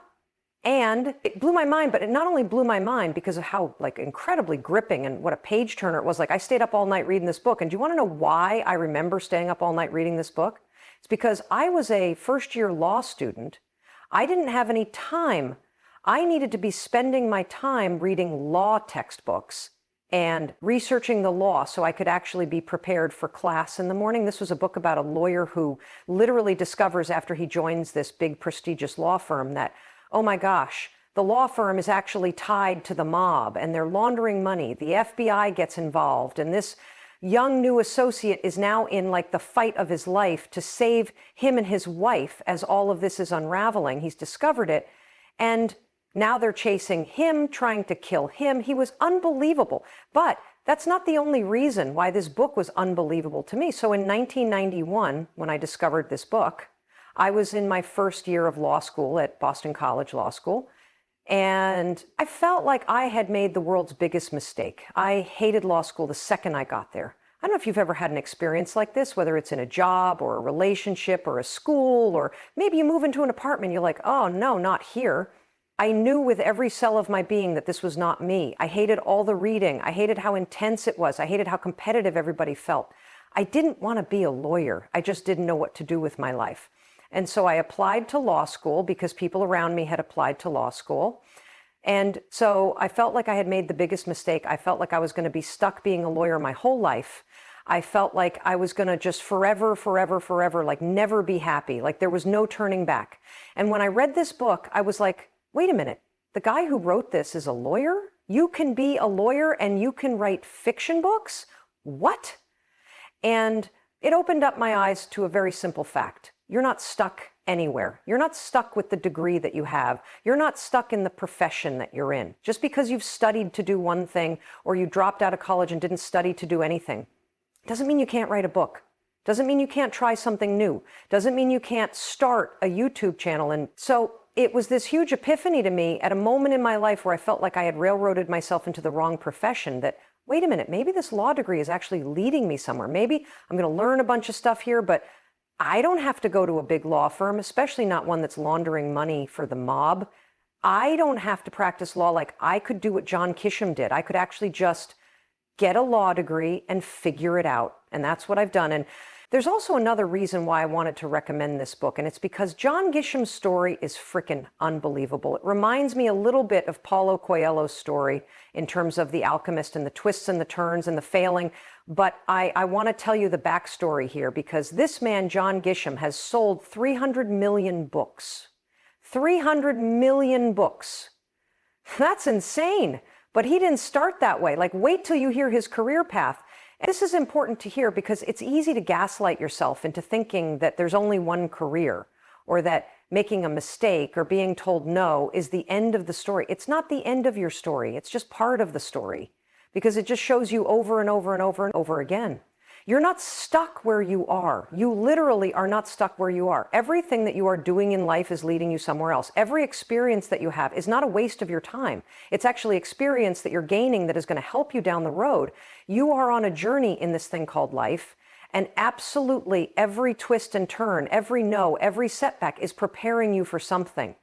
And it blew my mind, but it not only blew my mind because of how incredibly gripping and what a page turner it was. Like, I stayed up all night reading this book. And do you want to know why I remember staying up all night reading this book? It's because I was a first-year law student. I didn't have any time. I needed to be spending my time reading law textbooks and researching the law so I could actually be prepared for class in the morning. This was a book about a lawyer who literally discovers after he joins this big prestigious law firm that, oh my gosh, the law firm is actually tied to the mob and they're laundering money. The FBI gets involved, and this young new associate is now in the fight of his life to save him and his wife as all of this is unraveling. He's discovered it, and now they're chasing him, trying to kill him. He was unbelievable. But that's not the only reason why this book was unbelievable to me. So in 1991, when I discovered this book, I was in my first year of law school at Boston College Law School, and I felt like I had made the world's biggest mistake. I hated law school the second I got there. I don't know if you've ever had an experience like this, whether it's in a job or a relationship or a school, or maybe you move into an apartment, you're like, oh no, not here. I knew with every cell of my being that this was not me. I hated all the reading. I hated how intense it was. I hated how competitive everybody felt. I didn't want to be a lawyer. I just didn't know what to do with my life. And so I applied to law school because people around me had applied to law school. And so I felt like I had made the biggest mistake. I felt like I was going to be stuck being a lawyer my whole life. I felt like I was going to just forever, never be happy. Like there was no turning back. And when I read this book, I was like, wait a minute, the guy who wrote this is a lawyer? You can be a lawyer and you can write fiction books? What? And it opened up my eyes to a very simple fact. You're not stuck anywhere. You're not stuck with the degree that you have. You're not stuck in the profession that you're in. Just because you've studied to do one thing or you dropped out of college and didn't study to do anything, doesn't mean you can't write a book. Doesn't mean you can't try something new. Doesn't mean you can't start a YouTube channel. And so it was this huge epiphany to me at a moment in my life where I felt like I had railroaded myself into the wrong profession, that, wait a minute, maybe this law degree is actually leading me somewhere. Maybe I'm going to learn a bunch of stuff here, but I don't have to go to a big law firm, especially not one that's laundering money for the mob. I don't have to practice law. Like, I could do what John Grisham did. I could actually just get a law degree and figure it out. And that's what I've done. And there's also another reason why I wanted to recommend this book, and it's because John Grisham's story is freaking unbelievable. It reminds me a little bit of Paulo Coelho's story in terms of The Alchemist and the twists and the turns and the failing. But I want to tell you the backstory here, because this man, John Grisham, has sold 300 million books. 300 million books. That's insane. But he didn't start that way. Like, wait till you hear his career path. And this is important to hear because it's easy to gaslight yourself into thinking that there's only one career, or that making a mistake or being told no is the end of the story. It's not the end of your story. It's just part of the story, because it just shows you over and over and over and over again. You're not stuck where you are. You literally are not stuck where you are. Everything that you are doing in life is leading you somewhere else. Every experience that you have is not a waste of your time. It's actually experience that you're gaining that is going to help you down the road. You are on a journey in this thing called life. And absolutely every twist and turn, every no, every setback is preparing you for something.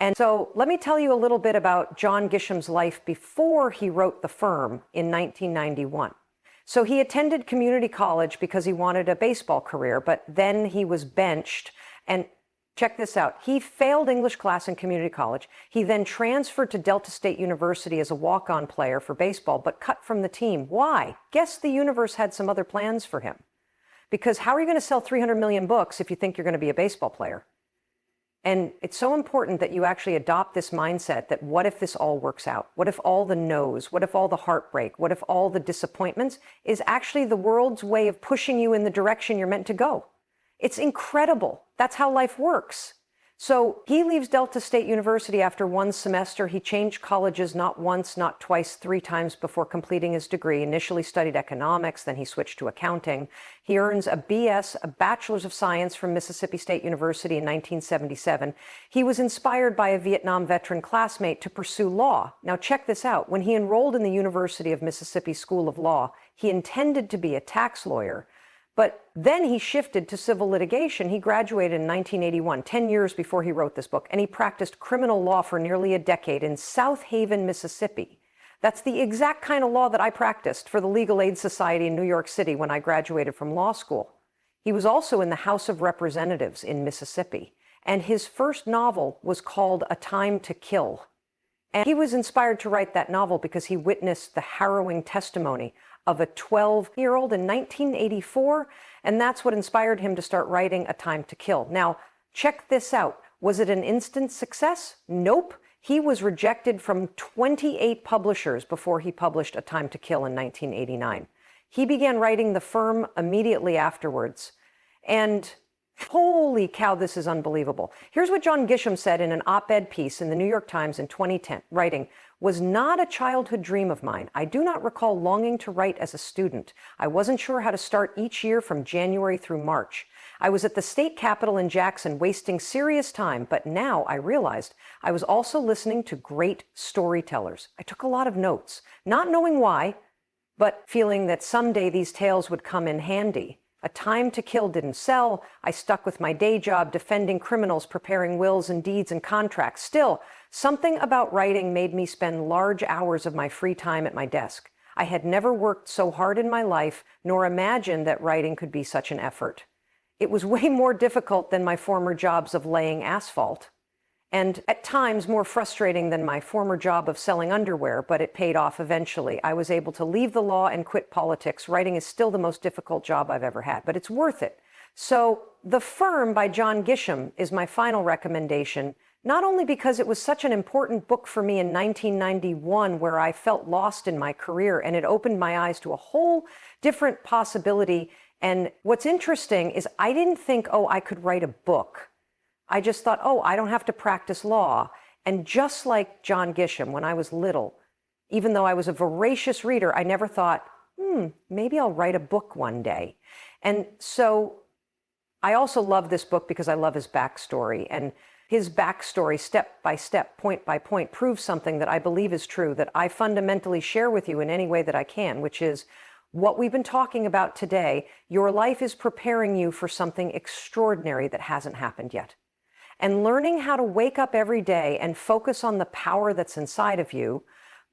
And so let me tell you a little bit about John Gisham's life before he wrote The Firm in 1991. So he attended community college because he wanted a baseball career, but then he was benched. And check this out. He failed English class in community college. He then transferred to Delta State University as a walk-on player for baseball, but cut from the team. Why? Guess the universe had some other plans for him. Because how are you going to sell 300 million books if you think you're going to be a baseball player? And it's so important that you actually adopt this mindset that what if this all works out? What if all the no's? What if all the heartbreak? What if all the disappointments is actually the world's way of pushing you in the direction you're meant to go? It's incredible. That's how life works. So he leaves Delta State University after one semester. He changed colleges not once, not twice, 3 times before completing his degree. Initially studied economics, then he switched to accounting. He earns a BS, a Bachelor's of Science from Mississippi State University in 1977. He was inspired by a Vietnam veteran classmate to pursue law. Now check this out. When he enrolled in the University of Mississippi School of Law, he intended to be a tax lawyer. But then he shifted to civil litigation. He graduated in 1981, 10 years before he wrote this book, and he practiced criminal law for nearly a decade in South Haven, Mississippi. That's the exact kind of law that I practiced for the Legal Aid Society in New York City when I graduated from law school. He was also in the House of Representatives in Mississippi, and his first novel was called A Time to Kill. And he was inspired to write that novel because he witnessed the harrowing testimony of a 12-year-old in 1984, and that's what inspired him to start writing A Time to Kill. Now, check this out. Was it an instant success? Nope. He was rejected from 28 publishers before he published A Time to Kill in 1989. He began writing The Firm immediately afterwards, and holy cow, this is unbelievable. Here's what John Gisham said in an op-ed piece in the New York Times in 2010, writing, "Was not a childhood dream of mine. I do not recall longing to write as a student. I wasn't sure how to start each year from January through March. I was at the state capitol in Jackson wasting serious time, but now I realized I was also listening to great storytellers. I took a lot of notes, not knowing why, but feeling that someday these tales would come in handy. A Time to Kill didn't sell. I stuck with my day job, defending criminals, preparing wills and deeds and contracts. Still, something about writing made me spend large hours of my free time at my desk. I had never worked so hard in my life, nor imagined that writing could be such an effort. It was way more difficult than my former jobs of laying asphalt, and at times more frustrating than my former job of selling underwear, but it paid off eventually. I was able to leave the law and quit politics. Writing is still the most difficult job I've ever had, but it's worth it." So The Firm by John Gisham is my final recommendation, not only because it was such an important book for me in 1991, where I felt lost in my career, and it opened my eyes to a whole different possibility. And what's interesting is I didn't think, oh, I could write a book. I just thought, oh, I don't have to practice law. And just like John Gisham, when I was little, even though I was a voracious reader, I never thought, maybe I'll write a book one day. And so I also love this book because I love his backstory. And his backstory, step by step, point by point, proves something that I believe is true, that I fundamentally share with you in any way that I can, which is what we've been talking about today. Your life is preparing you for something extraordinary that hasn't happened yet. And learning how to wake up every day and focus on the power that's inside of you,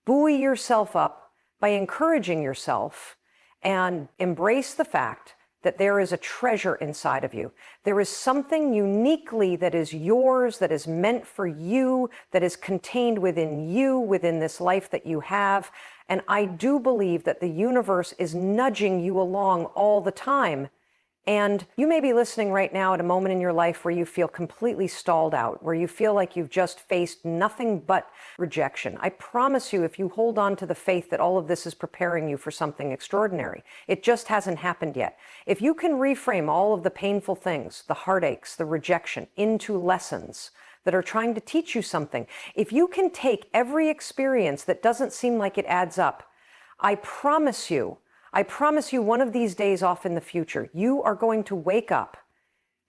buoy yourself up by encouraging yourself, and embrace the fact that there is a treasure inside of you. There is something uniquely that is yours, that is meant for you, that is contained within you, within this life that you have. And I do believe that the universe is nudging you along all the time. And you may be listening right now at a moment in your life where you feel completely stalled out, where you feel like you've just faced nothing but rejection. I promise you, if you hold on to the faith that all of this is preparing you for something extraordinary, it just hasn't happened yet. If you can reframe all of the painful things, the heartaches, the rejection, into lessons that are trying to teach you something, if you can take every experience that doesn't seem like it adds up, I promise you one of these days off in the future, you are going to wake up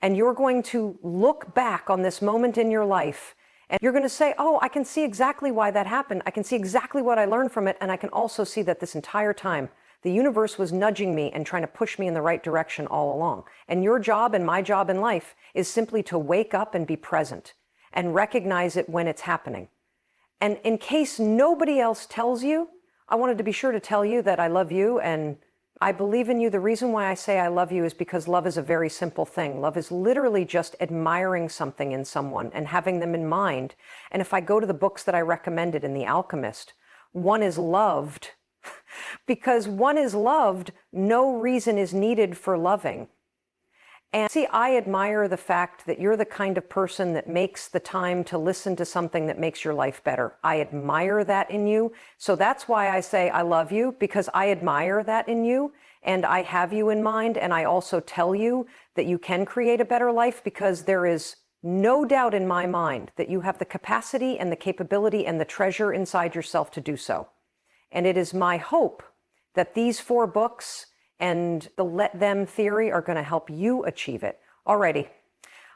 and you're going to look back on this moment in your life and you're going to say, oh, I can see exactly why that happened. I can see exactly what I learned from it. And I can also see that this entire time, the universe was nudging me and trying to push me in the right direction all along. And your job and my job in life is simply to wake up and be present and recognize it when it's happening. And in case nobody else tells you, I wanted to be sure to tell you that I love you and I believe in you. The reason why I say I love you is because love is a very simple thing. Love is literally just admiring something in someone and having them in mind. And if I go to the books that I recommended in The Alchemist, one is loved. Because one is loved, no reason is needed for loving. And see, I admire the fact that you're the kind of person that makes the time to listen to something that makes your life better. I admire that in you. So that's why I say I love you, because I admire that in you and I have you in mind. And I also tell you that you can create a better life, because there is no doubt in my mind that you have the capacity and the capability and the treasure inside yourself to do so. And it is my hope that these 4 books and the let them theory are going to help you achieve it. Alrighty.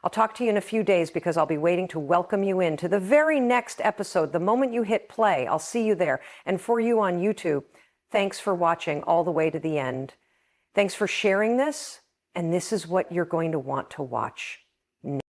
I'll talk to you in a few days, because I'll be waiting to welcome you into the very next episode. The moment you hit play, I'll see you there. And for you on YouTube, thanks for watching all the way to the end. Thanks for sharing this. And this is what you're going to want to watch.